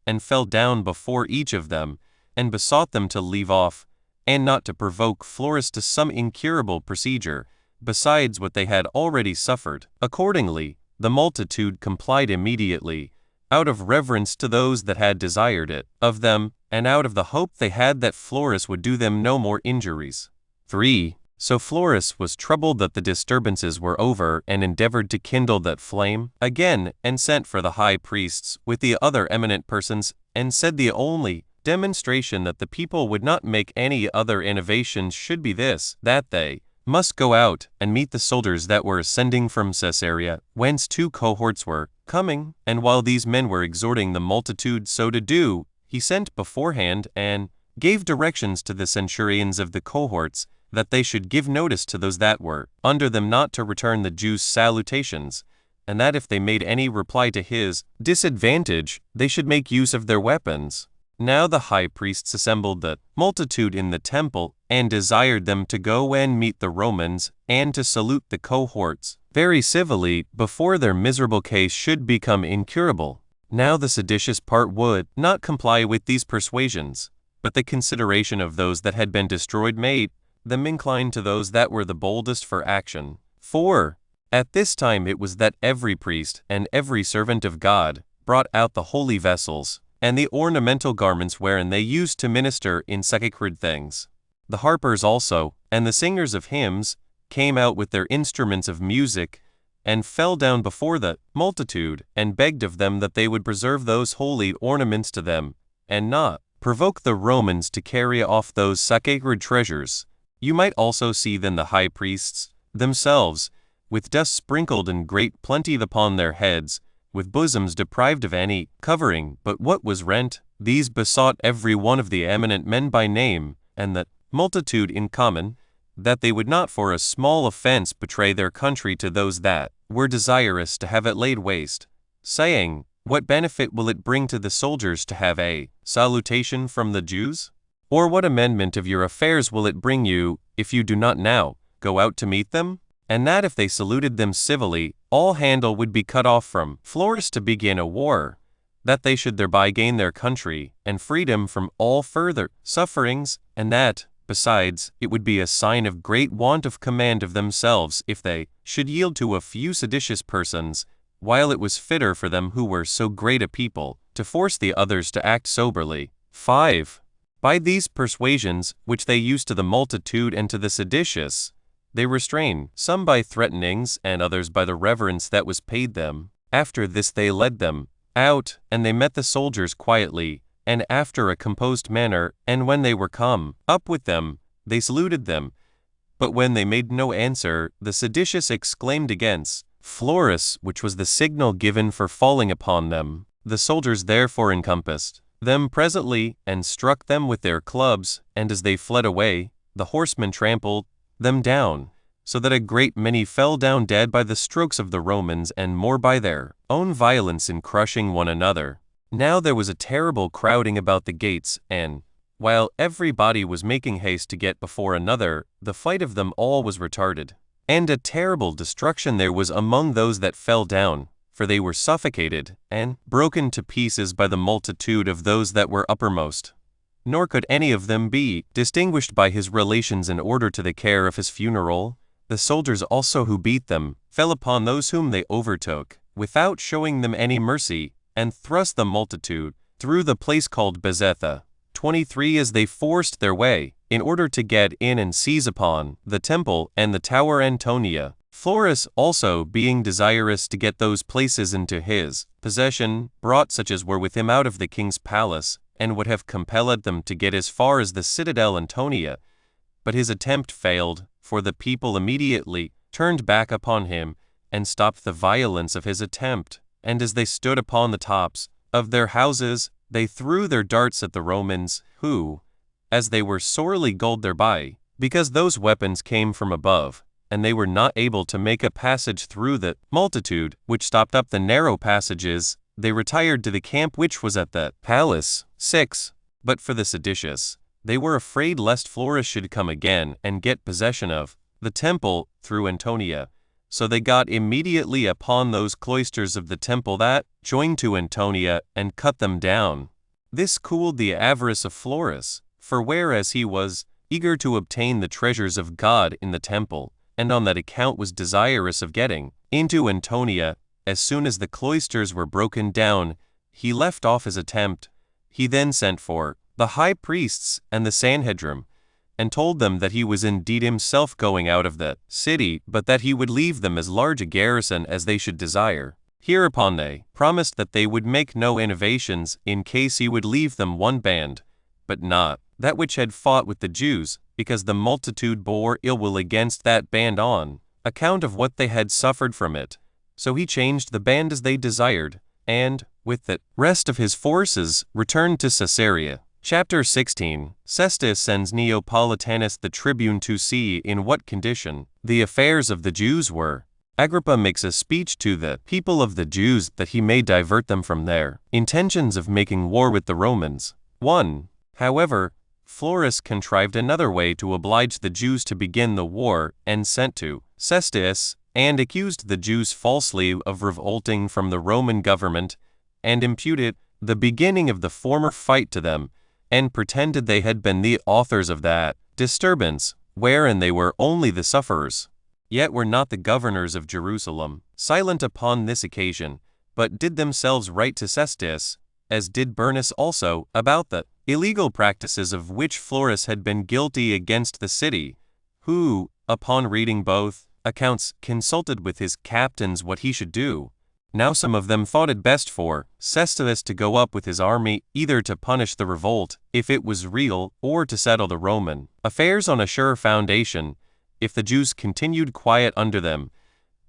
and fell down before each of them, and besought them to leave off, and not to provoke Florus to some incurable procedure, besides what they had already suffered. Accordingly, the multitude complied immediately, out of reverence to those that had desired it of them, and out of the hope they had that Florus would do them no more injuries. 3. So Florus was troubled that the disturbances were over, and endeavored to kindle that flame again, and sent for the high priests with the other eminent persons, and said the only demonstration that the people would not make any other innovation should be this, that they must go out and meet the soldiers that were ascending from Caesarea, whence 2 cohorts were coming, and while these men were exhorting the multitude so to do, he sent beforehand and gave directions to the centurions of the cohorts that they should give notice to those that were under them not to return the Jews' salutations, and that if they made any reply to his disadvantage, they should make use of their weapons. Now the high priests assembled the multitude in the temple, and desired them to go and meet the Romans, and to salute the cohorts very civilly, before their miserable case should become incurable. Now the seditious part would not comply with these persuasions, but the consideration of those that had been destroyed made them incline to those that were the boldest for action. For at this time it was that every priest and every servant of God brought out the holy vessels, and the ornamental garments wherein they used to minister in sacred things. The harpers also, and the singers of hymns, came out with their instruments of music, and fell down before the multitude, and begged of them that they would preserve those holy ornaments to them, and not provoke the Romans to carry off those sacred treasures. You might also see then the high priests themselves, with dust sprinkled in great plenty upon their heads, with bosoms deprived of any covering but what was rent. These besought every one of the eminent men by name, and the multitude in common, that they would not for a small offense betray their country to those that were desirous to have it laid waste, saying, What benefit will it bring to the soldiers to have a salutation from the Jews? Or what amendment of your affairs will it bring you, if you do not now go out to meet them? And that if they saluted them civilly, all handle would be cut off from Florus to begin a war, that they should thereby gain their country, and freedom from all further sufferings, and that, besides, it would be a sign of great want of command of themselves if they should yield to a few seditious persons, while it was fitter for them who were so great a people, to force the others to act soberly. 5. By these persuasions, which they used to the multitude and to the seditious, they restrained, some by threatenings, and others by the reverence that was paid them. After this they led them out, and they met the soldiers quietly, and after a composed manner, and when they were come up with them, they saluted them. But when they made no answer, the seditious exclaimed against Florus, which was the signal given for falling upon them. The soldiers therefore encompassed them presently, and struck them with their clubs, and as they fled away, the horsemen trampled them down, so that a great many fell down dead by the strokes of the Romans, and more by their own violence in crushing one another. Now there was a terrible crowding about the gates, and, while everybody was making haste to get before another, the fight of them all was retarded. And a terrible destruction there was among those that fell down, for they were suffocated, and broken to pieces by the multitude of those that were uppermost. Nor could any of them be distinguished by his relations in order to the care of his funeral. The soldiers also who beat them fell upon those whom they overtook, without showing them any mercy, and thrust the multitude through the place called Bezetha. 23 As they forced their way, in order to get in and seize upon the temple and the tower Antonia. Florus also, being desirous to get those places into his possession, brought such as were with him out of the king's palace, and would have compelled them to get as far as the citadel Antonia. But his attempt failed, for the people immediately turned back upon him, and stopped the violence of his attempt. And as they stood upon the tops of their houses, they threw their darts at the Romans, who, as they were sorely galled thereby, because those weapons came from above, and they were not able to make a passage through the multitude, which stopped up the narrow passages, they retired to the camp which was at the palace. 6. But for the seditious, they were afraid lest Florus should come again and get possession of the temple through Antonia. So they got immediately upon those cloisters of the temple that joined to Antonia, and cut them down. This cooled the avarice of Florus, for whereas he was eager to obtain the treasures of God in the temple, and on that account was desirous of getting into Antonia, as soon as the cloisters were broken down, he left off his attempt. He then sent for the high priests and the Sanhedrim, and told them that he was indeed himself going out of the city, but that he would leave them as large a garrison as they should desire. Hereupon they promised that they would make no innovations in case he would leave them one band, but not that which had fought with the Jews, because the multitude bore ill will against that band on account of what they had suffered from it. So he changed the band as they desired, and, with the rest of his forces, returned to Caesarea. Chapter 16. Cestus sends Neopolitanus the tribune to see in what condition the affairs of the Jews were. Agrippa makes a speech to the people of the Jews that he may divert them from their intentions of making war with the Romans. 1. However, Florus contrived another way to oblige the Jews to begin the war, and sent to Cestus, and accused the Jews falsely of revolting from the Roman government, and imputed the beginning of the former fight to them, and pretended they had been the authors of that disturbance, wherein they were only the sufferers. Yet were not the governors of Jerusalem silent upon this occasion, but did themselves write to Cestus, as did Bernus also, about the illegal practices of which Florus had been guilty against the city, who, upon reading both accounts, consulted with his captains what he should do. Now some of them thought it best for Cestus to go up with his army, either to punish the revolt, if it was real, or to settle the Roman affairs on a sure foundation, if the Jews continued quiet under them.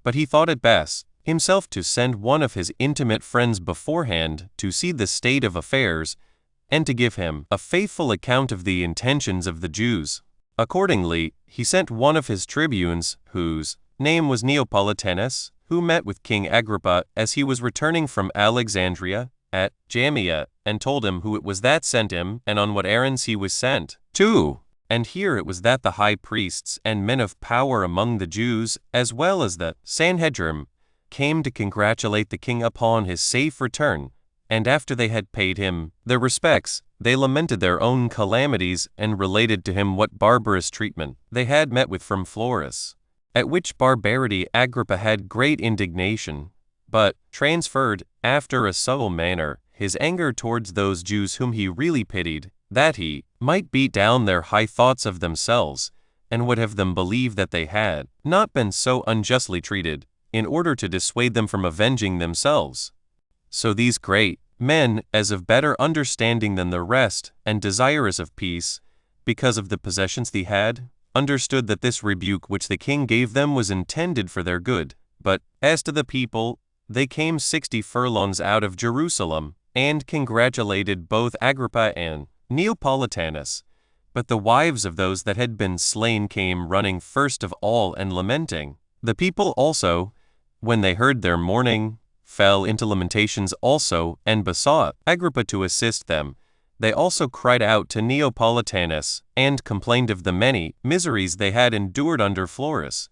But he thought it best himself to send one of his intimate friends beforehand to see the state of affairs, and to give him a faithful account of the intentions of the Jews. Accordingly, he sent one of his tribunes, whose name was Neopolitanus, who met with King Agrippa as he was returning from Alexandria, at Jamia, and told him who it was that sent him, and on what errands he was sent. 2. And here it was that the high priests and men of power among the Jews, as well as the Sanhedrim, came to congratulate the king upon his safe return, and after they had paid him their respects, they lamented their own calamities and related to him what barbarous treatment they had met with from Florus. At which barbarity Agrippa had great indignation, but transferred, after a subtle manner, his anger towards those Jews whom he really pitied, that he might beat down their high thoughts of themselves, and would have them believe that they had not been so unjustly treated, in order to dissuade them from avenging themselves. So these great men, as of better understanding than the rest, and desirous of peace, because of the possessions they had, understood that this rebuke which the king gave them was intended for their good. But as to the people, they came 60 furlongs out of Jerusalem, and congratulated both Agrippa and Neopolitanus. But the wives of those that had been slain came running first of all and lamenting. The people also, when they heard their mourning, fell into lamentations also, and besought Agrippa to assist them. They also cried out to Neopolitanus, and complained of the many miseries they had endured under Florus.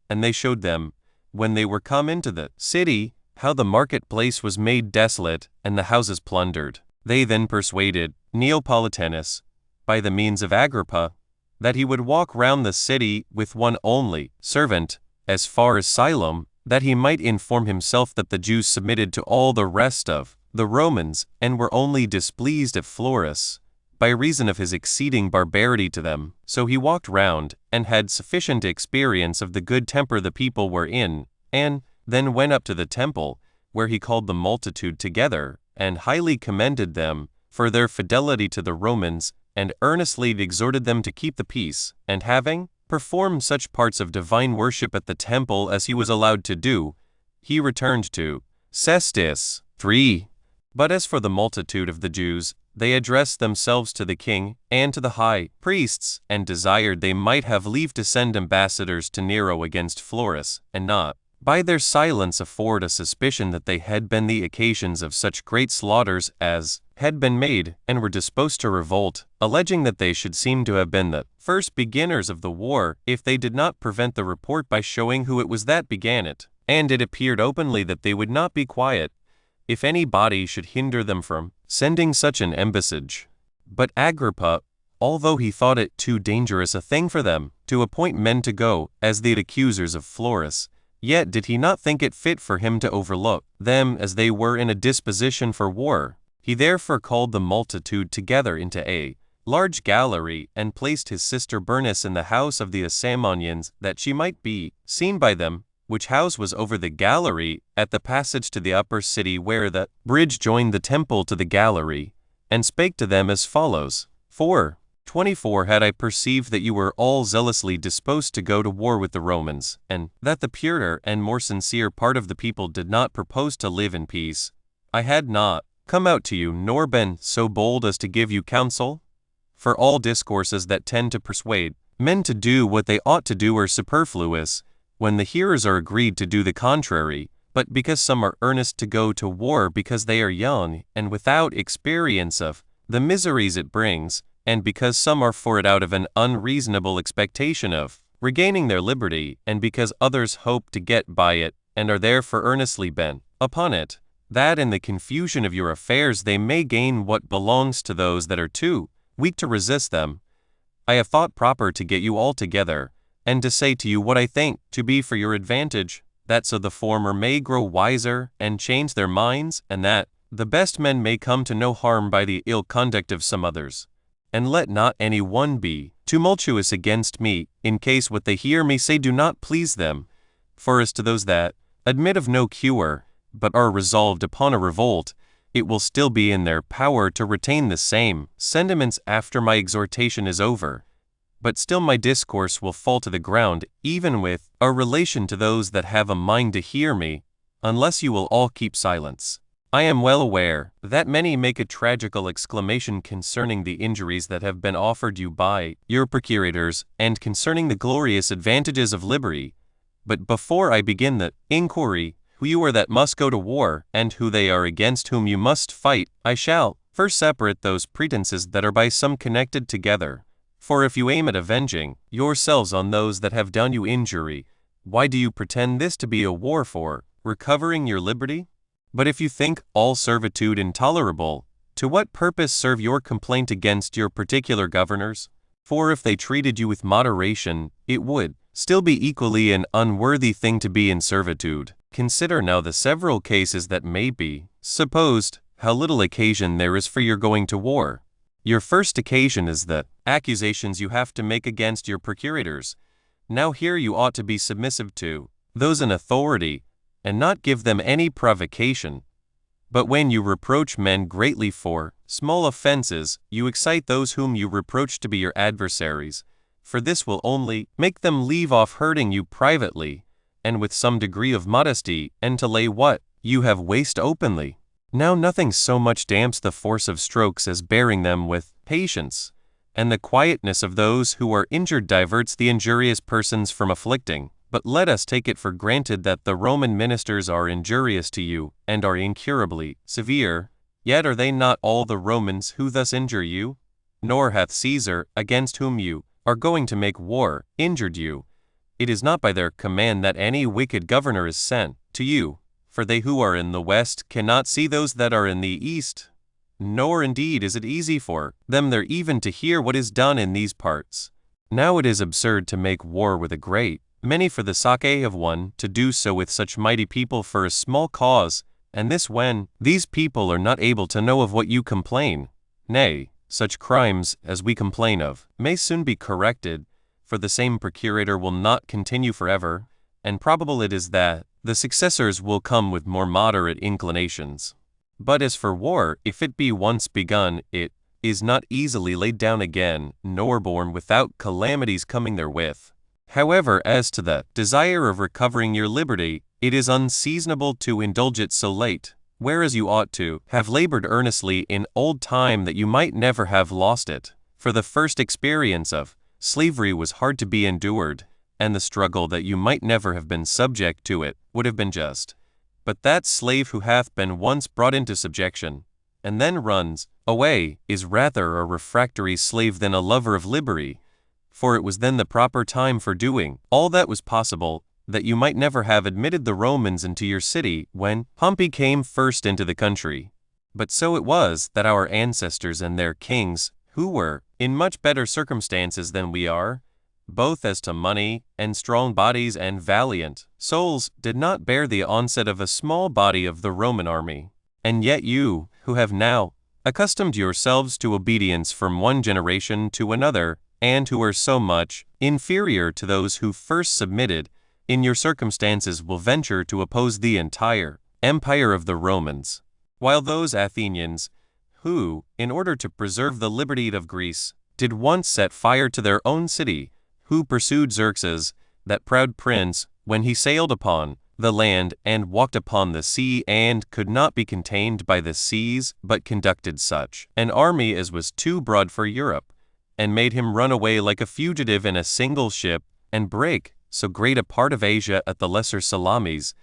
And they showed them, when they were come into the city, how the marketplace was made desolate, and the houses plundered. They then persuaded Neopolitanus, by the means of Agrippa, that he would walk round the city with one only servant, as far as Siloam, that he might inform himself that the Jews submitted to all the rest of the Romans, and were only displeased at Florus, by reason of his exceeding barbarity to them. So he walked round, and had sufficient experience of the good temper the people were in, and then went up to the temple, where he called the multitude together, and highly commended them for their fidelity to the Romans, and earnestly exhorted them to keep the peace, and having performed such parts of divine worship at the temple as he was allowed to do, he returned to Cestus. 3. But as for the multitude of the Jews, they addressed themselves to the king and to the high priests, and desired they might have leave to send ambassadors to Nero against Florus, and not by their silence afford a suspicion that they had been the occasions of such great slaughters as had been made, and were disposed to revolt, alleging that they should seem to have been the first beginners of the war, if they did not prevent the report by showing who it was that began it. And it appeared openly that they would not be quiet, if any body should hinder them from sending such an embassage. But Agrippa, although he thought it too dangerous a thing for them to appoint men to go as the accusers of Florus, yet did he not think it fit for him to overlook them, as they were in a disposition for war. He therefore called the multitude together into a large gallery, and placed his sister Bernice in the house of the Asamoneans, that she might be seen by them, which house was over the gallery, at the passage to the upper city, where the bridge joined the temple to the gallery, and spake to them as follows. 4. 24 Had I perceived that you were all zealously disposed to go to war with the Romans, and that the purer and more sincere part of the people did not propose to live in peace, I had not come out to you nor been so bold as to give you counsel. For all discourses that tend to persuade men to do what they ought to do are superfluous, when the hearers are agreed to do the contrary, but because some are earnest to go to war because they are young and without experience of the miseries it brings, and because some are for it out of an unreasonable expectation of regaining their liberty, and because others hope to get by it, and are therefore earnestly bent upon it, that in the confusion of your affairs they may gain what belongs to those that are too weak to resist them, I have thought proper to get you all together, and to say to you what I think to be for your advantage, that so the former may grow wiser and change their minds, and that the best men may come to no harm by the ill conduct of some others. And let not any one be tumultuous against me, in case what they hear me say do not please them. For as to those that admit of no cure, but are resolved upon a revolt, it will still be in their power to retain the same sentiments after my exhortation is over. But still my discourse will fall to the ground, even with a relation to those that have a mind to hear me, unless you will all keep silence. I am well aware that many make a tragical exclamation concerning the injuries that have been offered you by your procurators, and concerning the glorious advantages of liberty. But before I begin the inquiry, who you are that must go to war, and who they are against whom you must fight, I shall first separate those pretenses that are by some connected together. For if you aim at avenging yourselves on those that have done you injury, why do you pretend this to be a war for recovering your liberty? But if you think all servitude intolerable, to what purpose serve your complaint against your particular governors? For if they treated you with moderation, it would still be equally an unworthy thing to be in servitude. Consider now the several cases that may be supposed, how little occasion there is for your going to war. Your first occasion is the accusations you have to make against your procurators. Now here you ought to be submissive to those in authority, and not give them any provocation. But when you reproach men greatly for small offenses, you excite those whom you reproach to be your adversaries, for this will only make them leave off hurting you privately, and with some degree of modesty, and to lay what you have waste openly. Now nothing so much damps the force of strokes as bearing them with patience, and the quietness of those who are injured diverts the injurious persons from afflicting. But let us take it for granted that the Roman ministers are injurious to you, and are incurably severe, yet are they not all the Romans who thus injure you? Nor hath Caesar, against whom you are going to make war, injured you. It is not by their command that any wicked governor is sent to you, for they who are in the west cannot see those that are in the east. Nor indeed is it easy for them there even to hear what is done in these parts. Now it is absurd to make war with a great many for the sake of one, to do so with such mighty people for a small cause, and this when these people are not able to know of what you complain. Nay, such crimes as we complain of may soon be corrected, for the same procurator will not continue forever, and probable it is that the successors will come with more moderate inclinations. But as for war, if it be once begun, it is not easily laid down again, nor borne without calamities coming therewith. However, as to the desire of recovering your liberty, it is unseasonable to indulge it so late, whereas you ought to have labored earnestly in old time that you might never have lost it. For the first experience of slavery was hard to be endured, and the struggle that you might never have been subject to it would have been just. But that slave who hath been once brought into subjection, and then runs away, is rather a refractory slave than a lover of liberty. For it was then the proper time for doing all that was possible, that you might never have admitted the Romans into your city when Pompey came first into the country. But so it was that our ancestors and their kings, who were in much better circumstances than we are, both as to money and strong bodies and valiant souls, did not bear the onset of a small body of the Roman army. And yet you, who have now accustomed yourselves to obedience from one generation to another, and who are so much inferior to those who first submitted, in your circumstances will venture to oppose the entire empire of the Romans, while those Athenians, who, in order to preserve the liberty of Greece, did once set fire to their own city, who pursued Xerxes, that proud prince, when he sailed upon the land and walked upon the sea, and could not be contained by the seas, but conducted such an army as was too broad for Europe, and made him run away like a fugitive in a single ship, and break so great a part of Asia at the lesser Salamis,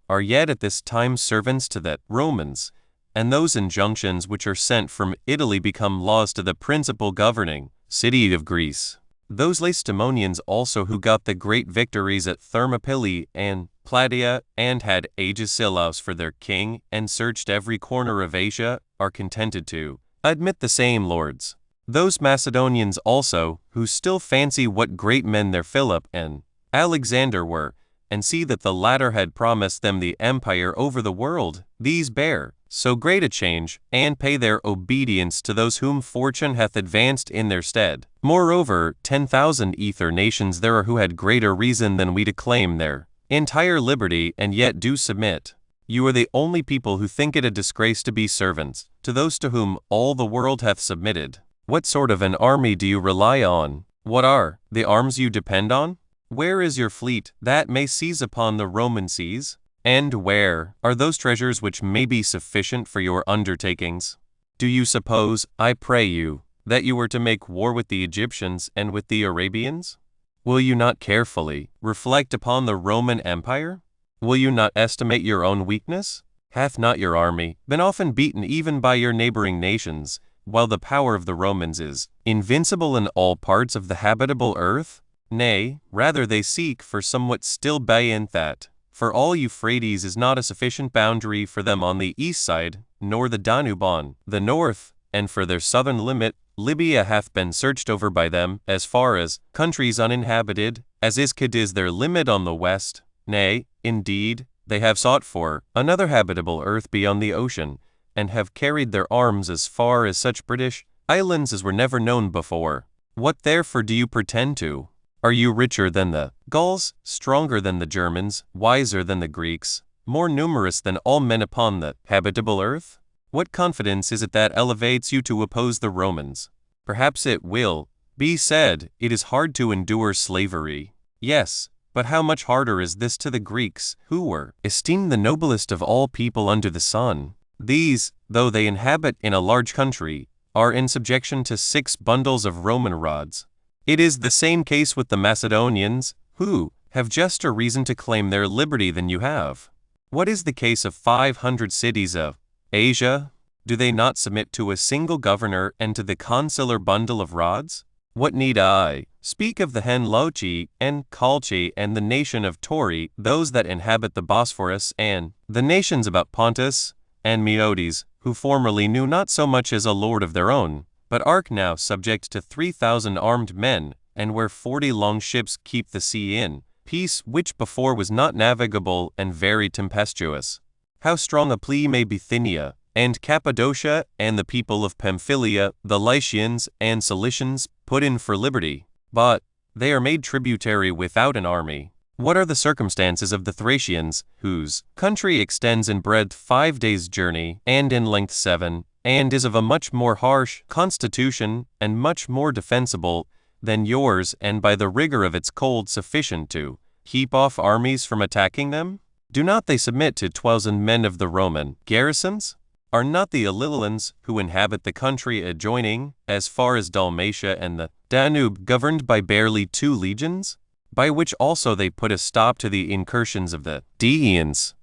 are yet at this time servants to the Romans, and those injunctions which are sent from Italy become laws to the principal governing city of Greece. Those Lacedaemonians also who got the great victories at Thermopylae and Plataea, and had Agesilaus for their king, and searched every corner of Asia, are contented to admit the same lords. Those Macedonians also, who still fancy what great men their Philip and Alexander were, and see that the latter had promised them the empire over the world, these bear so great a change, and pay their obedience to those whom fortune hath advanced in their stead. Moreover, 10,000 ether nations there are who had greater reason than we to claim their entire liberty, and yet do submit. You are the only people who think it a disgrace to be servants to those to whom all the world hath submitted. What sort of an army do you rely on? What are the arms you depend on? Where is your fleet that may seize upon the Roman seas? And where are those treasures which may be sufficient for your undertakings? Do you suppose, I pray you, that you were to make war with the Egyptians and with the Arabians? Will you not carefully reflect upon the Roman Empire? Will you not estimate your own weakness? Hath not your army been often beaten even by your neighboring nations, while the power of the Romans is invincible in all parts of the habitable earth? Nay, rather they seek for somewhat still buoyant that, for all Euphrates is not a sufficient boundary for them on the east side, nor the Danube on the north, and for their southern limit, Libya hath been searched over by them, as far as countries uninhabited, as is Cadiz their limit on the west. Nay, indeed, they have sought for another habitable earth beyond the ocean, and have carried their arms as far as such British islands as were never known before. What therefore do you pretend to? Are you richer than the Gauls, stronger than the Germans, wiser than the Greeks, more numerous than all men upon the habitable earth? What confidence is it that elevates you to oppose the Romans? Perhaps it will be said, it is hard to endure slavery. Yes, but how much harder is this to the Greeks, who were esteemed the noblest of all people under the sun? These, though they inhabit in a large country, are in subjection to 6 bundles of Roman rods. It is the same case with the Macedonians, who have juster reason to claim their liberty than you have. What is the case of 500 cities of Asia? Do they not submit to a single governor and to the consular bundle of rods? What need I speak of the Henlochi and Colchi and the nation of Tauri, those that inhabit the Bosphorus, and the nations about Pontus and Meodes, who formerly knew not so much as a lord of their own, but are now subject to 3,000 armed men, and where 40 long ships keep the sea in peace, which before was not navigable and very tempestuous? How strong a plea may Bithynia, and Cappadocia, and the people of Pamphylia, the Lycians and Cilicians, put in for liberty, but they are made tributary without an army. What are the circumstances of the Thracians, whose country extends in breadth 5 days' journey, and in length 7, and is of a much more harsh constitution, and much more defensible than yours, and by the rigor of its cold sufficient to keep off armies from attacking them? Do not they submit to 12,000 men of the Roman garrisons? Are not the Illyrians, who inhabit the country adjoining, as far as Dalmatia and the Danube, governed by barely 2 legions? By which also they put a stop to the incursions of the Daeans.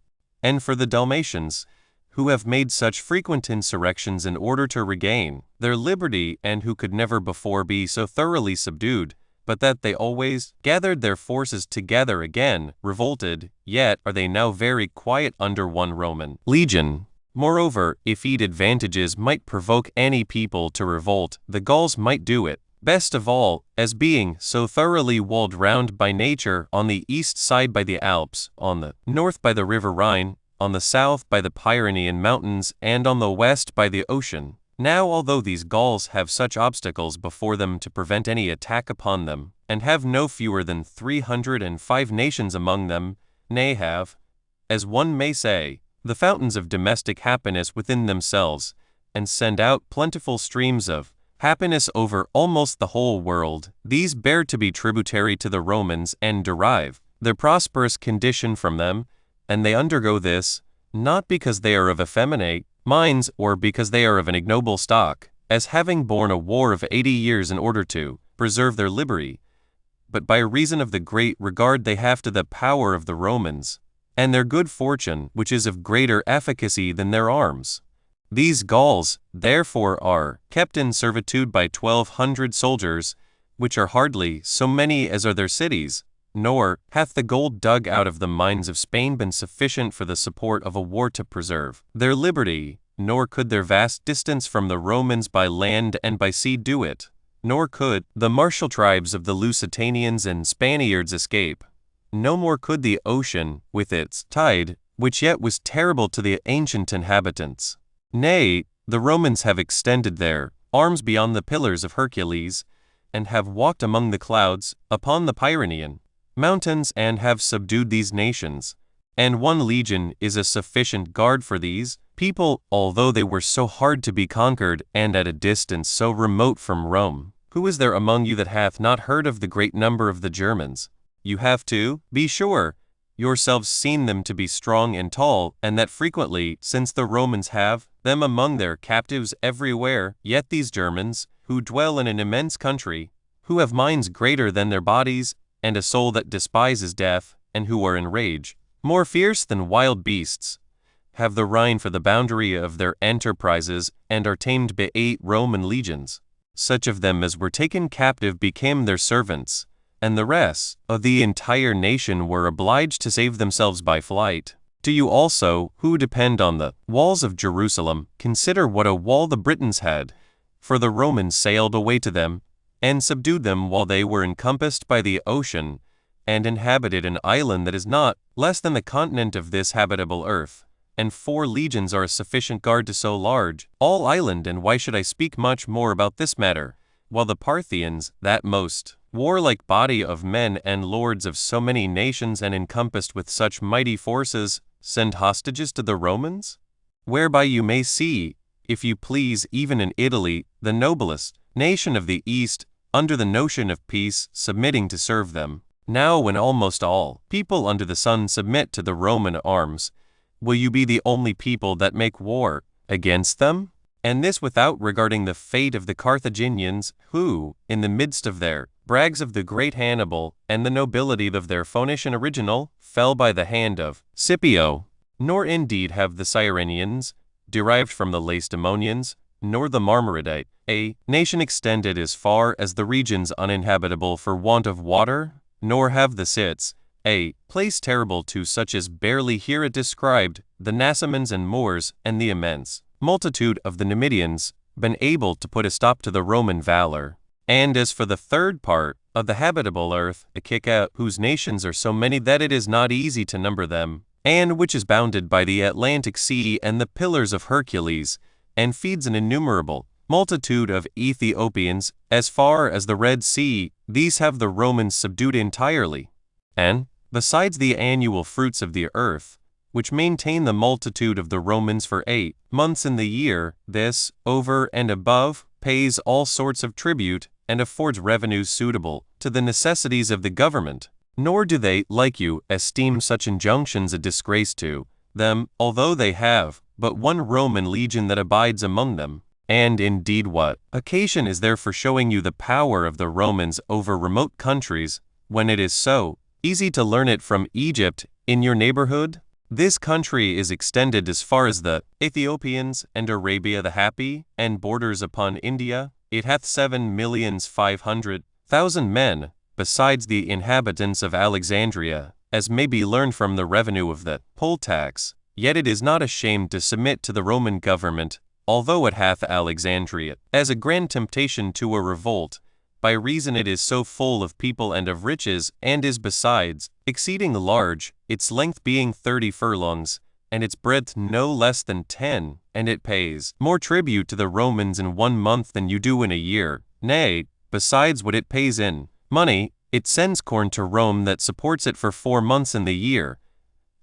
And for the Dalmatians, who have made such frequent insurrections in order to regain their liberty, and who could never before be so thoroughly subdued, but that they always gathered their forces together again, revolted, yet are they now very quiet under one Roman legion. Moreover, if each advantages might provoke any people to revolt, the Gauls might do it. Best of all, as being so thoroughly walled round by nature, on the east side by the Alps, on the north by the river Rhine, on the south by the Pyrenean mountains, and on the west by the ocean. Now although these Gauls have such obstacles before them to prevent any attack upon them, and have no fewer than 305 nations among them, nay have, as one may say, the fountains of domestic happiness within themselves, and send out plentiful streams of happiness over almost the whole world. These bear to be tributary to the Romans and derive their prosperous condition from them, and they undergo this, not because they are of effeminate minds or because they are of an ignoble stock, as having borne a war of 80 years in order to preserve their liberty, but by reason of the great regard they have to the power of the Romans, and their good fortune, which is of greater efficacy than their arms. These Gauls, therefore, are kept in servitude by 1,200 soldiers, which are hardly so many as are their cities, nor hath the gold dug out of the mines of Spain been sufficient for the support of a war to preserve their liberty, nor could their vast distance from the Romans by land and by sea do it, nor could the martial tribes of the Lusitanians and Spaniards escape. No more could the ocean, with its tide, which yet was terrible to the ancient inhabitants. Nay, the Romans have extended their arms beyond the pillars of Hercules, and have walked among the clouds, upon the Pyrenean mountains, and have subdued these nations. And 1 legion is a sufficient guard for these people, although they were so hard to be conquered, and at a distance so remote from Rome. Who is there among you that hath not heard of the great number of the Germans? You have too, be sure, yourselves seen them to be strong and tall, and that frequently, since the Romans have them among their captives everywhere, yet these Germans, who dwell in an immense country, who have minds greater than their bodies, and a soul that despises death, and who are in rage, more fierce than wild beasts, have the Rhine for the boundary of their enterprises, and are tamed by 8 Roman legions. Such of them as were taken captive became their servants, and the rest of the entire nation were obliged to save themselves by flight. Do you also, who depend on the walls of Jerusalem, consider what a wall the Britons had, for the Romans sailed away to them, and subdued them while they were encompassed by the ocean, and inhabited an island that is not less than the continent of this habitable earth, and 4 legions are a sufficient guard to so large all island. And why should I speak much more about this matter, while the Parthians, that most warlike body of men and lords of so many nations and encompassed with such mighty forces, send hostages to the Romans? Whereby you may see, if you please, even in Italy, the noblest nation of the East, under the notion of peace, submitting to serve them. Now when almost all people under the sun submit to the Roman arms, will you be the only people that make war against them? And this without regarding the fate of the Carthaginians, who, in the midst of their brags of the great Hannibal, and the nobility of their Phoenician original, fell by the hand of Scipio. Nor indeed have the Cyrenians, derived from the Lacedaemonians, nor the Marmaridite, a nation extended as far as the regions uninhabitable for want of water, nor have the Scyths, a place terrible to such as barely hear it described, the Nasamons and Moors, and the immense multitude of the Numidians, been able to put a stop to the Roman valor. And as for the third part of the habitable earth, Achaia, whose nations are so many that it is not easy to number them, and which is bounded by the Atlantic Sea and the Pillars of Hercules, and feeds an innumerable multitude of Ethiopians as far as the Red Sea, these have the Romans subdued entirely. And, besides the annual fruits of the earth, which maintain the multitude of the Romans for 8 months in the year, this, over and above, pays all sorts of tribute, and affords revenues suitable to the necessities of the government. Nor do they, like you, esteem such injunctions a disgrace to them, although they have but 1 Roman legion that abides among them. And indeed, what occasion is there for showing you the power of the Romans over remote countries, when it is so easy to learn it from Egypt in your neighborhood? This country is extended as far as the Ethiopians and Arabia the Happy, and borders upon India. It hath 7,500,000 men, besides the inhabitants of Alexandria, as may be learned from the revenue of the poll tax. Yet it is not ashamed to submit to the Roman government, although it hath Alexandria as a grand temptation to a revolt, by reason it is so full of people and of riches, and is besides exceeding large, its length being 30 furlongs, and its breadth no less than 10, and it pays more tribute to the Romans in 1 month than you do in a year. Nay, besides what it pays in money, it sends corn to Rome that supports it for 4 months in the year.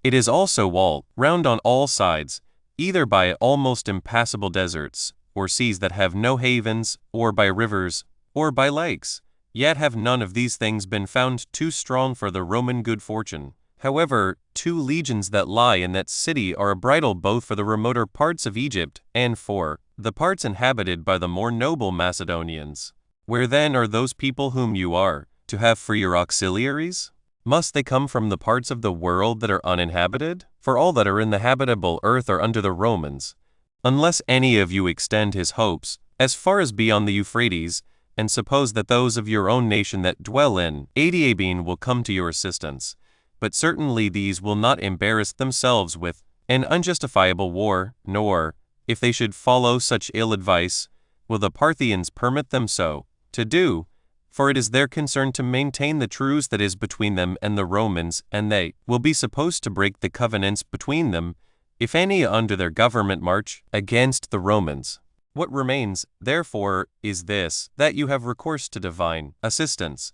It is also walled round on all sides, either by almost impassable deserts, or seas that have no havens, or by rivers, or by lakes. Yet have none of these things been found too strong for the Roman good fortune. However, 2 legions that lie in that city are a bridle both for the remoter parts of Egypt and for the parts inhabited by the more noble Macedonians. Where then are those people whom you are to have for your auxiliaries? Must they come from the parts of the world that are uninhabited? For all that are in the habitable earth are under the Romans. Unless any of you extend his hopes as far as beyond the Euphrates, and suppose that those of your own nation that dwell in Adiabene will come to your assistance. But certainly these will not embarrass themselves with an unjustifiable war, nor, if they should follow such ill advice, will the Parthians permit them so to do, for it is their concern to maintain the truce that is between them and the Romans, and they will be supposed to break the covenants between them, if any under their government march against the Romans. What remains, therefore, is this, that you have recourse to divine assistance.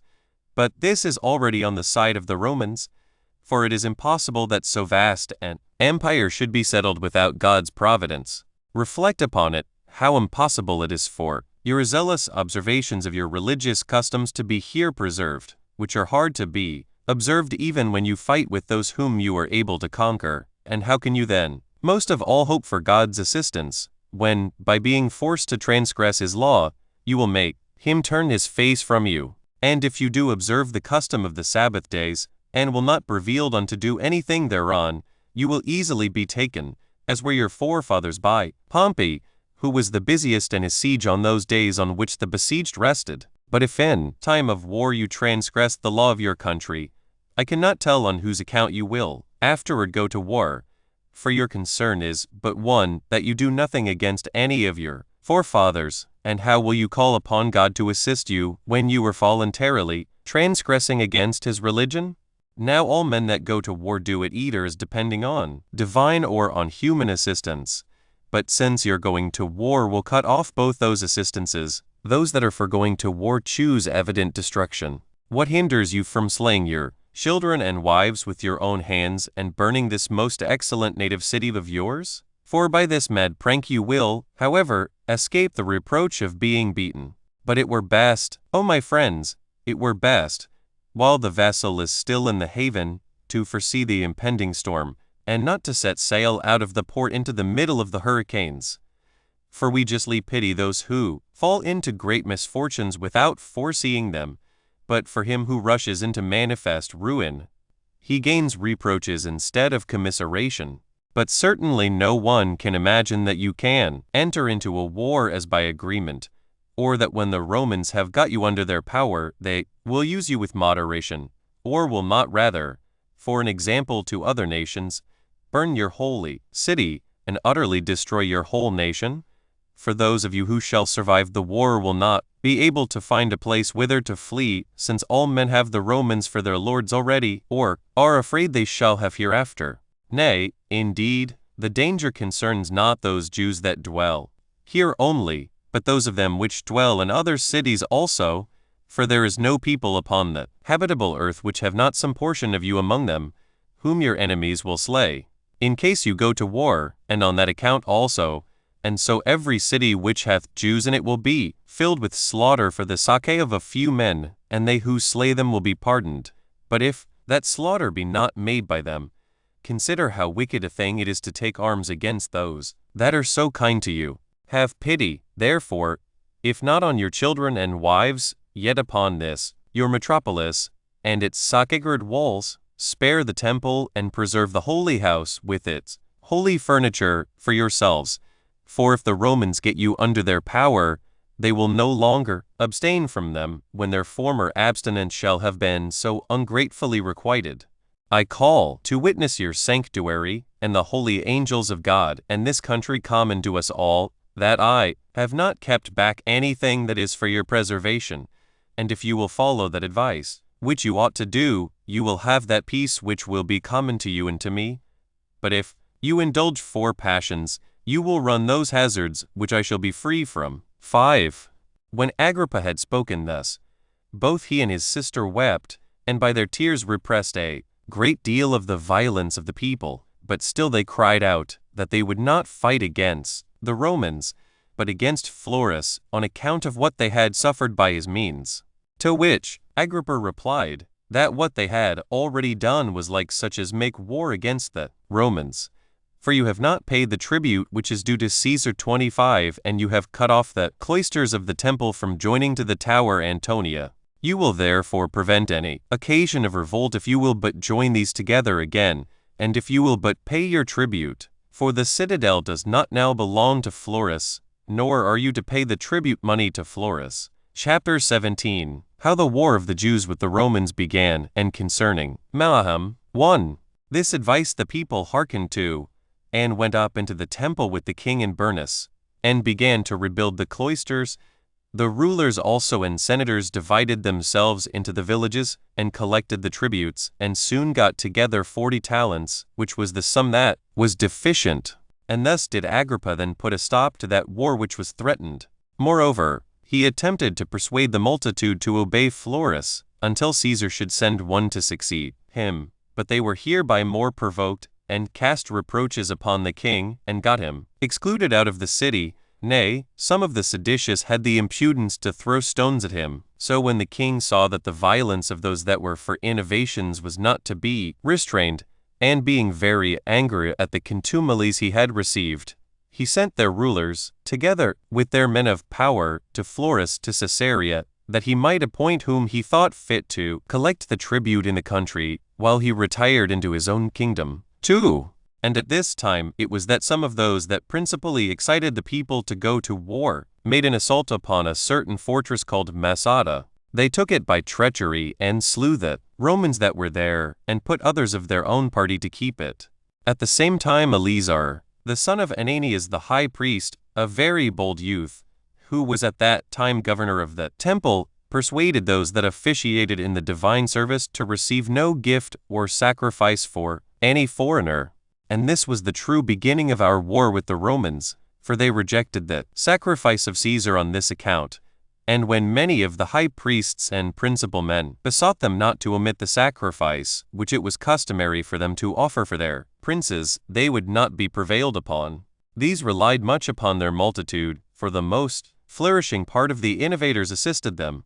But this is already on the side of the Romans, for it is impossible that so vast an empire should be settled without God's providence. Reflect upon it, how impossible it is for your zealous observations of your religious customs to be here preserved, which are hard to be observed even when you fight with those whom you are able to conquer. And how can you then most of all hope for God's assistance, when, by being forced to transgress his law, you will make him turn his face from you? And if you do observe the custom of the Sabbath days, and will not be revealed unto do anything thereon, you will easily be taken, as were your forefathers by Pompey, who was the busiest in his siege on those days on which the besieged rested. But if in time of war you transgress the law of your country, I cannot tell on whose account you will afterward go to war, for your concern is but one, that you do nothing against any of your forefathers. And how will you call upon God to assist you when you are voluntarily transgressing against his religion? Now all men that go to war do it either as depending on divine or on human assistance. But since your going to war will cut off both those assistances, those that are for going to war choose evident destruction. What hinders you from slaying your children and wives with your own hands, and burning this most excellent native city of yours? For by this mad prank you will, however, escape the reproach of being beaten. But it were best, O my friends, it were best, while the vessel is still in the haven, to foresee the impending storm, and not to set sail out of the port into the middle of the hurricanes. For we justly pity those who fall into great misfortunes without foreseeing them, but for him who rushes into manifest ruin, he gains reproaches instead of commiseration. But certainly no one can imagine that you can enter into a war as by agreement, or that when the Romans have got you under their power, they will use you with moderation, or will not rather, for an example to other nations, burn your holy city and utterly destroy your whole nation. For those of you who shall survive the war will not be able to find a place whither to flee, since all men have the Romans for their lords already, or are afraid they shall have hereafter. Nay, indeed, the danger concerns not those Jews that dwell here only, but those of them which dwell in other cities also, for there is no people upon the habitable earth which have not some portion of you among them, whom your enemies will slay, in case you go to war, and on that account also. And so every city which hath Jews in it will be filled with slaughter for the sake of a few men, and they who slay them will be pardoned. But if that slaughter be not made by them, consider how wicked a thing it is to take arms against those that are so kind to you. Have pity, therefore, if not on your children and wives, yet upon this, your metropolis, and its sacred walls. Spare the temple, and preserve the holy house with its holy furniture for yourselves. For if the Romans get you under their power, they will no longer abstain from them, when their former abstinence shall have been so ungratefully requited. I call to witness your sanctuary, and the holy angels of God, and this country common to us all, that I have not kept back anything that is for your preservation. And if you will follow that advice, which you ought to do, you will have that peace which will be common to you and to me. But if you indulge 4 passions, you will run those hazards which I shall be free from. 5. When Agrippa had spoken thus, both he and his sister wept, and by their tears repressed a great deal of the violence of the people, but still they cried out that they would not fight against the Romans, but against Florus, on account of what they had suffered by his means. To which Agrippa replied, that what they had already done was like such as make war against the Romans. For you have not paid the tribute which is due to Caesar 25, and you have cut off the cloisters of the temple from joining to the tower Antonia. You will therefore prevent any occasion of revolt if you will but join these together again, and if you will but pay your tribute. For the citadel does not now belong to Florus, nor are you to pay the tribute money to Florus. Chapter 17. How the War of the Jews with the Romans began, and concerning Mahem. 1. This advice the people hearkened to, and went up into the temple with the king and Bernice, and began to rebuild the cloisters. The rulers also and senators divided themselves into the villages, and collected the tributes, and soon got together 40 talents, which was the sum that was deficient. And thus did Agrippa then put a stop to that war which was threatened. Moreover, he attempted to persuade the multitude to obey Florus, until Caesar should send one to succeed him. But they were hereby more provoked, and cast reproaches upon the king, and got him excluded out of the city. Nay, some of the seditious had the impudence to throw stones at him. So when the king saw that the violence of those that were for innovations was not to be restrained, and being very angry at the contumelies he had received, he sent their rulers, together with their men of power, to Florus to Caesarea, that he might appoint whom he thought fit to collect the tribute in the country, while he retired into his own kingdom. 2. And at this time it was that some of those that principally excited the people to go to war made an assault upon a certain fortress called Masada. They took it by treachery and slew the Romans that were there, and put others of their own party to keep it. At the same time Eleazar, the son of Ananias the high priest, a very bold youth, who was at that time governor of the temple, persuaded those that officiated in the divine service to receive no gift or sacrifice for any foreigner. And this was the true beginning of our war with the Romans, for they rejected the sacrifice of Caesar on this account. And when many of the high priests and principal men besought them not to omit the sacrifice, which it was customary for them to offer for their princes, they would not be prevailed upon. These relied much upon their multitude, for the most flourishing part of the innovators assisted them.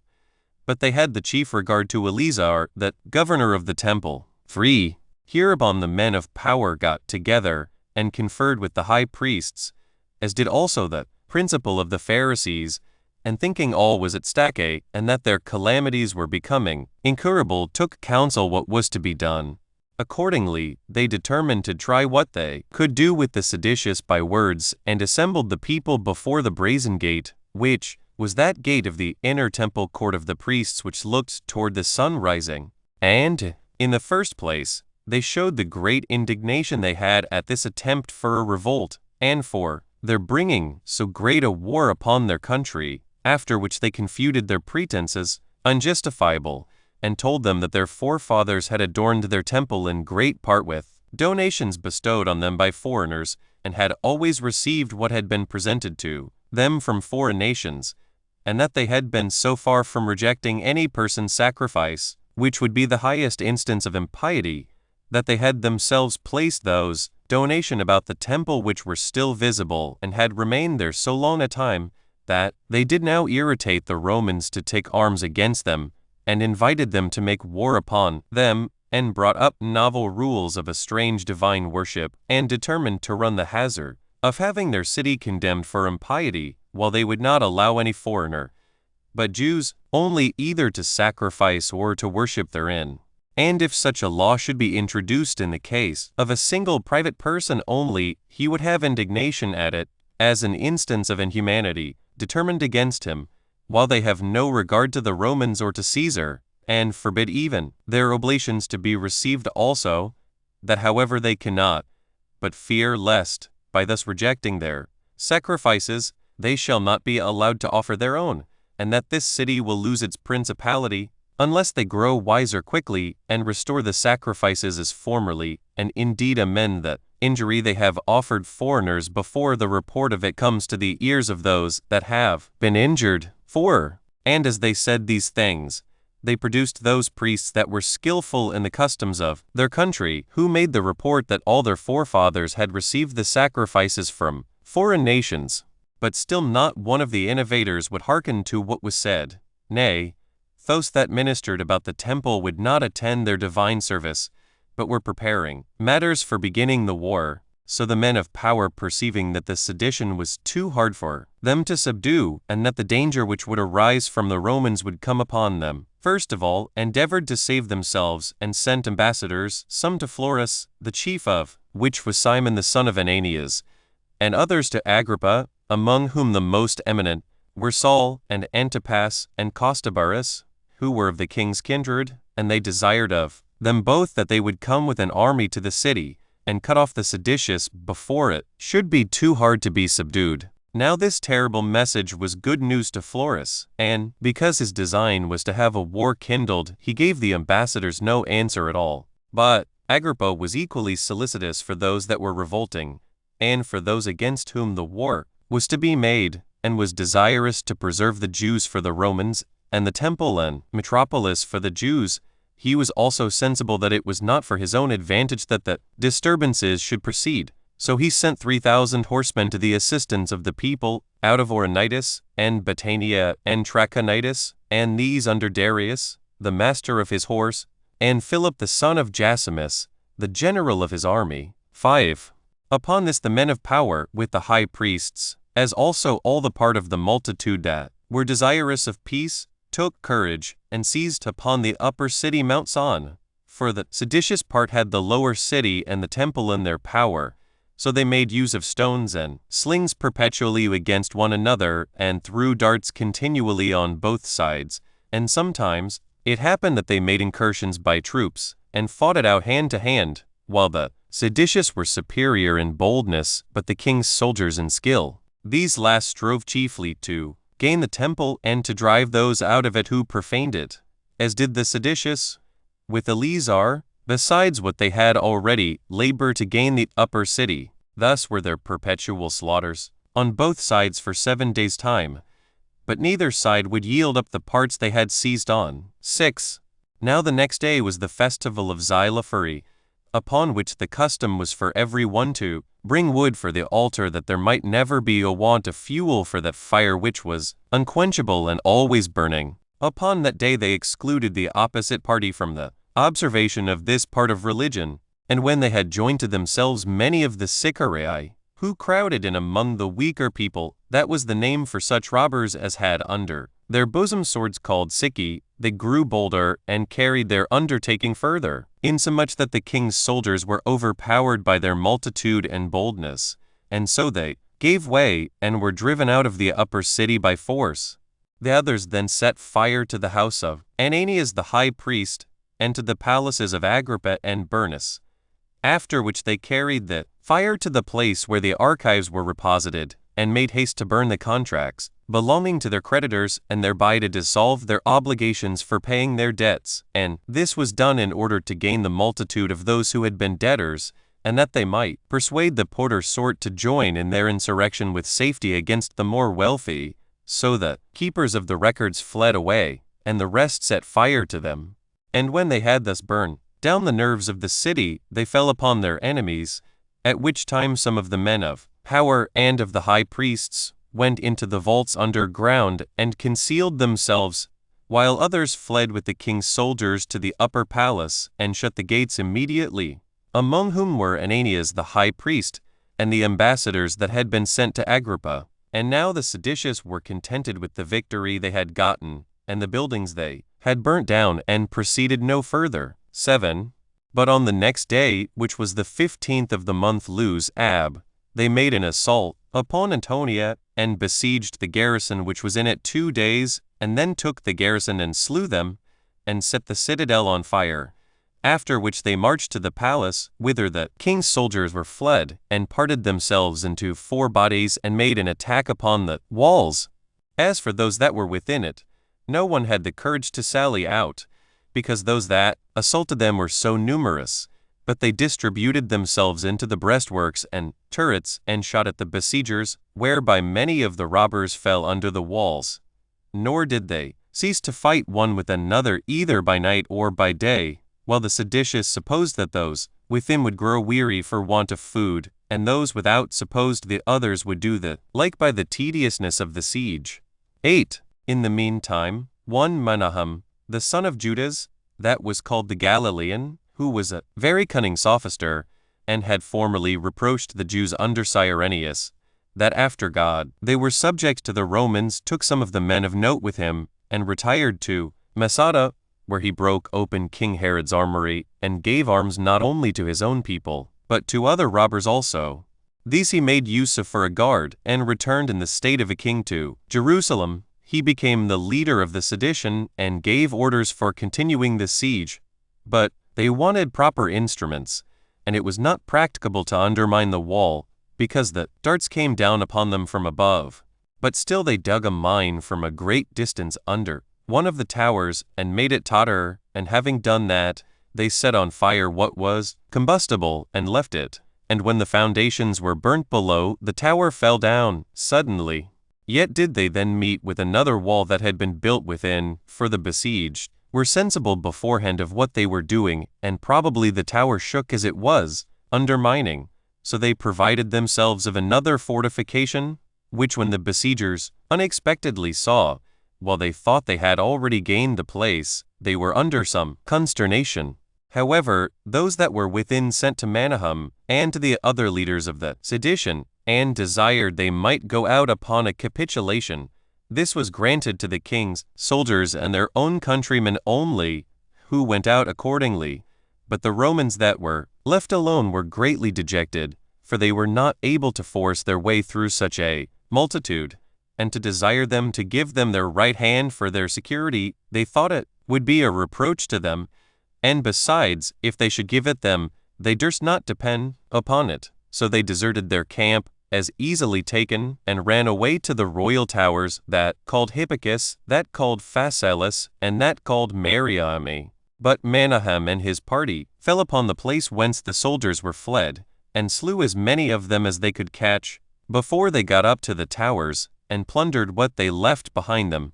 But they had the chief regard to Eleazar, the governor of the temple. 3. Hereupon the men of power got together, and conferred with the high priests, as did also the principal of the Pharisees, and thinking all was at stake, and that their calamities were becoming incurable, took counsel what was to be done. Accordingly, they determined to try what they could do with the seditious by words, and assembled the people before the brazen gate, which was that gate of the inner temple court of the priests which looked toward the sun rising. And, in the first place, they showed the great indignation they had at this attempt for a revolt, and for their bringing so great a war upon their country, after which they confuted their pretenses unjustifiable, and told them that their forefathers had adorned their temple in great part with donations bestowed on them by foreigners, and had always received what had been presented to them from foreign nations, and that they had been so far from rejecting any person's sacrifice, which would be the highest instance of impiety, that they had themselves placed those donation about the temple which were still visible, and had remained there so long a time, that they did now irritate the Romans to take arms against them, and invited them to make war upon them, and brought up novel rules of a strange divine worship, and determined to run the hazard of having their city condemned for impiety, while they would not allow any foreigner, but Jews only, either to sacrifice or to worship therein. And if such a law should be introduced in the case of a single private person only, he would have indignation at it, as an instance of inhumanity, determined against him, while they have no regard to the Romans or to Caesar, and forbid even their oblations to be received also, that however they cannot, but fear lest, by thus rejecting their sacrifices, they shall not be allowed to offer their own, and that this city will lose its principality, unless they grow wiser quickly, and restore the sacrifices as formerly, and indeed amend the injury they have offered foreigners before the report of it comes to the ears of those that have been injured. 4. And as they said these things, they produced those priests that were skillful in the customs of their country, who made the report that all their forefathers had received the sacrifices from foreign nations. but still not one of the innovators would hearken to what was said. Nay, those that ministered about the temple would not attend their divine service, but were preparing matters for beginning the war. So the men of power, perceiving that the sedition was too hard for them to subdue, and that the danger which would arise from the Romans would come upon them, first of all endeavored to save themselves, and sent ambassadors, some to Florus, the chief of which was Simon the son of Ananias, and others to Agrippa, among whom the most eminent were Saul, and Antipas, and Costobarus, who were of the king's kindred, and they desired of them both that they would come with an army to the city, and cut off the seditious before it should be too hard to be subdued. Now this terrible message was good news to Florus, and, because his design was to have a war kindled, he gave the ambassadors no answer at all. But Agrippa was equally solicitous for those that were revolting, and for those against whom the war was to be made, and was desirous to preserve the Jews for the Romans, and the temple and metropolis for the Jews. He was also sensible that it was not for his own advantage that the disturbances should proceed. So he sent 3,000 horsemen to the assistance of the people, out of Auranitis, and Battania, and Trachonitis, and these under Darius, the master of his horse, and Philip the son of Josephus, the general of his army. 5. Upon this the men of power, with the high priests, as also all the part of the multitude that were desirous of peace, took courage, and seized upon the upper city Mount Son. For the seditious part had the lower city and the temple in their power. So they made use of stones and slings perpetually against one another, and threw darts continually on both sides. And sometimes it happened that they made incursions by troops, and fought it out hand to hand, while the seditious were superior in boldness, but the king's soldiers in skill. These last strove chiefly to gain the temple, and to drive those out of it who profaned it, as did the seditious, with Eleazar, besides what they had already, labor to gain the upper city. Thus were there perpetual slaughters on both sides for 7 days' time, but neither side would yield up the parts they had seized on. 6. Now the next day was the festival of Xylophary, upon which the custom was for every one to bring wood for the altar, that there might never be a want of fuel for that fire which was unquenchable and always burning. Upon that day they excluded the opposite party from the observation of this part of religion, and when they had joined to themselves many of the Sicarii, who crowded in among the weaker people, that was the name for such robbers as had under their bosom swords called Sici, they grew bolder, and carried their undertaking further, insomuch that the king's soldiers were overpowered by their multitude and boldness, and so they gave way, and were driven out of the upper city by force. The others then set fire to the house of Ananias the high priest, and to the palaces of Agrippa and Bernice, after which they carried the fire to the place where the archives were reposited, and made haste to burn the contracts belonging to their creditors, and thereby to dissolve their obligations for paying their debts. And this was done in order to gain the multitude of those who had been debtors, and that they might persuade the poorer sort to join in their insurrection with safety against the more wealthy. So the keepers of the records fled away, and the rest set fire to them. And when they had thus burned down the nerves of the city, they fell upon their enemies, at which time some of the men of power and of the high priests went into the vaults underground and concealed themselves, while others fled with the king's soldiers to the upper palace, and shut the gates immediately, among whom were Ananias the high priest, and the ambassadors that had been sent to Agrippa. And now the seditious were contented with the victory they had gotten, and the buildings they had burnt down, and proceeded no further. 7. But on the next day, which was the 15th of the month Lus Ab, they made an assault upon Antonia, and besieged the garrison which was in it 2 days, and then took the garrison and slew them, and set the citadel on fire. After which they marched to the palace, whither the king's soldiers were fled, and parted themselves into 4 bodies, and made an attack upon the walls. As for those that were within it, no one had the courage to sally out, because those that assaulted them were so numerous. But they distributed themselves into the breastworks and turrets, and shot at the besiegers, whereby many of the robbers fell under the walls. Nor did they cease to fight one with another either by night or by day, while the seditious supposed that those within would grow weary for want of food, and those without supposed the others would do the like by the tediousness of the siege. 8. In the meantime, one Menahem, the son of Judas, that was called the Galilean, who was a very cunning sophister, and had formerly reproached the Jews under Cyrenius, that after God they were subject to the Romans, took some of the men of note with him, and retired to Masada, where he broke open King Herod's armory, and gave arms not only to his own people, but to other robbers also. These he made use of for a guard, and returned in the state of a king to Jerusalem. He became the leader of the sedition, and gave orders for continuing the siege. But they wanted proper instruments, and it was not practicable to undermine the wall, because the darts came down upon them from above. But still they dug a mine from a great distance under one of the towers, and made it totter, and having done that, they set on fire what was combustible, and left it. And when the foundations were burnt below, the tower fell down suddenly. Yet did they then meet with another wall that had been built within, for the besieged were sensible beforehand of what they were doing, and probably the tower shook as it was undermining. So they provided themselves of another fortification, which when the besiegers unexpectedly saw, while they thought they had already gained the place, they were under some consternation. However, those that were within sent to Menahem, and to the other leaders of the sedition, and desired they might go out upon a capitulation. This was granted to the king's soldiers and their own countrymen only, who went out accordingly. But the Romans that were left alone were greatly dejected, for they were not able to force their way through such a multitude, and to desire them to give them their right hand for their security, they thought it would be a reproach to them, and besides, if they should give it them, they durst not depend upon it. So they deserted their camp, as easily taken, and ran away to the royal towers, that called Hippicus, that called Phasaelus, and that called Mariamne. But Menahem and his party fell upon the place whence the soldiers were fled, and slew as many of them as they could catch, before they got up to the towers, and plundered what they left behind them,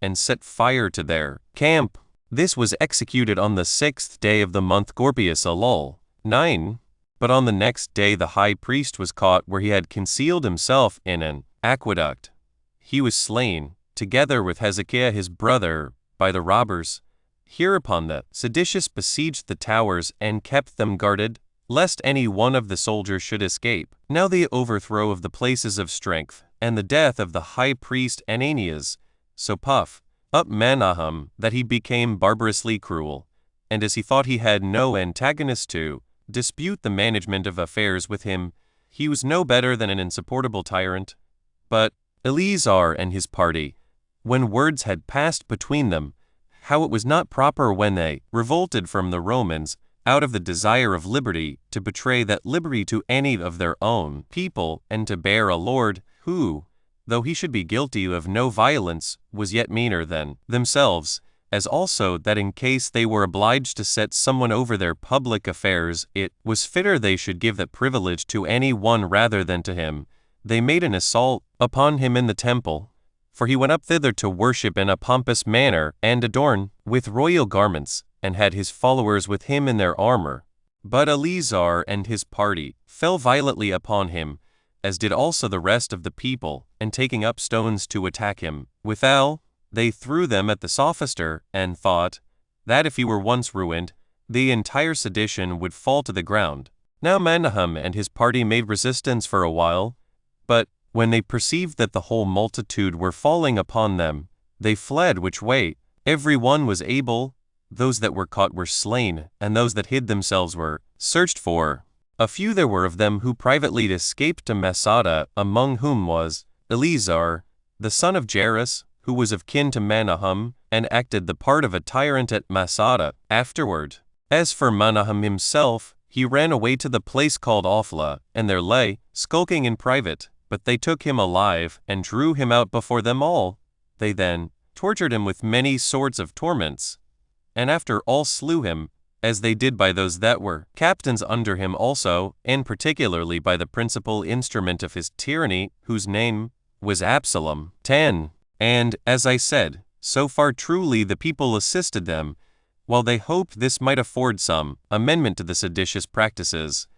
and set fire to their camp. This was executed on the 6th day of the month Gorpius Elul. 9. But on the next day the high priest was caught where he had concealed himself in an aqueduct. He was slain, together with Hezekiah his brother, by the robbers. Hereupon the seditious besieged the towers, and kept them guarded, lest any one of the soldiers should escape. Now the overthrow of the places of strength, and the death of the high priest Ananias, so puff up Menahem that he became barbarously cruel, and as he thought he had no antagonist to dispute the management of affairs with him, he was no better than an insupportable tyrant. But Eleazar and his party, when words had passed between them, how it was not proper when they revolted from the Romans, out of the desire of liberty, to betray that liberty to any of their own people, and to bear a lord, who, though he should be guilty of no violence, was yet meaner than themselves, as also that in case they were obliged to set someone over their public affairs, it was fitter they should give that privilege to any one rather than to him. They made an assault upon him in the temple, for he went up thither to worship in a pompous manner, and adorned with royal garments, and had his followers with him in their armor. But Eleazar and his party fell violently upon him, as did also the rest of the people, and taking up stones to attack him withal, they threw them at the sophister, and thought that if he were once ruined, the entire sedition would fall to the ground. Now Menahem and his party made resistance for a while, but when they perceived that the whole multitude were falling upon them, they fled which way every one was able. Those that were caught were slain, and those that hid themselves were searched for. A few there were of them who privately escaped to Masada, among whom was Eleazar, the son of Jairus, who was of kin to Menahem, and acted the part of a tyrant at Masada afterward. As for Menahem himself, he ran away to the place called Ophla, and there lay, skulking in private. But they took him alive, and drew him out before them all. They then tortured him with many sorts of torments, and after all slew him, as they did by those that were captains under him also, and particularly by the principal instrument of his tyranny, whose name was Absalom. 10. And, as I said, so far truly the people assisted them, while they hoped this might afford some amendment to the seditious practices.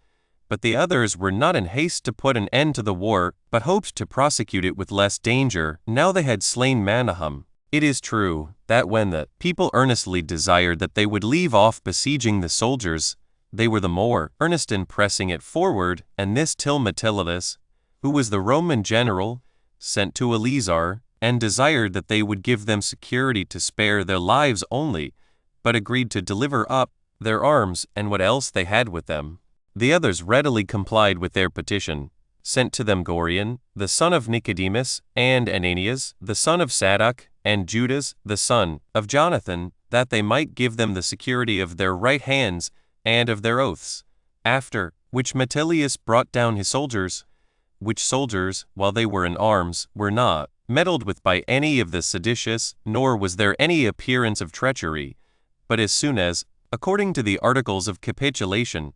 But the others were not in haste to put an end to the war, but hoped to prosecute it with less danger, now they had slain Manahem. It is true that when the people earnestly desired that they would leave off besieging the soldiers, they were the more earnest in pressing it forward, and this till Metellus, who was the Roman general, sent to Eleazar, and desired that they would give them security to spare their lives only, but agreed to deliver up their arms and what else they had with them. The others readily complied with their petition, sent to them Gorion, the son of Nicodemus, and Ananias, the son of Sadok, and Judas, the son of Jonathan, that they might give them the security of their right hands and of their oaths. After which Metellus brought down his soldiers, which soldiers, while they were in arms, were not meddled with by any of the seditious, nor was there any appearance of treachery. But as soon as, according to the articles of capitulation,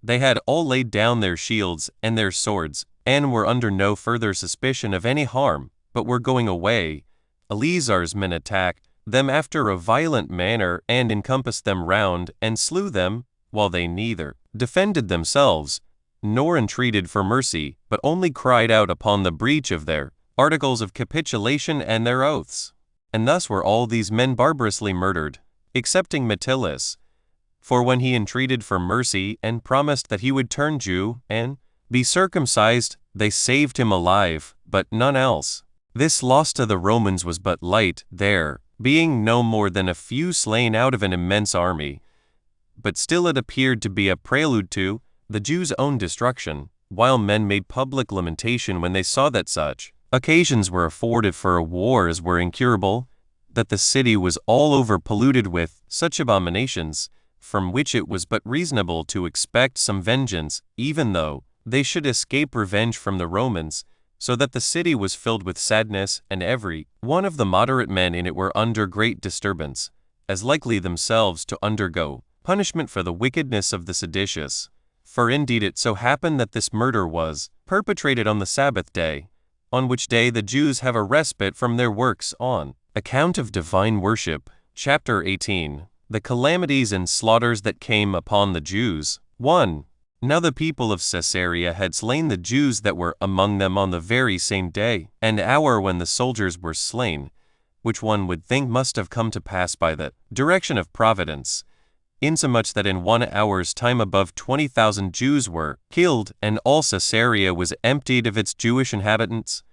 they had all laid down their shields and their swords, and were under no further suspicion of any harm, but were going away, Eleazar's men attacked them after a violent manner, and encompassed them round, and slew them, while they neither defended themselves, nor entreated for mercy, but only cried out upon the breach of their articles of capitulation and their oaths. And thus were all these men barbarously murdered, excepting Metellus. For when he entreated for mercy and promised that he would turn Jew and be circumcised, they saved him alive, but none else. This loss to the Romans was but light, there being no more than a few slain out of an immense army. But still it appeared to be a prelude to the Jews' own destruction, while men made public lamentation when they saw that such occasions were afforded for a war as were incurable, that the city was all over polluted with such abominations, from which it was but reasonable to expect some vengeance, even though they should escape revenge from the Romans, so that the city was filled with sadness, and every one of the moderate men in it were under great disturbance, as likely themselves to undergo punishment for the wickedness of the seditious. For indeed it so happened that this murder was perpetrated on the Sabbath day, on which day the Jews have a respite from their works on account of divine worship. Chapter 18. The calamities and slaughters that came upon the Jews. 1. Now the people of Caesarea had slain the Jews that were among them on the very same day and hour when the soldiers were slain, which one would think must have come to pass by the direction of providence, insomuch that in 1 hour's time above 20,000 Jews were killed, and all Caesarea was emptied of its Jewish inhabitants.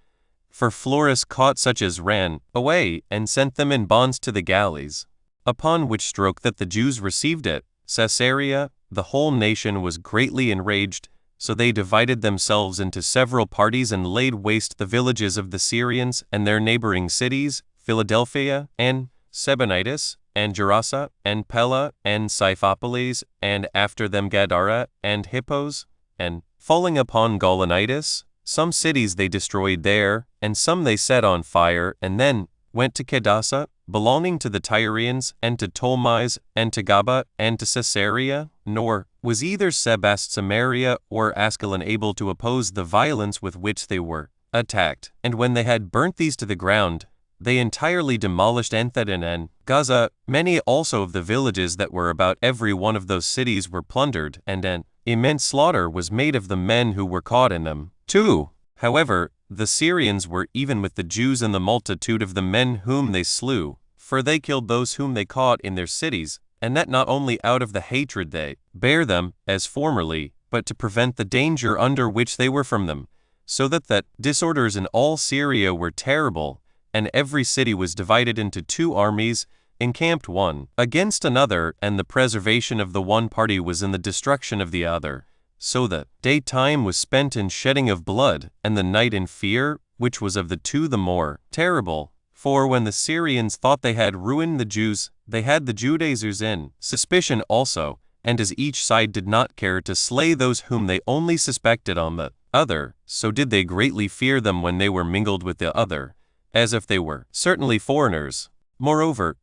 For Florus caught such as ran away, and sent them in bonds to the galleys. Upon which stroke that the Jews received it, Caesarea, the whole nation was greatly enraged, so they divided themselves into several parties and laid waste the villages of the Syrians and their neighboring cities, Philadelphia, and Sebonitis, and Gerasa, and Pella, and Siphopolis, and after them Gadara, and Hippos, and falling upon Gaulonitis, some cities they destroyed there, and some they set on fire, and then went to Kedasa, belonging to the Tyrians, and to Ptolemais, and to Gaba, and to Caesarea, nor was either Sebast Samaria or Ascalon able to oppose the violence with which they were attacked. And when they had burnt these to the ground, they entirely demolished Enthedon and Gaza. Many also of the villages that were about every one of those cities were plundered, and an immense slaughter was made of the men who were caught in them. 2. However, the Syrians were even with the Jews in the multitude of the men whom they slew, for they killed those whom they caught in their cities, and that not only out of the hatred they bare them, as formerly, but to prevent the danger under which they were from them, so that disorders in all Syria were terrible, and every city was divided into 2 armies, encamped one against another, and the preservation of the one party was in the destruction of the other. So that daytime was spent in shedding of blood, and the night in fear, which was of the 2 the more terrible. For when the Syrians thought they had ruined the Jews, they had the Judaizers in suspicion also, and as each side did not care to slay those whom they only suspected on the other, so did they greatly fear them when they were mingled with the other, as if they were certainly foreigners. Moreover,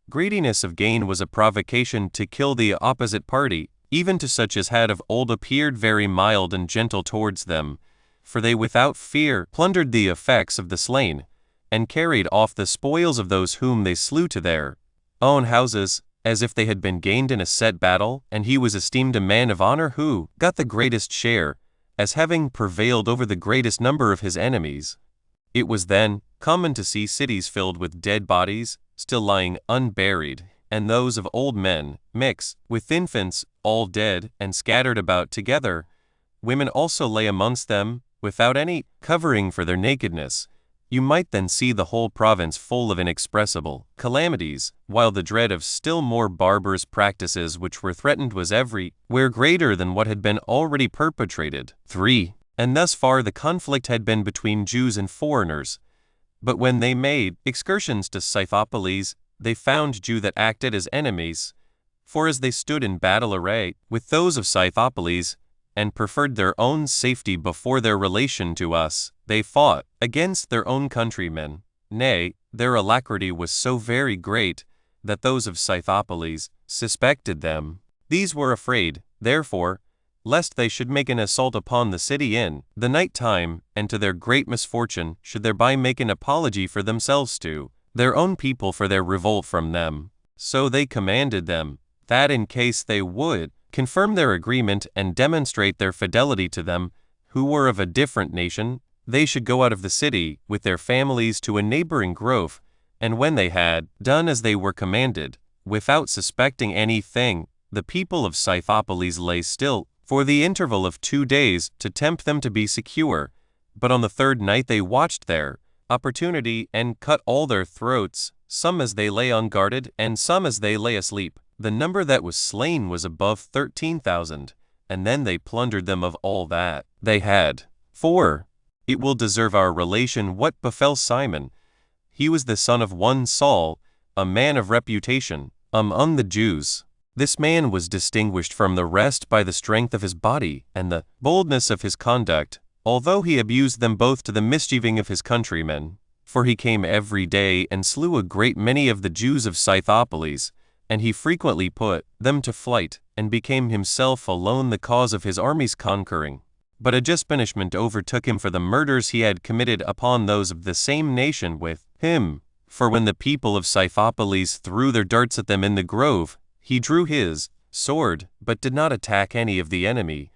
greediness of gain was a provocation to kill the opposite party, even to such as had of old appeared very mild and gentle towards them, for they without fear plundered the effects of the slain, and carried off the spoils of those whom they slew to their own houses, as if they had been gained in a set battle, and he was esteemed a man of honor who got the greatest share, as having prevailed over the greatest number of his enemies. It was then common to see cities filled with dead bodies, still lying unburied, and those of old men, mixed with infants, all dead and scattered about together. Women also lay amongst them, without any covering for their nakedness. You might then see the whole province full of inexpressible calamities, while the dread of still more barbarous practices which were threatened was everywhere greater than what had been already perpetrated. 3. And thus far the conflict had been between Jews and foreigners. But when they made excursions to Scythopolis, they found Jews that acted as enemies. For as they stood in battle array with those of Scythopolis, and preferred their own safety before their relation to us, they fought against their own countrymen. Nay, their alacrity was so very great, that those of Scythopolis suspected them. These were afraid, therefore, lest they should make an assault upon the city in the night time, and to their great misfortune should thereby make an apology for themselves to their own people for their revolt from them. So they commanded them, that in case they would confirm their agreement and demonstrate their fidelity to them, who were of a different nation, they should go out of the city with their families to a neighboring grove, and when they had done as they were commanded, without suspecting anything, the people of Scythopolis lay still for the interval of 2 days to tempt them to be secure. But on the 3rd night they watched their opportunity and cut all their throats, some as they lay unguarded and some as they lay asleep. The number that was slain was above 13,000, and then they plundered them of all that they had. 4. It will deserve our relation what befell Simon. He was the son of one Saul, a man of reputation among the Jews. This man was distinguished from the rest by the strength of his body and the boldness of his conduct, although he abused them both to the mischieving of his countrymen. For he came every day and slew a great many of the Jews of Scythopolis, and he frequently put them to flight, and became himself alone the cause of his army's conquering. But a just punishment overtook him for the murders he had committed upon those of the same nation with him. For when the people of Scythopolis threw their darts at them in the grove, he drew his sword, but did not attack any of the enemy.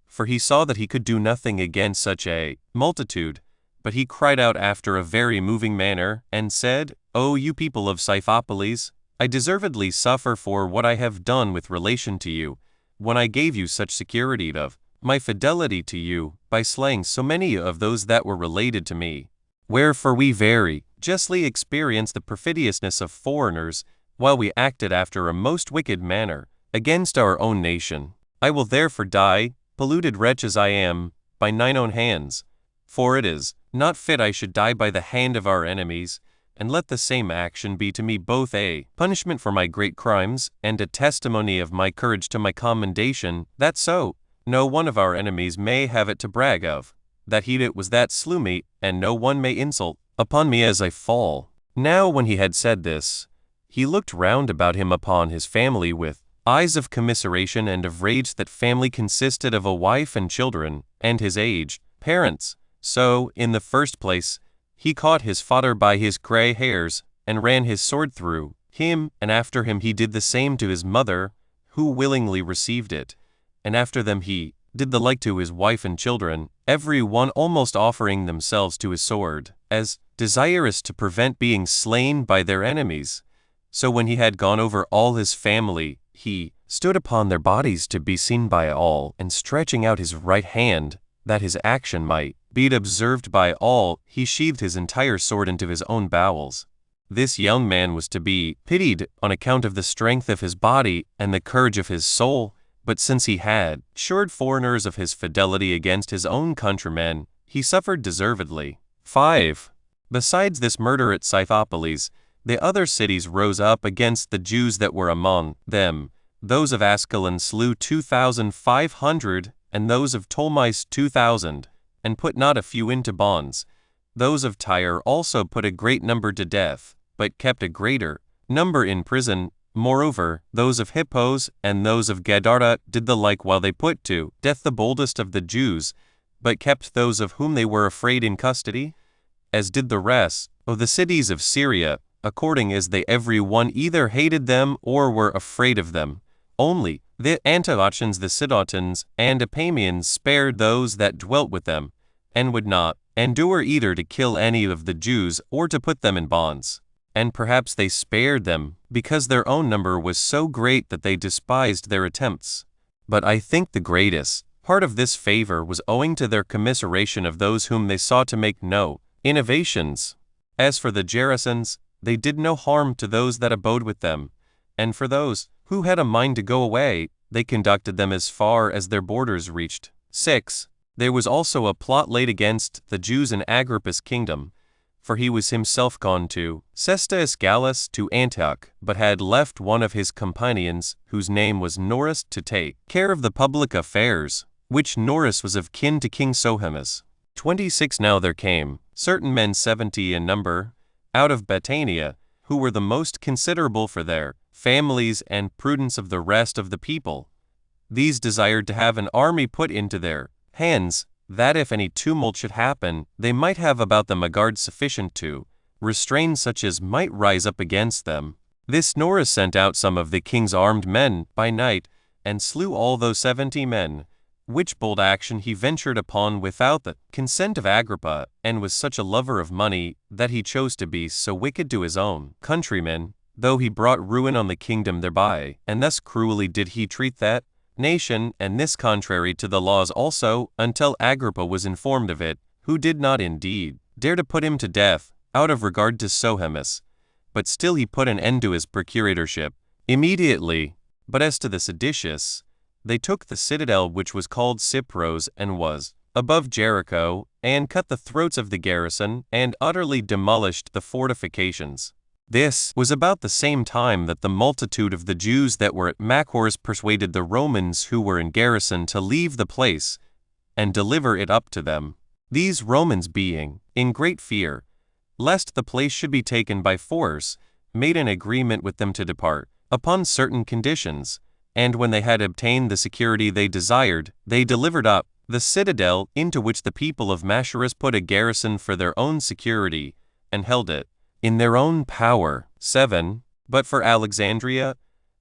For he saw that he could do nothing against such a multitude. But he cried out after a very moving manner, and said, O you people of Scythopolis, I deservedly suffer for what I have done with relation to you, when I gave you such security of my fidelity to you, by slaying so many of those that were related to me. Wherefore we very justly experienced the perfidiousness of foreigners, while we acted after a most wicked manner against our own nation. I will therefore die, polluted wretch as I am, by mine own hands. For it is not fit I should die by the hand of our enemies, and let the same action be to me both a punishment for my great crimes, and a testimony of my courage to my commendation, that so no one of our enemies may have it to brag of, that it was that slew me, and no one may insult upon me as I fall. Now when he had said this, he looked round about him upon his family with eyes of commiseration and of rage. That family consisted of a wife and children, and his aged parents. So, in the first place, he caught his father by his gray hairs, and ran his sword through him, and after him he did the same to his mother, who willingly received it. And after them he did the like to his wife and children, every one almost offering themselves to his sword, as desirous to prevent being slain by their enemies. So when he had gone over all his family, he stood upon their bodies to be seen by all, and stretching out his right hand, that his action might be observed by all, he sheathed his entire sword into his own bowels. This young man was to be pitied on account of the strength of his body and the courage of his soul, but since he had assured foreigners of his fidelity against his own countrymen, he suffered deservedly. 5. Besides this murder at Scythopolis, the other cities rose up against the Jews that were among them. Those of Ascalon slew 2,500, and those of Ptolemais 2,000, and put not a few into bonds. Those of Tyre also put a great number to death, but kept a greater number in prison. Moreover, those of Hippos and those of Gadara did the like, while they put to death the boldest of the Jews, but kept those of whom they were afraid in custody, as did the rest of the cities of Syria. according as they every one either hated them or were afraid of them. Only the Antiochians, the Sidonians, and Epamians spared those that dwelt with them, and would not endure either to kill any of the Jews or to put them in bonds. And perhaps they spared them, because their own number was so great that they despised their attempts. But I think the greatest part of this favor was owing to their commiseration of those whom they sought to make no innovations. As for the Gerasenes, they did no harm to those that abode with them, and for those who had a mind to go away, they conducted them as far as their borders reached. 6. There was also a plot laid against the Jews in Agrippa's kingdom, for he was himself gone to Cestius Gallus to Antioch, but had left one of his companions, whose name was Norris, to take care of the public affairs, which Norris was of kin to King Josephus. 26. Now there came certain men 70 in number, out of Batanea, who were the most considerable for their families and prudence of the rest of the people. These desired to have an army put into their hands, that if any tumult should happen, they might have about them a guard sufficient to restrain such as might rise up against them. This Norris sent out some of the king's armed men by night, and slew all those 70 men, which bold action he ventured upon without the consent of Agrippa, and was such a lover of money that he chose to be so wicked to his own countrymen, though he brought ruin on the kingdom thereby, and thus cruelly did he treat that nation, and this contrary to the laws also, until Agrippa was informed of it, who did not indeed dare to put him to death, out of regard to Josephus, but still he put an end to his procuratorship immediately. But as to the seditious, they took the citadel which was called Cypros, and was above Jericho, and cut the throats of the garrison, and utterly demolished the fortifications. This was about the same time that the multitude of the Jews that were at Machors persuaded the Romans who were in garrison to leave the place, and deliver it up to them. These Romans being in great fear, lest the place should be taken by force, made an agreement with them to depart, upon certain conditions, and when they had obtained the security they desired, they delivered up the citadel, into which the people of Machors put a garrison for their own security, and held it in their own power. 7. But for Alexandria,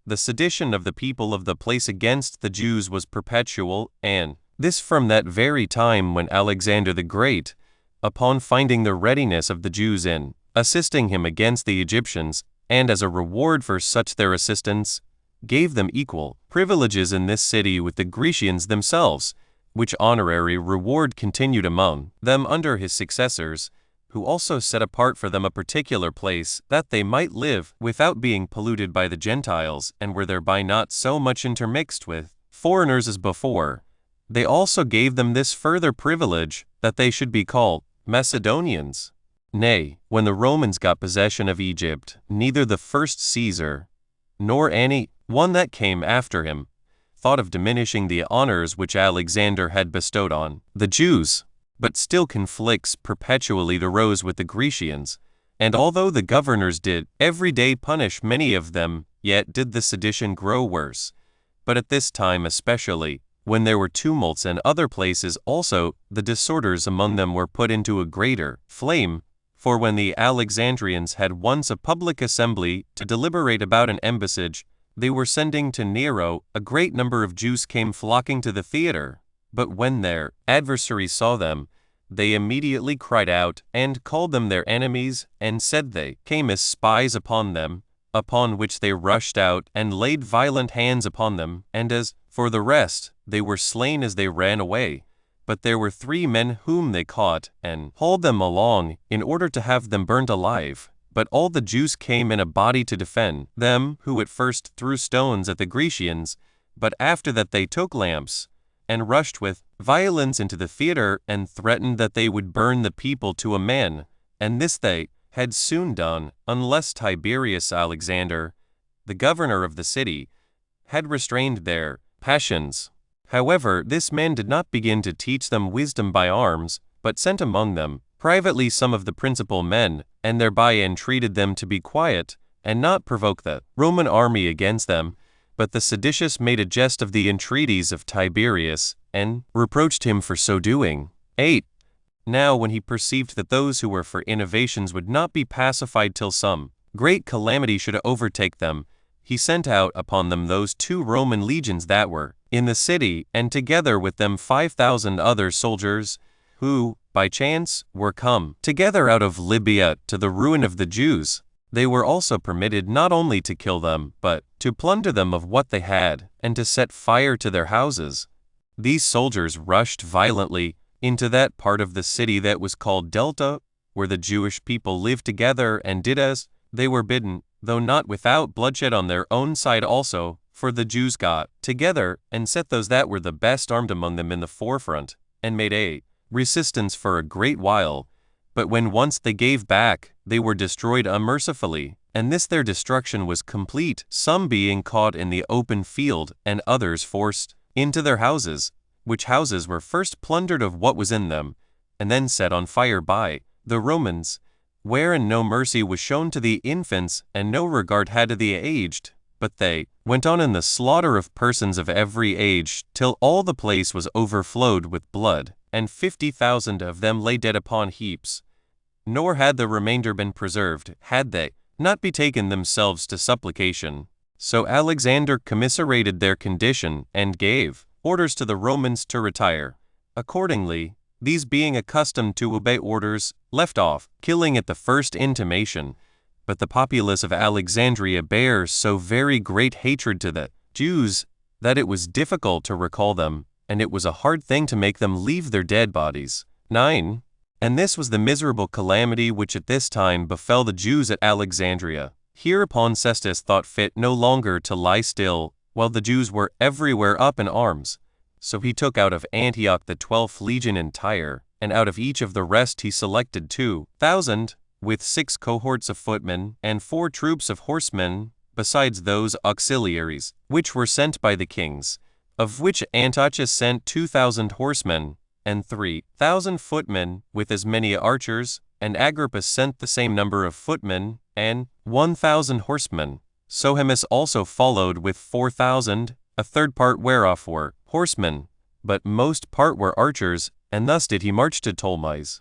the sedition of the people of the place against the Jews was perpetual, and this from that very time when Alexander the Great, upon finding the readiness of the Jews in assisting him against the Egyptians, and as a reward for such their assistance, gave them equal privileges in this city with the Grecians themselves, which honorary reward continued among them under his successors, who also set apart for them a particular place, that they might live without being polluted by the Gentiles, and were thereby not so much intermixed with foreigners as before. They also gave them this further privilege, that they should be called Macedonians. Nay, when the Romans got possession of Egypt, neither the first Caesar, nor any one that came after him, thought of diminishing the honors which Alexander had bestowed on the Jews. But still conflicts perpetually arose with the Grecians, and although the governors did every day punish many of them, yet did the sedition grow worse. But at this time especially, when there were tumults in other places also, the disorders among them were put into a greater flame. For when the Alexandrians had once a public assembly to deliberate about an embassage they were sending to Nero, a great number of Jews came flocking to the theater. But when their adversaries saw them, they immediately cried out, and called them their enemies, and said they came as spies upon them, upon which they rushed out, and laid violent hands upon them, and as for the rest, they were slain as they ran away. But there were 3 men whom they caught, and hauled them along, in order to have them burnt alive. But all the Jews came in a body to defend them, who at first threw stones at the Grecians, but after that they took lamps, and rushed with violence into the theater, and threatened that they would burn the people to a man. And this they had soon done, unless Tiberius Alexander, the governor of the city, had restrained their passions. However, this man did not begin to teach them wisdom by arms, but sent among them privately some of the principal men, and thereby entreated them to be quiet, and not provoke the Roman army against them. But the seditious made a jest of the entreaties of Tiberius, and reproached him for so doing. 8. Now when he perceived that those who were for innovations would not be pacified till some great calamity should overtake them, he sent out upon them those 2 Roman legions that were in the city, and together with them 5,000 other soldiers, who, by chance, were come together out of Libya to the ruin of the Jews. They were also permitted not only to kill them, but to plunder them of what they had, and to set fire to their houses. These soldiers rushed violently into that part of the city that was called Delta, where the Jewish people lived together, and did as they were bidden, though not without bloodshed on their own side also, for the Jews got together, and set those that were the best armed among them in the forefront, and made a resistance for a great while. But when once they gave back, they were destroyed unmercifully, and this their destruction was complete, some being caught in the open field, and others forced into their houses, which houses were first plundered of what was in them, and then set on fire by the Romans, wherein no mercy was shown to the infants, and no regard had to the aged, but they went on in the slaughter of persons of every age, till all the place was overflowed with blood, and 50,000 of them lay dead upon heaps. Nor had the remainder been preserved, had they not betaken themselves to supplication. So Alexander commiserated their condition, and gave orders to the Romans to retire. Accordingly, these being accustomed to obey orders, left off killing at the first intimation. But the populace of Alexandria bare so very great hatred to the Jews, that it was difficult to recall them, and it was a hard thing to make them leave their dead bodies. 9. And this was the miserable calamity which at this time befell the Jews at Alexandria. Hereupon Cestus thought fit no longer to lie still, while the Jews were everywhere up in arms. So he took out of Antioch the 12th legion entire, and out of each of the rest he selected 2,000, with 6 cohorts of footmen, and 4 troops of horsemen, besides those auxiliaries, which were sent by the kings, of which Antiochus sent 2,000 horsemen, and 3,000 footmen, with as many archers, and Agrippa sent the same number of footmen, and 1,000 horsemen. Sohemus also followed with 4,000, a third part whereof were horsemen, but most part were archers, and thus did he march to Ptolemais.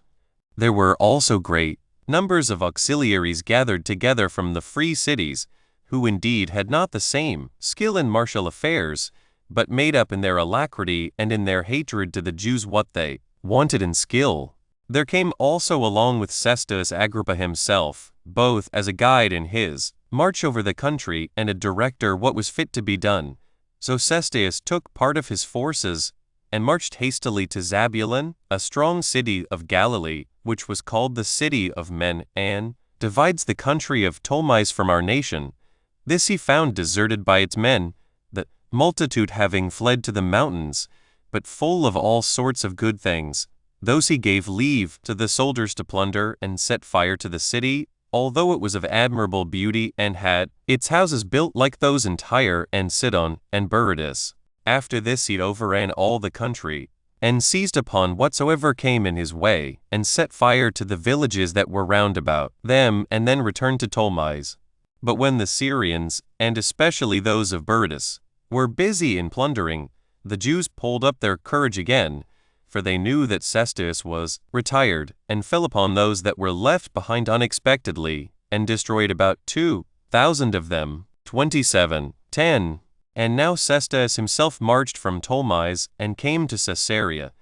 There were also great numbers of auxiliaries gathered together from the free cities, who indeed had not the same skill in martial affairs, but made up in their alacrity and in their hatred to the Jews what they wanted in skill. There came also along with Cestus Agrippa himself, both as a guide in his march over the country and a director what was fit to be done. So Cestus took part of his forces, and marched hastily to Zabulon, a strong city of Galilee, which was called the City of Men, and divides the country of Ptolemais from our nation. This he found deserted by its men, the multitude having fled to the mountains, but full of all sorts of good things. Those he gave leave to the soldiers to plunder and set fire to the city, although it was of admirable beauty and had its houses built like those in Tyre and Sidon and Berytus. After this he overran all the country, and seized upon whatsoever came in his way, and set fire to the villages that were round about them, and then returned to Ptolemais. But when the Syrians, and especially those of Berytus, were busy in plundering, the Jews pulled up their courage again, for they knew that Cestus was retired, and fell upon those that were left behind unexpectedly, and destroyed about 2,000 of them. 27:10. And now Cestus himself marched from Ptolemais, and came to Caesarea.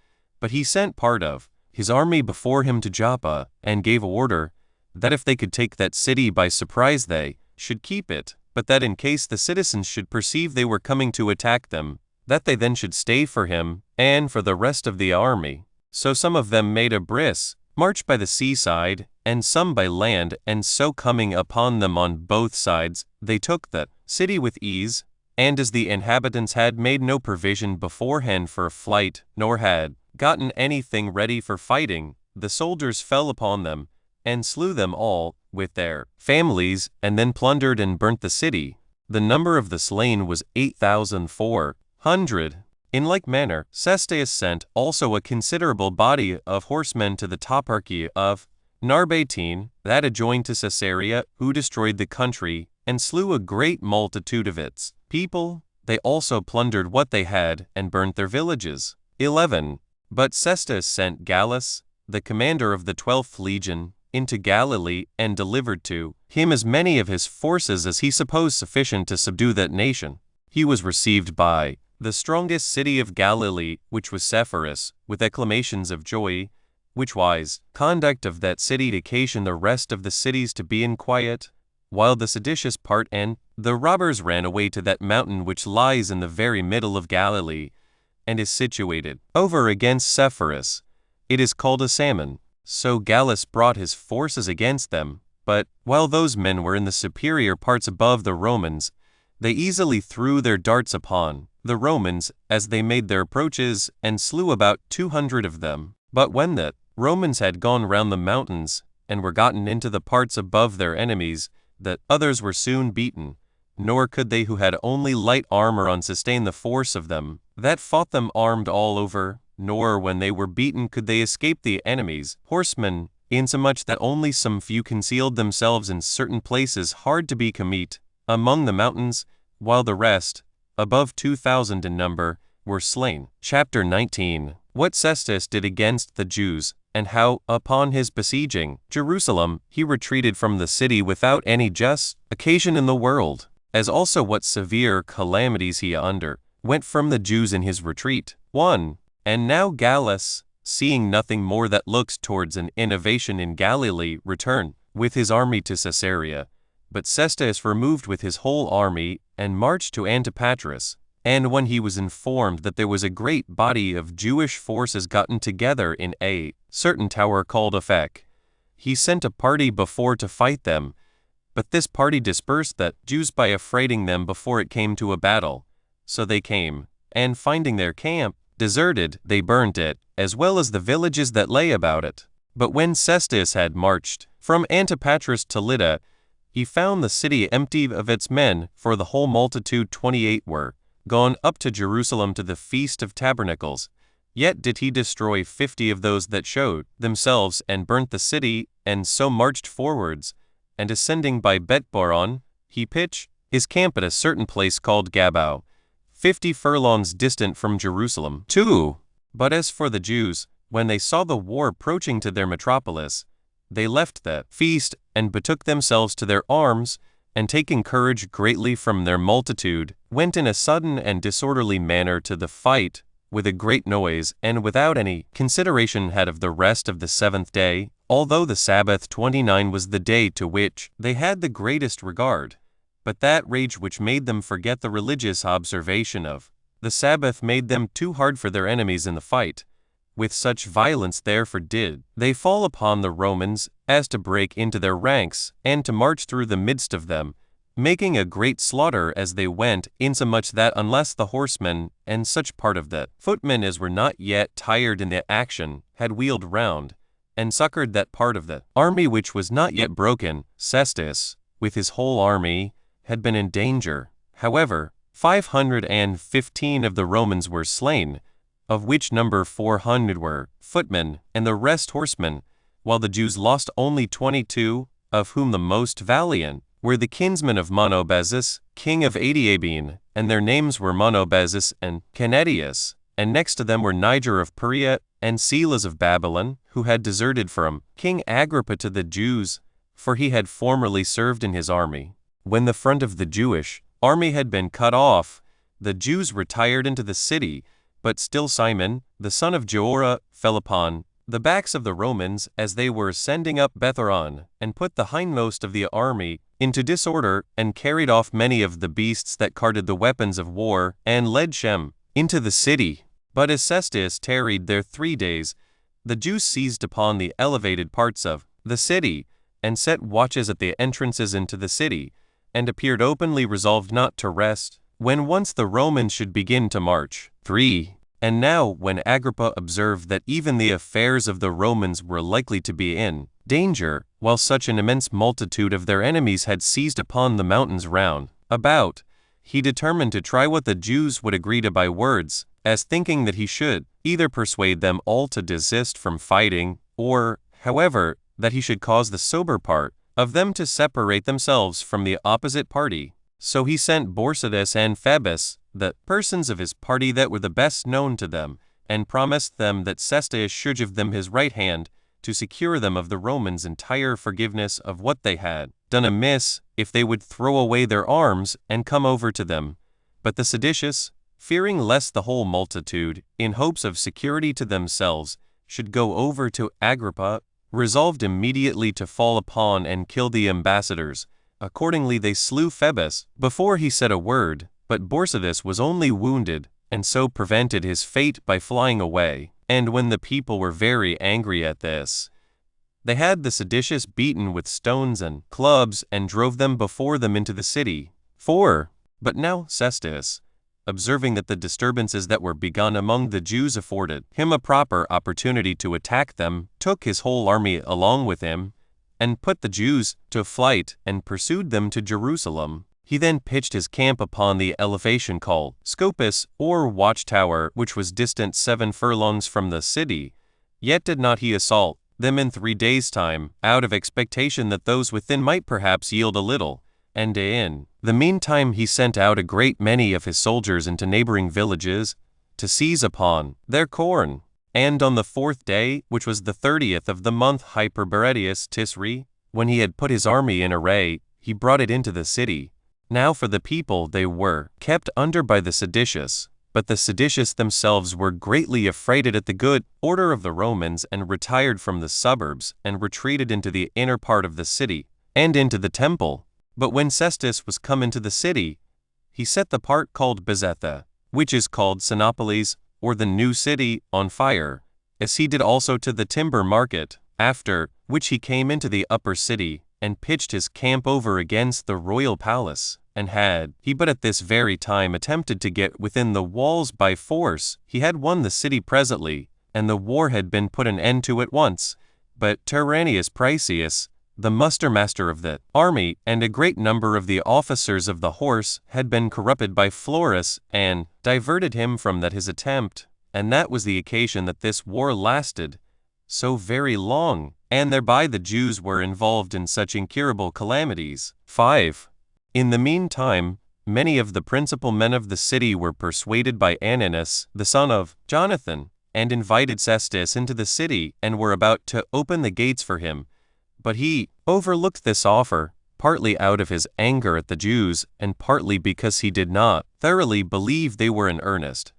But he sent part of his army before him to Joppa, and gave order that if they could take that city by surprise they should keep it, but that in case the citizens should perceive they were coming to attack them, that they then should stay for him, and for the rest of the army. So some of them made a bris, marched by the seaside, and some by land, and so coming upon them on both sides, they took the city with ease. And as the inhabitants had made no provision beforehand for flight, nor had gotten anything ready for fighting, the soldiers fell upon them, and slew them all, with their families, and then plundered and burnt the city. The number of the slain was 8,400. In like manner, Cestus sent also a considerable body of horsemen to the toparchy of Narbatene, that adjoined to Caesarea, who destroyed the country, and slew a great multitude of its people. They also plundered what they had, and burnt their villages. 11. But Cestus sent Gallus, the commander of the 12th legion, into Galilee and delivered to him as many of his forces as he supposed sufficient to subdue that nation. He was received by the strongest city of Galilee, which was Sepphoris, with acclamations of joy, which wise conduct of that city to occasion the rest of the cities to be in quiet, while the seditious part and the robbers ran away to that mountain which lies in the very middle of Galilee, and is situated over against Sepphoris. It is called a salmon. So Gallus brought his forces against them, but while those men were in the superior parts above the Romans, they easily threw their darts upon the Romans as they made their approaches, and slew about 200 of them. But when the Romans had gone round the mountains, and were gotten into the parts above their enemies, that others were soon beaten, nor could they who had only light armor on sustain the force of them that fought them armed all over, nor when they were beaten could they escape the enemies' horsemen, insomuch that only some few concealed themselves in certain places hard to be comete among the mountains, while the rest, above 2,000 in number, were slain. Chapter 19. What Cestus did against the Jews, and how, upon his besieging Jerusalem, he retreated from the city without any just occasion in the world, as also what severe calamities he underwent from the Jews in his retreat. 1. And now Gallus, seeing nothing more that looks towards an innovation in Galilee, returned with his army to Caesarea. But Cestus removed with his whole army, and marched to Antipatris. And when he was informed that there was a great body of Jewish forces gotten together in a certain tower called Aphek, he sent a party before to fight them. But this party dispersed the Jews by affrighting them before it came to a battle. So they came, and finding their camp deserted, they burnt it, as well as the villages that lay about it. But when Cestus had marched from Antipatris to Lydda, he found the city empty of its men, for the whole multitude 28 were gone up to Jerusalem to the Feast of Tabernacles. Yet did he destroy 50 of those that showed themselves, and burnt the city, and so marched forwards, and ascending by Betboron, he pitched his camp at a certain place called Gabau, 50 furlongs distant from Jerusalem. 2. But as for the Jews, when they saw the war approaching to their metropolis, they left the feast, and betook themselves to their arms, and taking courage greatly from their multitude, went in a sudden and disorderly manner to the fight, with a great noise, and without any consideration had of the rest of the 7th day, although the Sabbath 29 was the day to which they had the greatest regard. But that rage which made them forget the religious observation of the Sabbath made them too hard for their enemies in the fight. With such violence therefore did they fall upon the Romans, as to break into their ranks, and to march through the midst of them, making a great slaughter as they went, insomuch that unless the horsemen, and such part of the footmen as were not yet tired in the action, had wheeled round, and succored that part of the army which was not yet broken, Cestus, with his whole army, had been in danger. However, 515 of the Romans were slain, of which number 400 were footmen, and the rest horsemen, while the Jews lost only 22, of whom the most valiant were the kinsmen of Monobazus, king of Adiabene, and their names were Monobazus and Canedius, and next to them were Niger of Perea, and Silas of Babylon, who had deserted from King Agrippa to the Jews, for he had formerly served in his army. When the front of the Jewish army had been cut off, the Jews retired into the city, but still Simon, the son of Joara, fell upon the backs of the Romans as they were ascending up Betharon, and put the hindmost of the army into disorder, and carried off many of the beasts that carted the weapons of war, and led Shem into the city. But as Cestus tarried there 3 days, the Jews seized upon the elevated parts of the city, and set watches at the entrances into the city, and appeared openly resolved not to rest, when once the Romans should begin to march. 3. And now, when Agrippa observed that even the affairs of the Romans were likely to be in danger, while such an immense multitude of their enemies had seized upon the mountains round about, he determined to try what the Jews would agree to by words, as thinking that he should either persuade them all to desist from fighting, or, however, that he should cause the sober part of them to separate themselves from the opposite party. So he sent Borsidas and Phoebus, the persons of his party that were the best known to them, and promised them that Cestus should give them his right hand, to secure them of the Romans' entire forgiveness of what they had done amiss, if they would throw away their arms and come over to them. But the seditious, fearing lest the whole multitude, in hopes of security to themselves, should go over to Agrippa, resolved immediately to fall upon and kill the ambassadors. Accordingly they slew Phoebus before he said a word, but Borsodus was only wounded, and so prevented his fate by flying away. And when the people were very angry at this, they had the seditious beaten with stones and clubs, and drove them before them into the city. 4. But now Cestus, observing that the disturbances that were begun among the Jews afforded him a proper opportunity to attack them, took his whole army along with him, and put the Jews to flight, and pursued them to Jerusalem. He then pitched his camp upon the elevation called Scopus, or watchtower, which was distant 7 furlongs from the city. Yet did not he assault them in 3 days' time, out of expectation that those within might perhaps yield a little. And in the meantime he sent out a great many of his soldiers into neighboring villages, to seize upon their corn. And on the 4th day, which was the 30th of the month Hyperberetius Tisri, when he had put his army in array, he brought it into the city. Now for the people they were kept under by the seditious, but the seditious themselves were greatly affrighted at the good order of the Romans, and retired from the suburbs, and retreated into the inner part of the city, and into the temple. But when Cestus was come into the city, he set the part called Bezetha, which is called Sinopolis, or the new city, on fire, as he did also to the timber market, after which he came into the upper city, and pitched his camp over against the royal palace. And had he but at this very time attempted to get within the walls by force, he had won the city presently, and the war had been put an end to at once. But Tyrannus Praesius, the muster-master of the army, and a great number of the officers of the horse, had been corrupted by Florus, and diverted him from that his attempt, and that was the occasion that this war lasted so very long, and thereby the Jews were involved in such incurable calamities. 5. In the meantime, many of the principal men of the city were persuaded by Ananus, the son of Jonathan, and invited Cestus into the city, and were about to open the gates for him. But he overlooked this offer, partly out of his anger at the Jews, and partly because he did not thoroughly believe they were in earnest.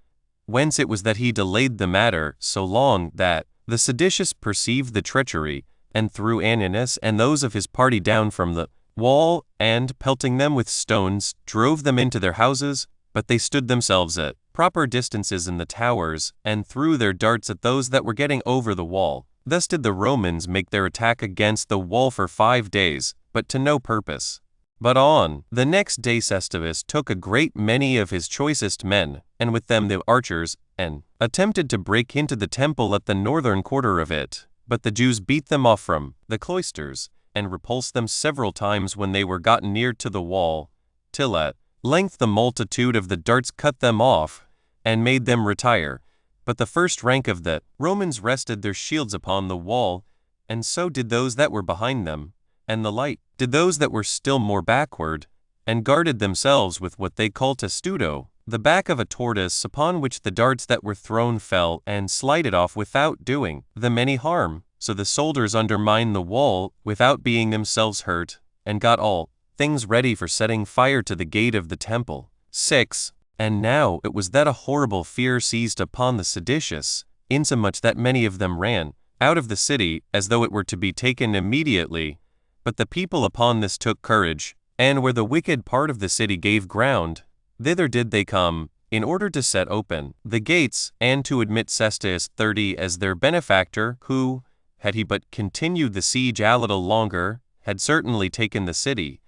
Whence it was that he delayed the matter so long that the seditious perceived the treachery, and threw Ananus and those of his party down from the wall, and, pelting them with stones, drove them into their houses. But they stood themselves at proper distances in the towers, and threw their darts at those that were getting over the wall. Thus did the Romans make their attack against the wall for 5 days, but to no purpose. But on the next day Cestus took a great many of his choicest men, and with them the archers, and attempted to break into the temple at the northern quarter of it. But the Jews beat them off from the cloisters, and repulsed them several times when they were gotten near to the wall, till at length the multitude of the darts cut them off, and made them retire. But the first rank of the Romans rested their shields upon the wall, and so did those that were behind them, and the light did those that were still more backward, and guarded themselves with what they call testudo, the back of a tortoise, upon which the darts that were thrown fell, and slided off without doing them any harm. So the soldiers undermined the wall without being themselves hurt, and got all things ready for setting fire to the gate of the temple. 6. And now it was that a horrible fear seized upon the seditious, insomuch that many of them ran out of the city, as though it were to be taken immediately. But the people upon this took courage, and where the wicked part of the city gave ground, thither did they come, in order to set open the gates, and to admit Cestus 30 as their benefactor, who, had he but continued the siege a little longer, had certainly taken the city.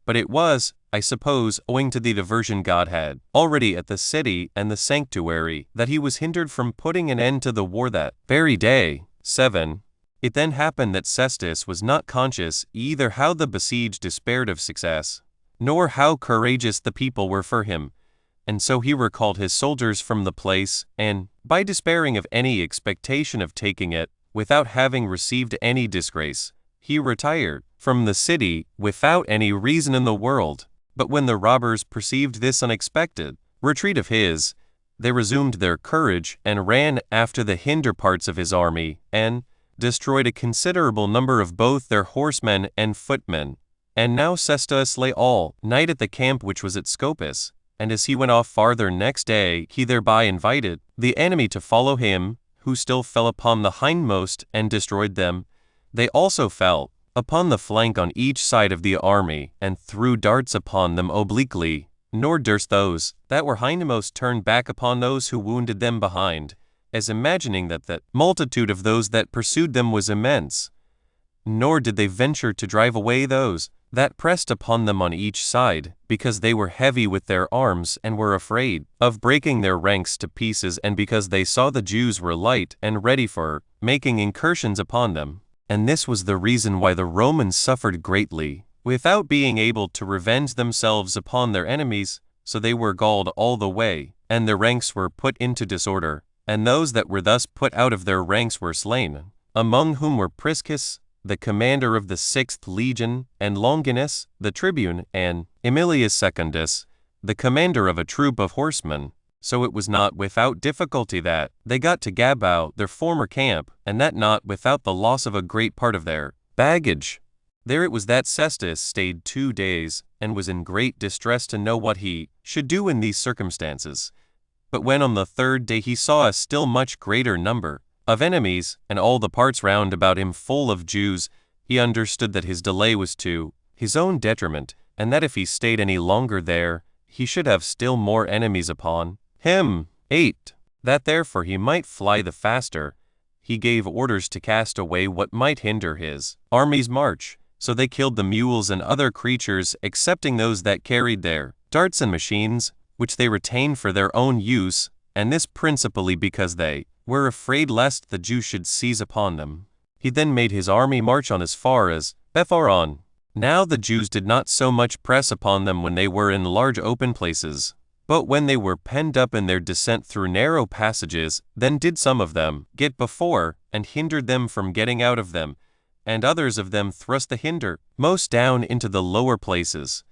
But it was, I suppose, owing to the diversion God had already at the city and the sanctuary, that he was hindered from putting an end to the war that very day. 7. It then happened that Cestus was not conscious either how the besieged despaired of success, nor how courageous the people were for him, and so he recalled his soldiers from the place, and, by despairing of any expectation of taking it, without having received any disgrace, he retired from the city without any reason in the world. But when the robbers perceived this unexpected retreat of his, they resumed their courage, and ran after the hinder parts of his army, and, destroyed a considerable number of both their horsemen and footmen. And now Cestus lay all night at the camp which was at Scopus, and as he went off farther next day, he thereby invited the enemy to follow him, who still fell upon the hindmost and destroyed them. They also fell upon the flank on each side of the army, and threw darts upon them obliquely, nor durst those that were hindmost turn back upon those who wounded them behind, as imagining that the multitude of those that pursued them was immense. Nor did they venture to drive away those that pressed upon them on each side, because they were heavy with their arms and were afraid of breaking their ranks to pieces, and because they saw the Jews were light and ready for making incursions upon them. And this was the reason why the Romans suffered greatly, without being able to revenge themselves upon their enemies, so they were galled all the way, and their ranks were put into disorder. And those that were thus put out of their ranks were slain, among whom were Priscus, the commander of the 6th Legion, and Longinus, the tribune, and Aemilius Secundus, the commander of a troop of horsemen. So it was not without difficulty that they got to Gabau, their former camp, and that not without the loss of a great part of their baggage. There it was that Cestus stayed 2 days, and was in great distress to know what he should do in these circumstances. But when on the 3rd day he saw a still much greater number of enemies, and all the parts round about him full of Jews, he understood that his delay was to his own detriment, and that if he stayed any longer there, he should have still more enemies upon him. 8. That therefore he might fly the faster, he gave orders to cast away what might hinder his army's march. So they killed the mules and other creatures, excepting those that carried their darts and machines, which they retained for their own use, and this principally because they were afraid lest the Jews should seize upon them. He then made his army march on as far as Bethoron. Now the Jews did not so much press upon them when they were in large open places, but when they were penned up in their descent through narrow passages, then did some of them get before, and hindered them from getting out of them, and others of them thrust the hindermost down into the lower places.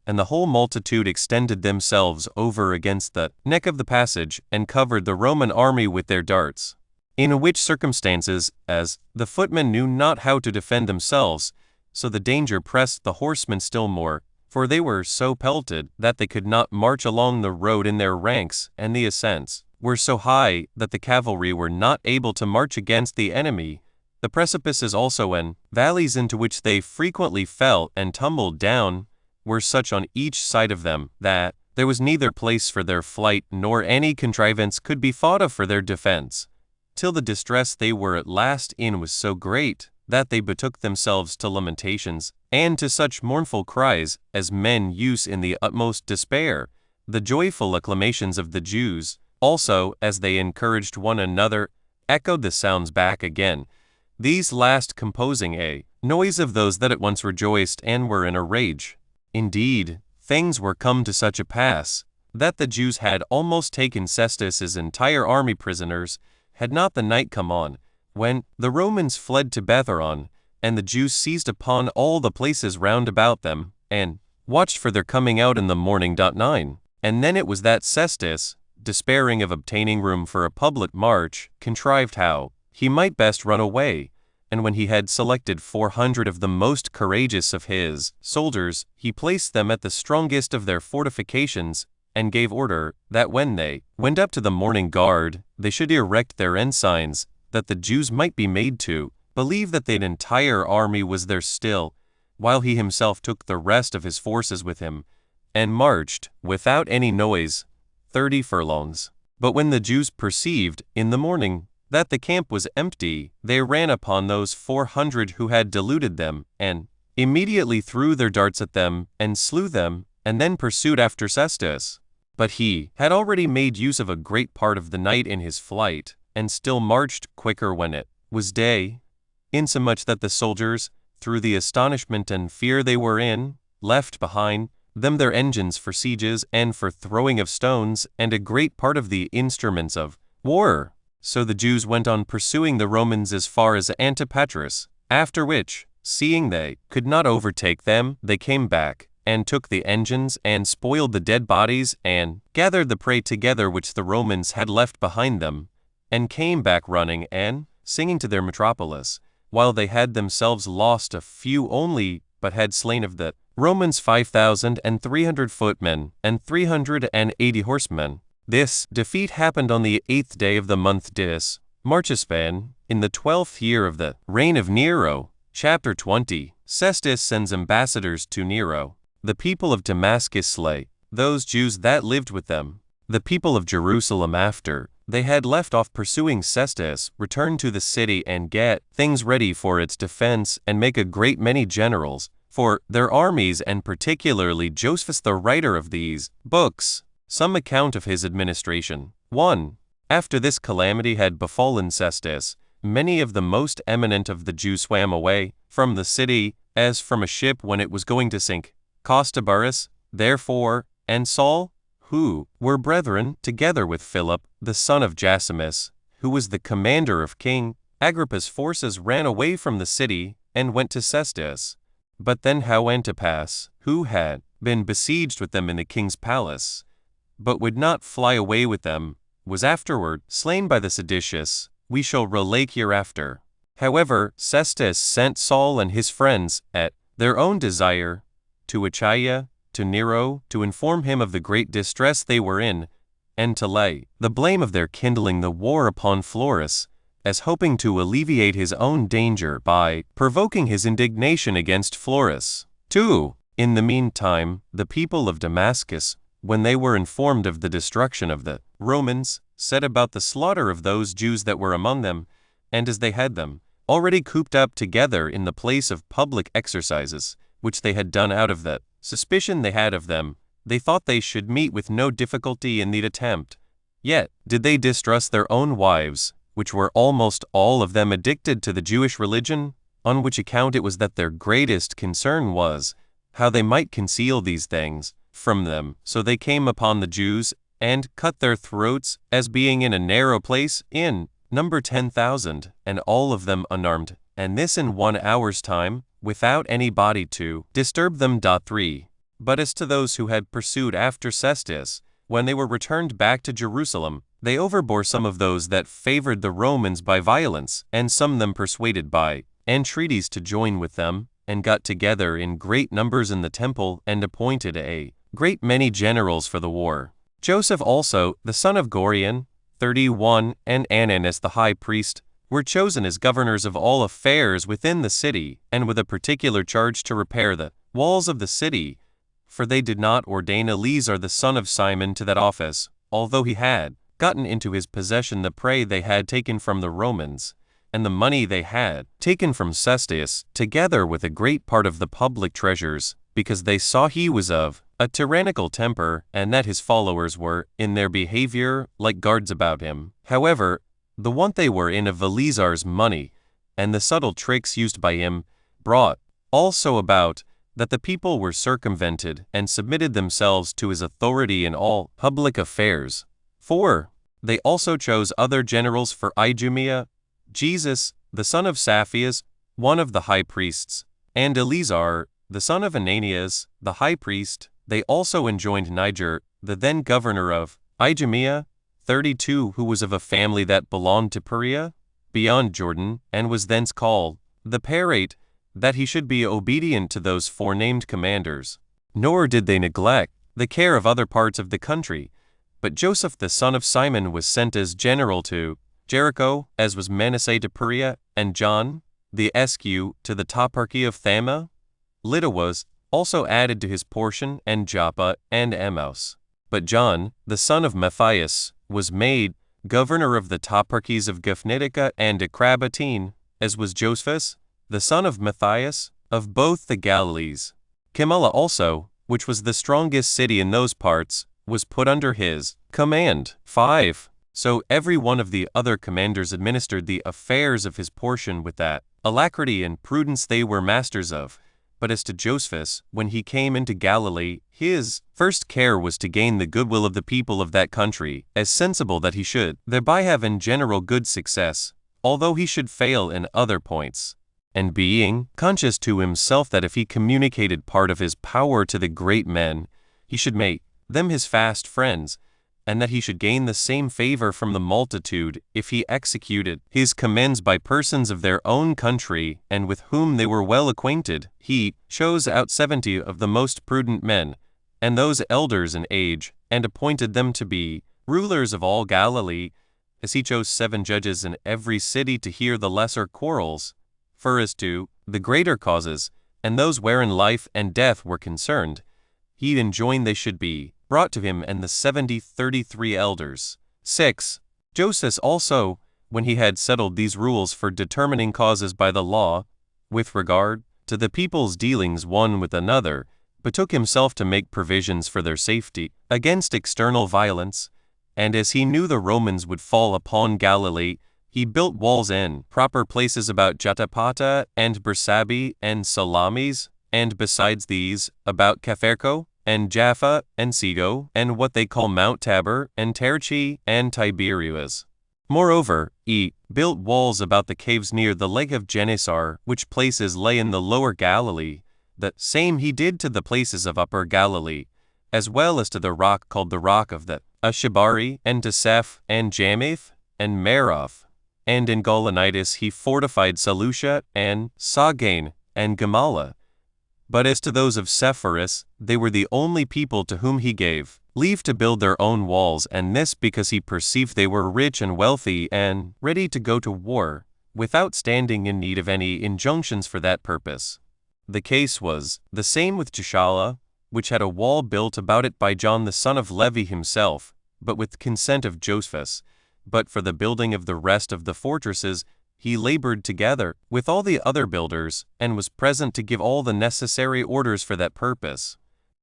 And the whole multitude extended themselves over against the neck of the passage, and covered the Roman army with their darts. In which circumstances, as the footmen knew not how to defend themselves, so the danger pressed the horsemen still more, for they were so pelted that they could not march along the road in their ranks, and the ascents were so high that the cavalry were not able to march against the enemy. The precipices also and valleys into which they frequently fell and tumbled down were such on each side of them that there was neither place for their flight nor any contrivance could be thought of for their defense, till the distress they were at last in was so great that they betook themselves to lamentations, and to such mournful cries as men use in the utmost despair. The joyful acclamations of the Jews, also, as they encouraged one another, echoed the sounds back again, these last composing a noise of those that at once rejoiced and were in a rage. Indeed, things were come to such a pass, that the Jews had almost taken Cestus's entire army prisoners, had not the night come on, when the Romans fled to Bethoron, and the Jews seized upon all the places round about them, and watched for their coming out in the morning. 9. And then it was that Cestus, despairing of obtaining room for a public march, contrived how he might best run away, and when he had selected 400 of the most courageous of his soldiers, he placed them at the strongest of their fortifications, and gave order that when they went up to the morning guard, they should erect their ensigns, that the Jews might be made to believe that the entire army was there still, while he himself took the rest of his forces with him, and marched, without any noise, 30 furlongs. But when the Jews perceived, in the morning, that the camp was empty, they ran upon those 400 who had deluded them, and immediately threw their darts at them, and slew them, and then pursued after Cestus. But he had already made use of a great part of the night in his flight, and still marched quicker when it was day, insomuch that the soldiers, through the astonishment and fear they were in, left behind them their engines for sieges and for throwing of stones, and a great part of the instruments of war. So the Jews went on pursuing the Romans as far as Antipatris, after which, seeing they could not overtake them, they came back, and took the engines, and spoiled the dead bodies, and gathered the prey together which the Romans had left behind them, and came back running, and singing to their metropolis, while they had themselves lost a few only, but had slain of the Romans 5,300 footmen and 380 horsemen. This defeat happened on the 8th day of the month Dis, Marchespan, in the 12th year of the reign of Nero. Chapter 20. Cestus sends ambassadors to Nero. The people of Damascus slay those Jews that lived with them. The people of Jerusalem, after they had left off pursuing Cestus, returned to the city and get things ready for its defense, and make a great many generals for their armies, and particularly Josephus, the writer of these books, some account of his administration. 1. After this calamity had befallen Cestus, many of the most eminent of the Jews swam away from the city, as from a ship when it was going to sink. Costobarus, therefore, and Saul, who were brethren, together with Philip, the son of Josephus, who was the commander of King Agrippa's forces, ran away from the city, and went to Cestus. But then how Antipas, who had been besieged with them in the king's palace, but would not fly away with them, was afterward slain by the seditious, we shall relate hereafter. However, Cestus sent Saul and his friends, at their own desire, to Achaia, to Nero, to inform him of the great distress they were in, and to lay the blame of their kindling the war upon Florus, as hoping to alleviate his own danger by provoking his indignation against Florus. 2. In the meantime, the people of Damascus, when they were informed of the destruction of the Romans, set about the slaughter of those Jews that were among them, and as they had them already cooped up together in the place of public exercises, which they had done out of the suspicion they had of them, they thought they should meet with no difficulty in the attempt. Yet did they distrust their own wives, which were almost all of them addicted to the Jewish religion, on which account it was that their greatest concern was how they might conceal these things from them. So they came upon the Jews, and cut their throats, as being in a narrow place, in number 10,000, and all of them unarmed, and this in 1 hour's time, without any body to disturb them. 3. But as to those who had pursued after Cestus, when they were returned back to Jerusalem, they overbore some of those that favored the Romans by violence, and some them persuaded by entreaties to join with them, and got together in great numbers in the temple, and appointed a great many generals for the war. Joseph also, the son of Gorion, 31, and Ananus the high priest, were chosen as governors of all affairs within the city, and with a particular charge to repair the walls of the city, for they did not ordain Eleazar the son of Simon to that office, although he had gotten into his possession the prey they had taken from the Romans, and the money they had taken from Cestus, together with a great part of the public treasures, because they saw he was of a tyrannical temper, and that his followers were, in their behavior, like guards about him. However, the want they were in of Eleazar's money, and the subtle tricks used by him, brought also about that the people were circumvented, and submitted themselves to his authority in all public affairs. 4. They also chose other generals for Idumea, Jesus, the son of Saphias, one of the high priests, and Eleazar, the son of Ananias, the high priest. They also enjoined Niger, the then governor of Idumea, 32, who was of a family that belonged to Perea, beyond Jordan, and was thence called the Parate, that he should be obedient to those forenamed commanders. Nor did they neglect the care of other parts of the country, but Joseph the son of Simon was sent as general to Jericho, as was Manasseh to Perea, and John, the Esq, to the toparchy of Thama. Lydda was also added to his portion, and Joppa, and Emmaus. But John, the son of Matthias, was made governor of the toparchies of Gaphnidika and Acrabatine, as was Josephus, the son of Matthias, of both the Galilees. Camilla also, which was the strongest city in those parts, was put under his command. 5. So every one of the other commanders administered the affairs of his portion with that alacrity and prudence they were masters of. But as to Josephus, when he came into Galilee, his first care was to gain the goodwill of the people of that country, as sensible that he should thereby have in general good success, although he should fail in other points. And being conscious to himself that if he communicated part of his power to the great men, he should make them his fast friends, and that he should gain the same favor from the multitude if he executed his commands by persons of their own country and with whom they were well acquainted. He chose out 70 of the most prudent men, and those elders in age, and appointed them to be rulers of all Galilee, as he chose 7 judges in every city to hear the lesser quarrels. For as to the greater causes, and those wherein life and death were concerned, he enjoined they should be brought to him and the 33 elders. 6. Josephus also, when he had settled these rules for determining causes by the law, with regard to the people's dealings one with another, betook himself to make provisions for their safety against external violence, and as he knew the Romans would fall upon Galilee, he built walls in proper places about Jotapata and Bersabe and Salamis, and besides these, about Capharco, and Jaffa, and Sido, and what they call Mount Tabor, and Terchi, and Tiberias. Moreover, he built walls about the caves near the lake of Gennesar, which places lay in the lower Galilee. The same he did to the places of upper Galilee, as well as to the rock called the rock of the Ashabari, and to Seph, and Jamath, and Meroth. And in Gaulonitis he fortified Seleucia, and Sagain, and Gamala. But as to those of Sepphoris, they were the only people to whom he gave leave to build their own walls, and this because he perceived they were rich and wealthy and ready to go to war, without standing in need of any injunctions for that purpose. The case was the same with Gischala, which had a wall built about it by John the son of Levi himself, but with consent of Josephus. But for the building of the rest of the fortresses, he labored together with all the other builders, and was present to give all the necessary orders for that purpose.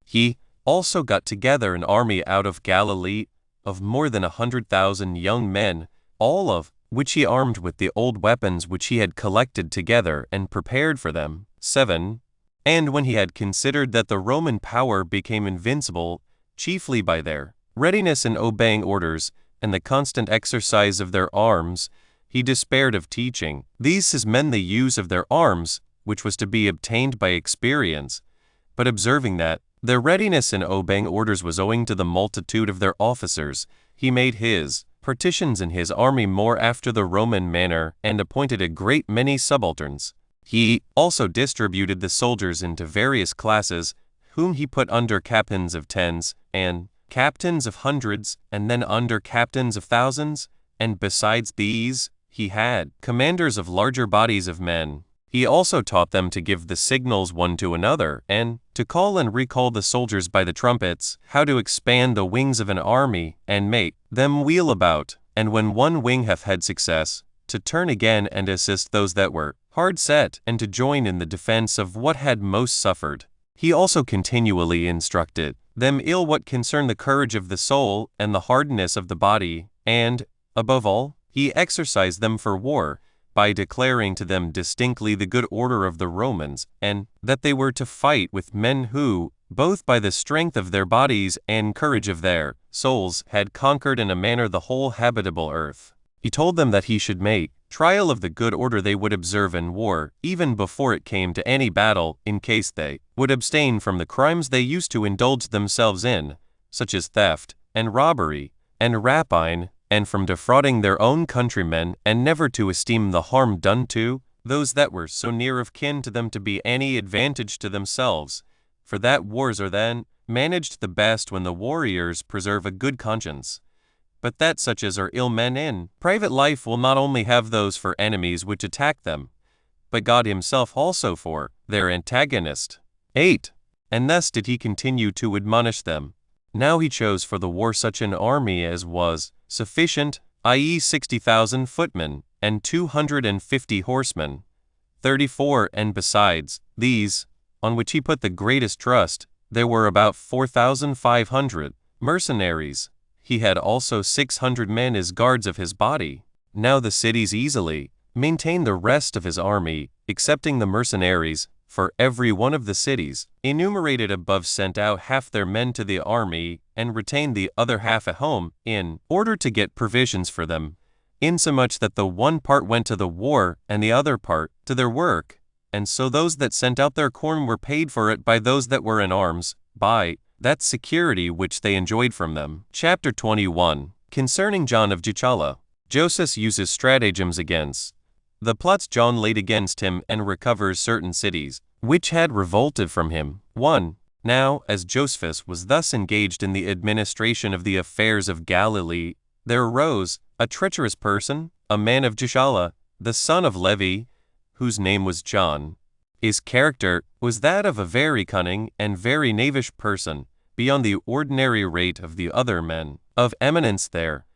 He also got together an army out of Galilee of more than 100,000 young men, all of which he armed with the old weapons which he had collected together and prepared for them. 7. And when he had considered that the Roman power became invincible, chiefly by their readiness in obeying orders and the constant exercise of their arms, he despaired of teaching these his men the use of their arms, which was to be obtained by experience. But observing that their readiness in obeying orders was owing to the multitude of their officers, he made his partitions in his army more after the Roman manner, and appointed a great many subalterns. He also distributed the soldiers into various classes, whom he put under captains of tens, and captains of hundreds, and then under captains of thousands, and besides these, he had commanders of larger bodies of men. He also taught them to give the signals one to another, and to call and recall the soldiers by the trumpets, how to expand the wings of an army, and make them wheel about, and when one wing hath had success, to turn again and assist those that were hard set, and to join in the defense of what had most suffered. He also continually instructed them ill what concerned the courage of the soul and the hardness of the body, and, above all, he exercised them for war, by declaring to them distinctly the good order of the Romans, and that they were to fight with men who, both by the strength of their bodies and courage of their souls, had conquered in a manner the whole habitable earth. He told them that he should make trial of the good order they would observe in war, even before it came to any battle, in case they would abstain from the crimes they used to indulge themselves in, such as theft, and robbery, and rapine, and from defrauding their own countrymen, and never to esteem the harm done to those that were so near of kin to them to be any advantage to themselves, for that wars are then managed the best when the warriors preserve a good conscience. But that such as are ill men in private life will not only have those for enemies which attack them, but God himself also for their antagonist. 8. And thus did he continue to admonish them. Now he chose for the war such an army as was sufficient, i.e. 60,000 footmen, and 250 horsemen, 34, and besides these, on which he put the greatest trust, there were about 4,500 mercenaries. He had also 600 men as guards of his body. Now the cities easily maintained the rest of his army, excepting the mercenaries, for every one of the cities enumerated above sent out half their men to the army, and retained the other half at home, in order to get provisions for them, insomuch that the one part went to the war, and the other part to their work. And so those that sent out their corn were paid for it by those that were in arms, by that security which they enjoyed from them. Chapter 21. Concerning John of Gischala. Josephus uses stratagems against the plots John laid against him and recovers certain cities, which had revolted from him. 1. Now, as Josephus was thus engaged in the administration of the affairs of Galilee, there arose a treacherous person, a man of Gischala, the son of Levi, whose name was John. His character was that of a very cunning and very knavish person, beyond the ordinary rate of the other men of eminence there,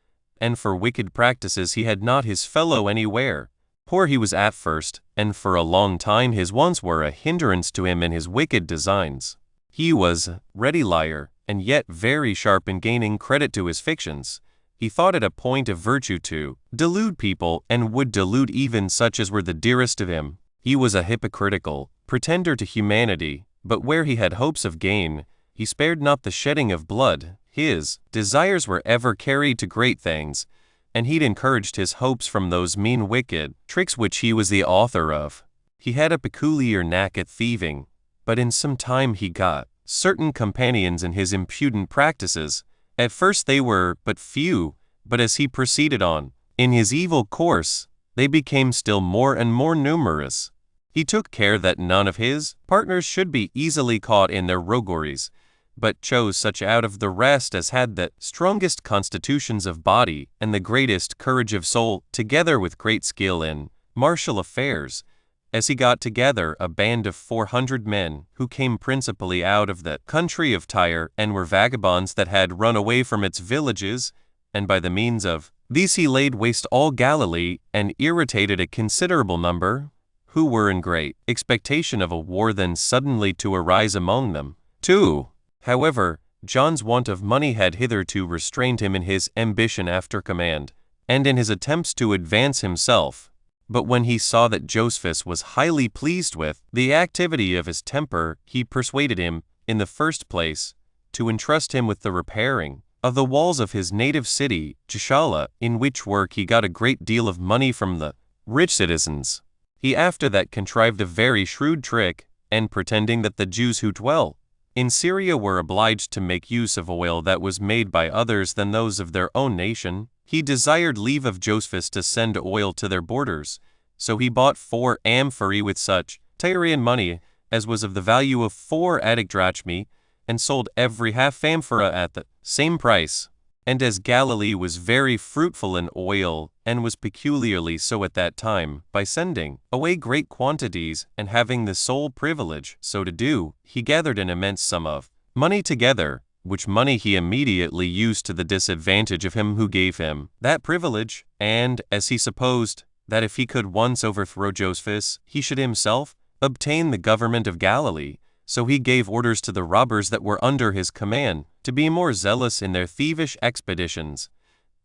and for wicked practices he had not his fellow anywhere. Poor he was at first, and for a long time his wants were a hindrance to him in his wicked designs. He was a ready liar, and yet very sharp in gaining credit to his fictions. He thought it a point of virtue to delude people, and would delude even such as were the dearest of him. He was a hypocritical pretender to humanity, but where he had hopes of gain, he spared not the shedding of blood. His desires were ever carried to great things, and he'd encouraged his hopes from those mean wicked tricks which he was the author of. He had a peculiar knack at thieving, but in some time he got certain companions in his impudent practices. At first they were but few, but as he proceeded on in his evil course, they became still more and more numerous. He took care that none of his partners should be easily caught in their rogueries, but chose such out of the rest as had the strongest constitutions of body and the greatest courage of soul, together with great skill in martial affairs, as he got together a band of 400 men, who came principally out of the country of Tyre, and were vagabonds that had run away from its villages, and by the means of these he laid waste all Galilee, and irritated a considerable number, who were in great expectation of a war then suddenly to arise among them. 2. However, John's want of money had hitherto restrained him in his ambition after command, and in his attempts to advance himself. But when he saw that Josephus was highly pleased with the activity of his temper, he persuaded him, in the first place, to entrust him with the repairing of the walls of his native city, Gischala, in which work he got a great deal of money from the rich citizens. He after that contrived a very shrewd trick, and pretending that the Jews who dwell in Syria were obliged to make use of oil that was made by others than those of their own nation, he desired leave of Josephus to send oil to their borders. So he bought 4 amphorae with such Tyrian money as was of the value of 4 attic drachmae, and sold every half amphora at the same price. And as Galilee was very fruitful in oil, and was peculiarly so at that time, by sending away great quantities, and having the sole privilege so to do, he gathered an immense sum of money together, which money he immediately used to the disadvantage of him who gave him that privilege, and, as he supposed, that if he could once overthrow Josephus, he should himself obtain the government of Galilee. So he gave orders to the robbers that were under his command to be more zealous in their thievish expeditions,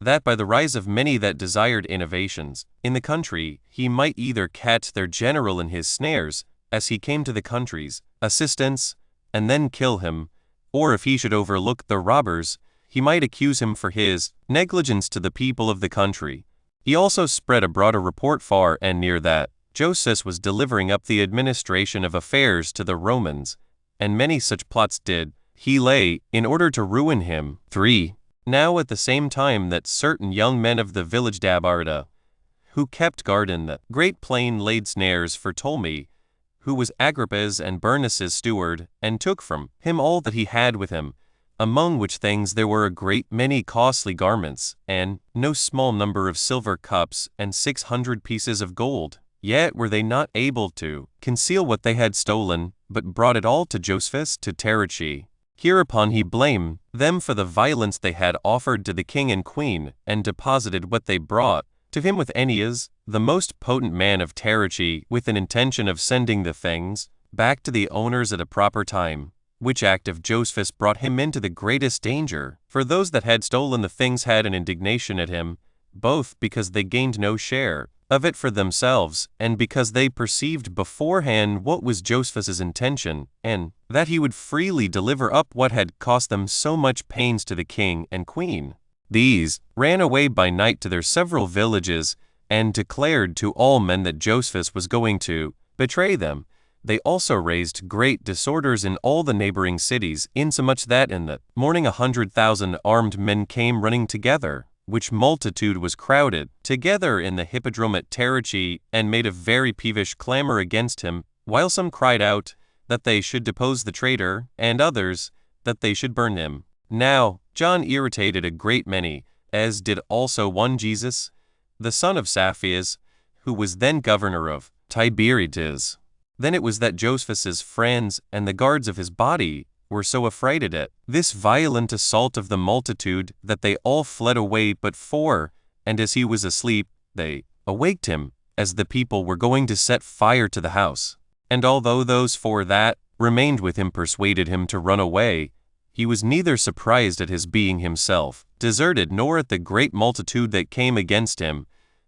that by the rise of many that desired innovations in the country, he might either catch their general in his snares, as he came to the country's assistance, and then kill him, or if he should overlook the robbers, he might accuse him for his negligence to the people of the country. He also spread abroad a report far and near that Josephus was delivering up the administration of affairs to the Romans, and many such plots did he lay in order to ruin him. 3. Now at the same time that certain young men of the village Dabarda, who kept guard in the great plain, laid snares for Ptolemy, who was Agrippa's and Bernice's steward, and took from him all that he had with him, among which things there were a great many costly garments, and no small number of silver cups, and 600 pieces of gold. Yet were they not able to conceal what they had stolen, but brought it all to Josephus to Tarichi. Hereupon he blamed them for the violence they had offered to the king and queen, and deposited what they brought to him with Aeneas, the most potent man of Tarichi, with an intention of sending the things back to the owners at a proper time, which act of Josephus brought him into the greatest danger. For those that had stolen the things had an indignation at him, both because they gained no share of it for themselves, and because they perceived beforehand what was Josephus's intention, and that he would freely deliver up what had cost them so much pains to the king and queen. These ran away by night to their several villages, and declared to all men that Josephus was going to betray them, They also raised great disorders in all the neighboring cities, insomuch that in the morning 100,000 armed men came running together, which multitude was crowded together in the hippodrome at Tarichi, and made a very peevish clamor against him, while some cried out that they should depose the traitor, and others that they should burn him. Now John irritated a great many, as did also one Jesus, the son of Saphias, who was then governor of Tiberiades. Then it was that Josephus's friends and the guards of his body were so affrighted at this violent assault of the multitude that they all fled away but four, and as he was asleep, they awaked him, as the people were going to set fire to the house. And although those four that remained with him persuaded him to run away, he was neither surprised at his being himself deserted nor at the great multitude that came against him,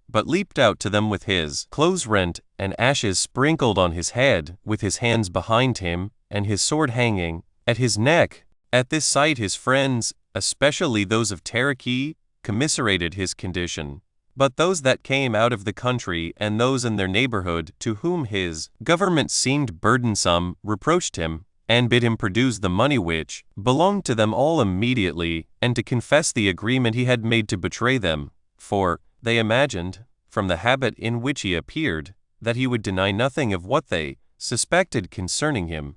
but leaped out to them with his clothes rent and ashes sprinkled on his head, with his hands behind him, and his sword hanging at his neck. At this sight his friends, especially those of Tarichi, commiserated his condition. But those that came out of the country and those in their neighborhood, to whom his government seemed burdensome, reproached him, and bid him produce the money which belonged to them all immediately, and to confess the agreement he had made to betray them. For they imagined, from the habit in which he appeared, that he would deny nothing of what they suspected concerning him,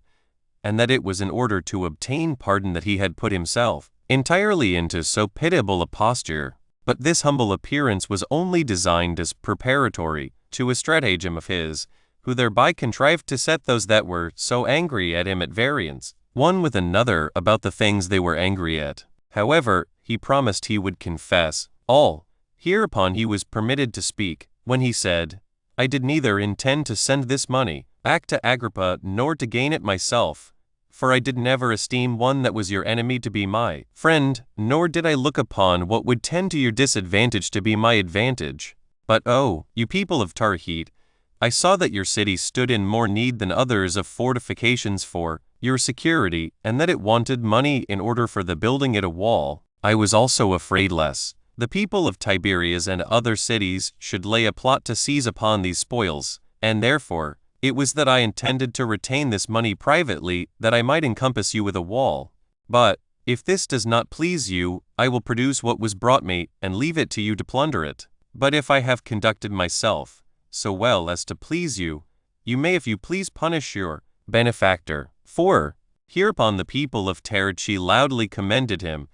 and that it was in order to obtain pardon that he had put himself entirely into so pitiable a posture. But this humble appearance was only designed as preparatory to a stratagem of his, who thereby contrived to set those that were so angry at him at variance, one with another, about the things they were angry at. However, he promised he would confess all. Hereupon he was permitted to speak, when he said, I did neither intend to send this money back to Agrippa, nor to gain it myself, for I did never esteem one that was your enemy to be my friend, nor did I look upon what would tend to your disadvantage to be my advantage. But oh, you people of Tarhit, I saw that your city stood in more need than others of fortifications for your security, and that it wanted money in order for the building it a wall. I was also afraid lest the people of Tiberias and other cities should lay a plot to seize upon these spoils, and therefore it was that I intended to retain this money privately, that I might encompass you with a wall. But if this does not please you, I will produce what was brought me, and leave it to you to plunder it. But if I have conducted myself so well as to please you, you may, if you please, punish your benefactor. 4. Hereupon the people of Tarichi loudly commended him,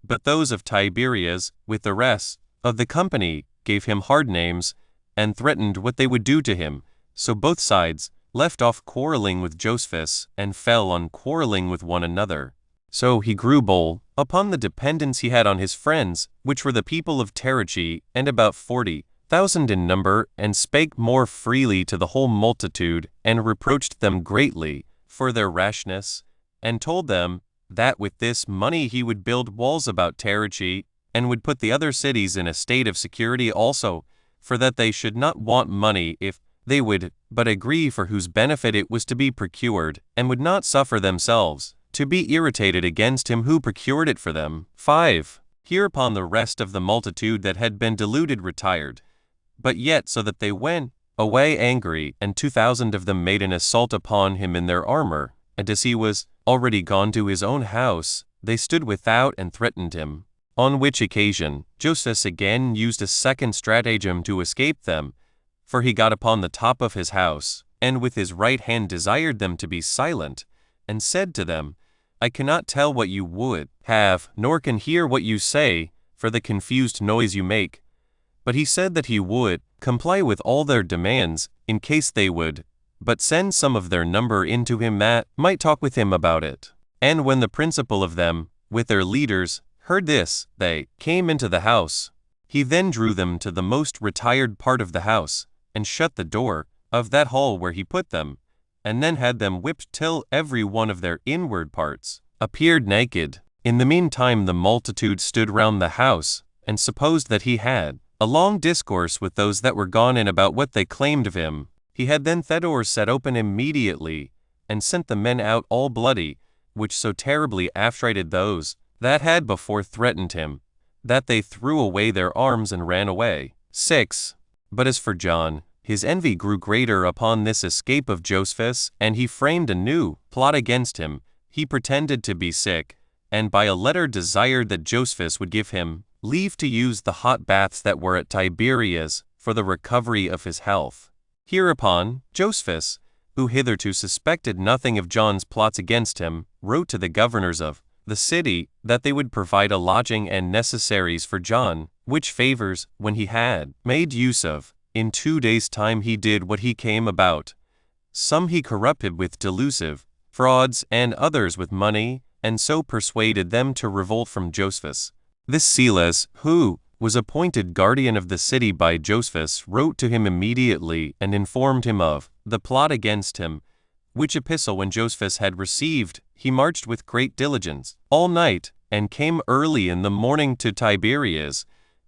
but those of Tiberias, with the rest of the company, gave him hard names, and threatened what they would do to him. So both sides left off quarreling with Josephus, and fell on quarreling with one another. So he grew bold upon the dependence he had on his friends, which were the people of Tarichi, and about 40,000 in number, and spake more freely to the whole multitude, and reproached them greatly for their rashness, and told them that with this money he would build walls about Tarichi, and would put the other cities in a state of security also, for that they should not want money if they would but agree for whose benefit it was to be procured, and would not suffer themselves to be irritated against him who procured it for them. 5. Hereupon the rest of the multitude that had been deluded retired, but yet so that they went away angry, and 2,000 of them made an assault upon him in their armor, and as he was already gone to his own house, they stood without and threatened him. On which occasion Josephus again used a second stratagem to escape them, for he got upon the top of his house, and with his right hand desired them to be silent, and said to them, I cannot tell what you would have, nor can hear what you say, for the confused noise you make. But he said that he would comply with all their demands, in case they would but send some of their number into him that might talk with him about it. And when the principal of them, with their leaders, heard this, they came into the house. He then drew them to the most retired part of the house, and shut the door of that hall where he put them, and then had them whipped till every one of their inward parts appeared naked. In the meantime the multitude stood round the house, and supposed that he had a long discourse with those that were gone in about what they claimed of him. He had then the doors set open immediately, and sent the men out all bloody, which so terribly affrighted those that had before threatened him, that they threw away their arms and ran away. 6. But as for John, his envy grew greater upon this escape of Josephus, and he framed a new plot against him. He pretended to be sick, and by a letter desired that Josephus would give him leave to use the hot baths that were at Tiberias for the recovery of his health. Hereupon, Josephus, who hitherto suspected nothing of John's plots against him, wrote to the governors of the city that they would provide a lodging and necessaries for John, which favors, when he had made use of, in 2 days' time he did what he came about. Some he corrupted with delusive frauds, and others with money, and so persuaded them to revolt from Josephus. This Silas, who was appointed guardian of the city by Josephus, wrote to him immediately and informed him of the plot against him, which epistle when Josephus had received, he marched with great diligence all night, and came early in the morning to Tiberias,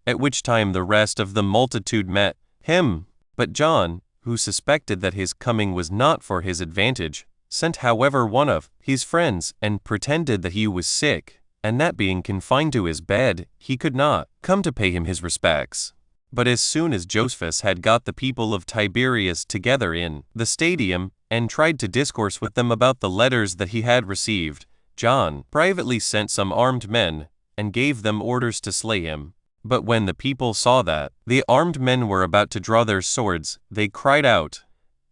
at which time the rest of the multitude met him. But John, who suspected that his coming was not for his advantage, sent however one of his friends, and pretended that he was sick, and that being confined to his bed, he could not come to pay him his respects. But as soon as Josephus had got the people of Tiberias together in the stadium, and tried to discourse with them about the letters that he had received, John privately sent some armed men, and gave them orders to slay him. But when the people saw that the armed men were about to draw their swords, they cried out,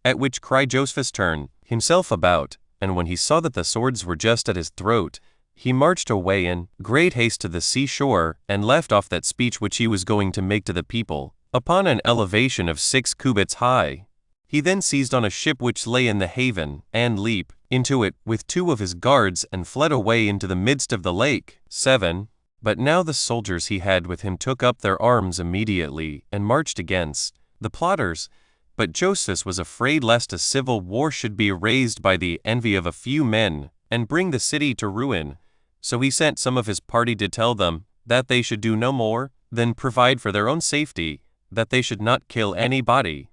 at which cry Josephus turned himself about, and when he saw that the swords were just at his throat, he marched away in great haste to the seashore, and left off that speech which he was going to make to the people, upon an elevation of 6 cubits high. He then seized on a ship which lay in the haven, and leaped into it with 2 of his guards, and fled away into the midst of the lake. 7. But now the soldiers he had with him took up their arms immediately, and marched against the plotters. But Josephus was afraid lest a civil war should be raised by the envy of a few men, and bring the city to ruin. So he sent some of his party to tell them that they should do no more than provide for their own safety, that they should not kill anybody,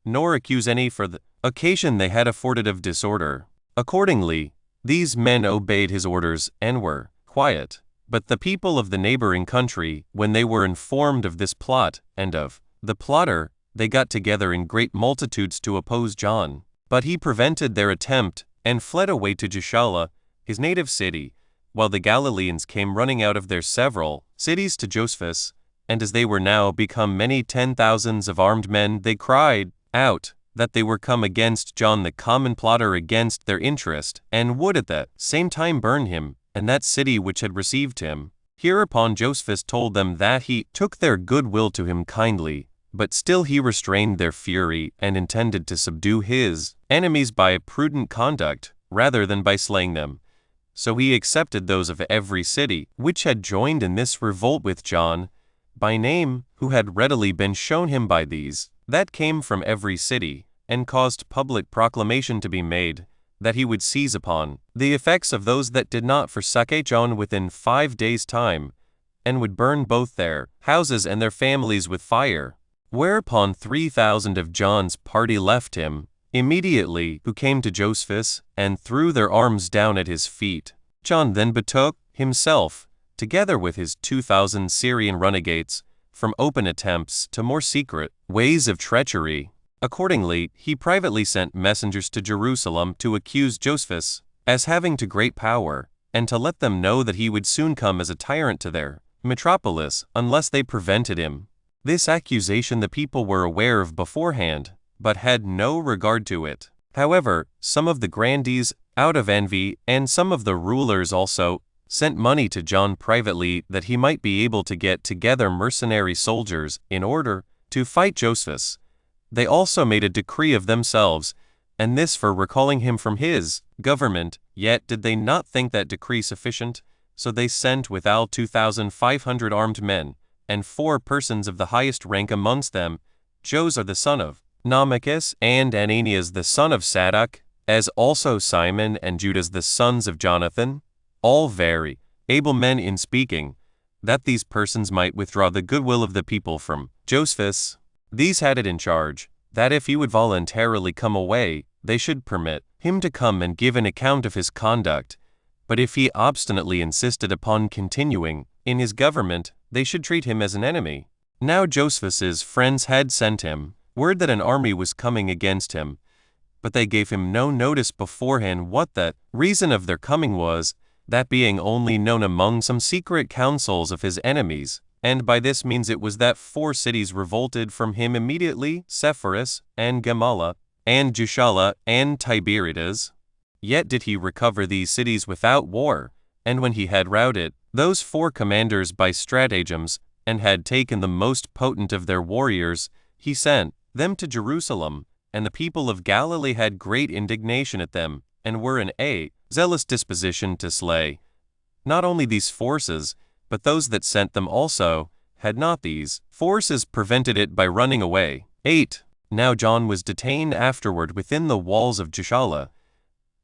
nor accuse any for the occasion they had afforded of disorder. Accordingly, these men obeyed his orders, and were quiet. But the people of the neighboring country, when they were informed of this plot, and of the plotter, they got together in great multitudes to oppose John. But he prevented their attempt, and fled away to Gischala, his native city, while the Galileans came running out of their several cities to Josephus, and as they were now become many 10,000s of armed men, they cried out that they were come against John the common plotter against their interest, and would at that same time burn him, and that city which had received him. Hereupon Josephus told them that he took their good will to him kindly, but still he restrained their fury, and intended to subdue his enemies by prudent conduct, rather than by slaying them. So he accepted those of every city which had joined in this revolt with John, by name, who had readily been shown him by these that came from every city, and caused public proclamation to be made, that he would seize upon the effects of those that did not forsake John within 5 days' time, and would burn both their houses and their families with fire. Whereupon 3,000 of John's party left him immediately, who came to Josephus, and threw their arms down at his feet. John then betook himself, together with his 2,000 Syrian runagates, from open attempts to more secret ways of treachery. Accordingly, he privately sent messengers to Jerusalem to accuse Josephus as having too great power, and to let them know that he would soon come as a tyrant to their metropolis, unless they prevented him. This accusation the people were aware of beforehand, but had no regard to it. However, some of the grandees, out of envy, and some of the rulers also, sent money to John privately that he might be able to get together mercenary soldiers in order to fight Josephus. They also made a decree of themselves, and this for recalling him from his government. Yet did they not think that decree sufficient, so they sent withal 2,500 armed men, and 4 persons of the highest rank amongst them, Joseph the son of Nomachus, and Ananias the son of Sadok, as also Simon and Judas the sons of Jonathan, all very able men in speaking, that these persons might withdraw the goodwill of the people from Josephus. These had it in charge, that if he would voluntarily come away, they should permit him to come and give an account of his conduct, but if he obstinately insisted upon continuing in his government, they should treat him as an enemy. Now Josephus's friends had sent him word that an army was coming against him, but they gave him no notice beforehand what the reason of their coming was, that being only known among some secret councils of his enemies, and by this means it was that 4 cities revolted from him immediately, Sepphoris, and Gamala, and Gischala, and Tiberiades. Yet did he recover these cities without war, and when he had routed those 4 commanders by stratagems, and had taken the most potent of their warriors, he sent them to Jerusalem, and the people of Galilee had great indignation at them, and were in a zealous disposition to slay. Not only these forces, but those that sent them also, had not these forces prevented it by running away. 8. Now John was detained afterward within the walls of Gischala,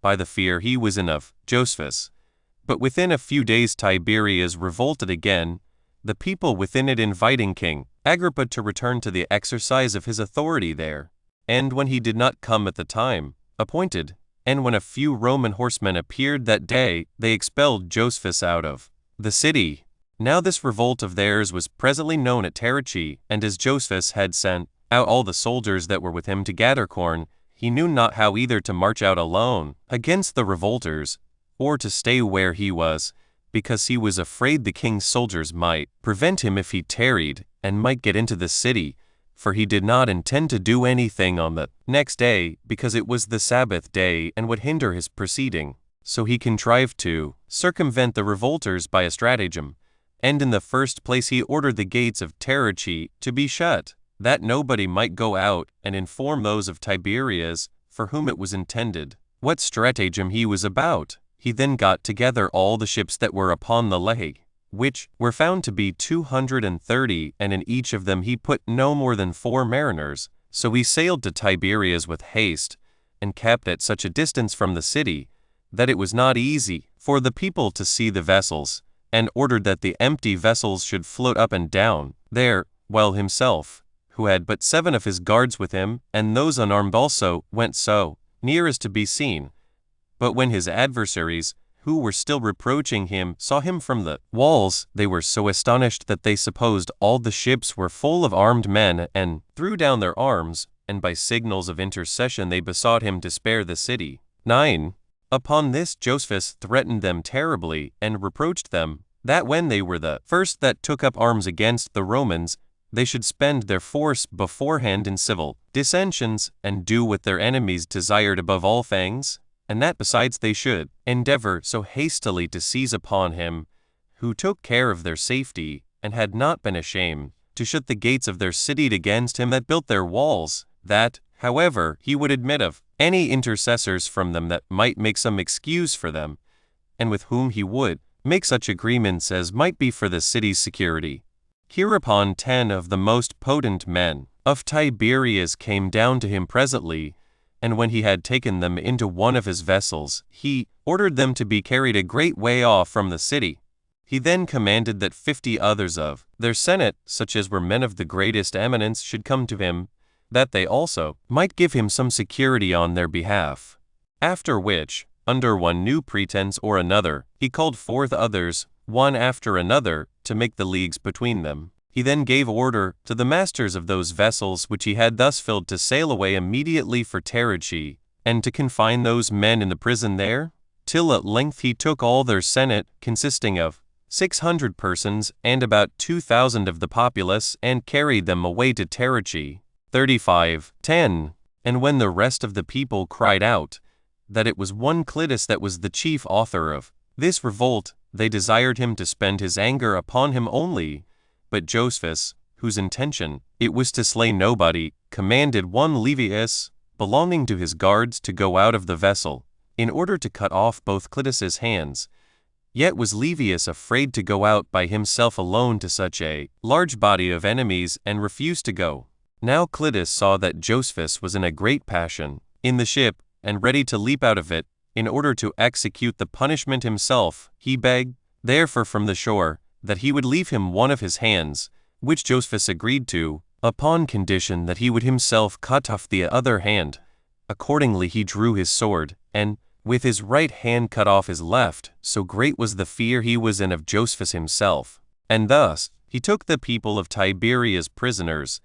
by the fear he was in of Josephus. But within a few days Tiberias revolted again, the people within it inviting King Agrippa to return to the exercise of his authority there. And when he did not come at the time appointed, and when a few Roman horsemen appeared that day, they expelled Josephus out of the city. Now this revolt of theirs was presently known at Taricheae, and as Josephus had sent out all the soldiers that were with him to gather corn, he knew not how either to march out alone against the revolters, or to stay where he was, because he was afraid the king's soldiers might prevent him if he tarried, and might get into the city, for he did not intend to do anything on the next day, because it was the Sabbath day and would hinder his proceeding. So he contrived to circumvent the revolters by a stratagem, and in the first place he ordered the gates of Taricheae to be shut, that nobody might go out and inform those of Tiberias, for whom it was intended, what stratagem he was about. He then got together all the ships that were upon the lake, which were found to be 230, and in each of them he put no more than 4 mariners. So he sailed to Tiberias with haste, and kept at such a distance from the city, that it was not easy for the people to see the vessels, and ordered that the empty vessels should float up and down there, while himself, who had but 7 of his guards with him, and those unarmed also, went so near as to be seen. But when his adversaries, who were still reproaching him, saw him from the walls, they were so astonished that they supposed all the ships were full of armed men, and threw down their arms, and by signals of intercession they besought him to spare the city. 9. Upon this Josephus threatened them terribly, and reproached them, that when they were the first that took up arms against the Romans, they should spend their force beforehand in civil dissensions, and do what their enemies desired above all things, and that besides they should endeavor so hastily to seize upon him, who took care of their safety, and had not been ashamed to shut the gates of their city against him that built their walls, that, however, he would admit of any intercessors from them that might make some excuse for them, and with whom he would make such agreements as might be for the city's security. Hereupon 10 of the most potent men of Tiberias came down to him presently, and when he had taken them into one of his vessels, he ordered them to be carried a great way off from the city. He then commanded that 50 others of their senate, such as were men of the greatest eminence, should come to him, that they also might give him some security on their behalf. After which, under one new pretense or another, he called forth others, one after another, to make the leagues between them. He then gave order to the masters of those vessels which he had thus filled to sail away immediately for Taricheae, and to confine those men in the prison there, till at length he took all their senate, consisting of 600 persons, and about 2,000 of the populace, and carried them away to Taricheae. 35:10. And when the rest of the people cried out that it was one Clitus that was the chief author of this revolt, they desired him to spend his anger upon him only. But Josephus, whose intention it was to slay nobody, commanded one Flavius, belonging to his guards, to go out of the vessel, in order to cut off both Clitus's hands. Yet was Flavius afraid to go out by himself alone to such a large body of enemies, and refused to go. Now Clitus saw that Josephus was in a great passion in the ship, and ready to leap out of it, in order to execute the punishment himself. He begged, therefore, from the shore, that he would leave him one of his hands, which Josephus agreed to, upon condition that he would himself cut off the other hand. Accordingly he drew his sword, and with his right hand cut off his left, so great was the fear he was in of Josephus himself. And thus he took the people of Tiberias prisoners,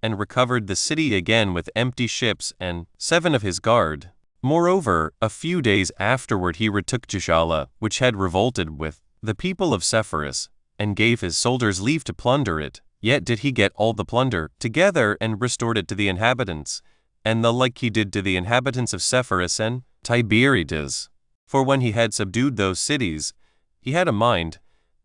and recovered the city again with empty ships and 7 of his guard. Moreover, a few days afterward he retook Gischala, which had revolted with the people of Sepphoris, and gave his soldiers leave to plunder it. Yet did he get all the plunder together and restored it to the inhabitants, and the like he did to the inhabitants of Sepphoris and Tiberiades. For when he had subdued those cities, he had a mind,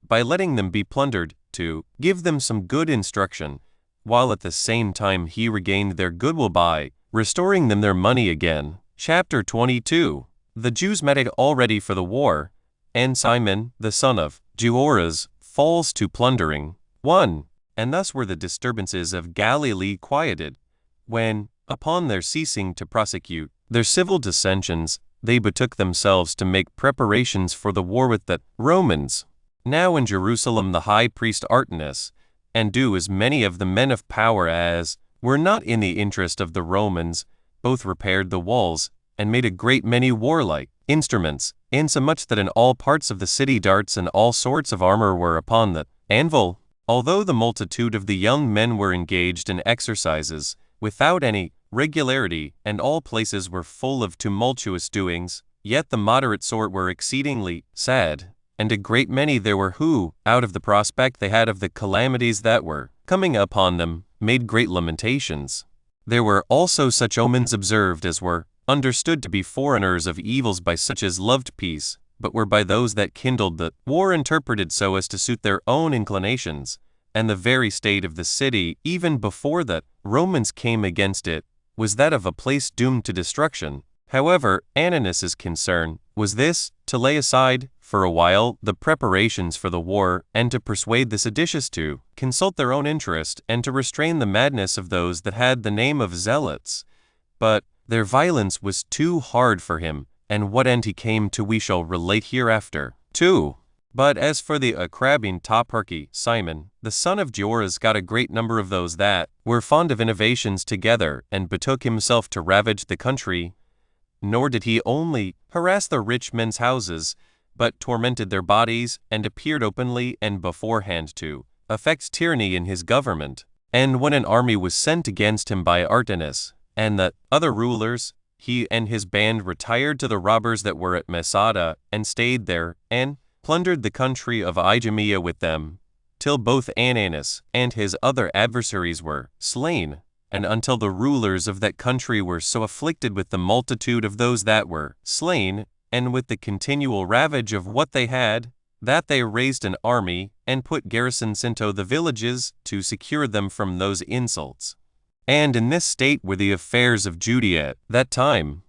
by letting them be plundered, to give them some good instruction, while at the same time he regained their goodwill by restoring them their money again. Chapter 22. The Jews met all ready for the war, and Simon, the son of Gioras, falls to plundering. 1. And thus were the disturbances of Galilee quieted, when, upon their ceasing to prosecute their civil dissensions, they betook themselves to make preparations for the war with the Romans. Now in Jerusalem the high priest Artemis, and do as many of the men of power as were not in the interest of the Romans, both repaired the walls, and made a great many warlike instruments, insomuch that in all parts of the city darts and all sorts of armor were upon the anvil. Although the multitude of the young men were engaged in exercises, without any regularity, and all places were full of tumultuous doings, yet the moderate sort were exceedingly sad, and a great many there were who, out of the prospect they had of the calamities that were coming upon them, made great lamentations. There were also such omens observed as were understood to be foreigners of evils by such as loved peace, but were by those that kindled the war interpreted so as to suit their own inclinations, and the very state of the city, even before the Romans came against it, was that of a place doomed to destruction. However, Ananas's concern was this, to lay aside, for a while, the preparations for the war, and to persuade the seditious to consult their own interest, and to restrain the madness of those that had the name of zealots. But their violence was too hard for him, and what end he came to we shall relate hereafter. 2. But as for the Acrabbene toparchy, Simon, the son of Gioras, got a great number of those that were fond of innovations together, and betook himself to ravage the country. Nor did he only harass the rich men's houses, but tormented their bodies, and appeared openly and beforehand to affect tyranny in his government. And when an army was sent against him by Artemis, and the other rulers, he and his band retired to the robbers that were at Masada, and stayed there, and plundered the country of Idumea with them, till both Ananus and his other adversaries were slain, and until the rulers of that country were so afflicted with the multitude of those that were slain, and with the continual ravage of what they had, that they raised an army, and put garrisons into the villages, to secure them from those insults. And in this state were the affairs of Judea at that time.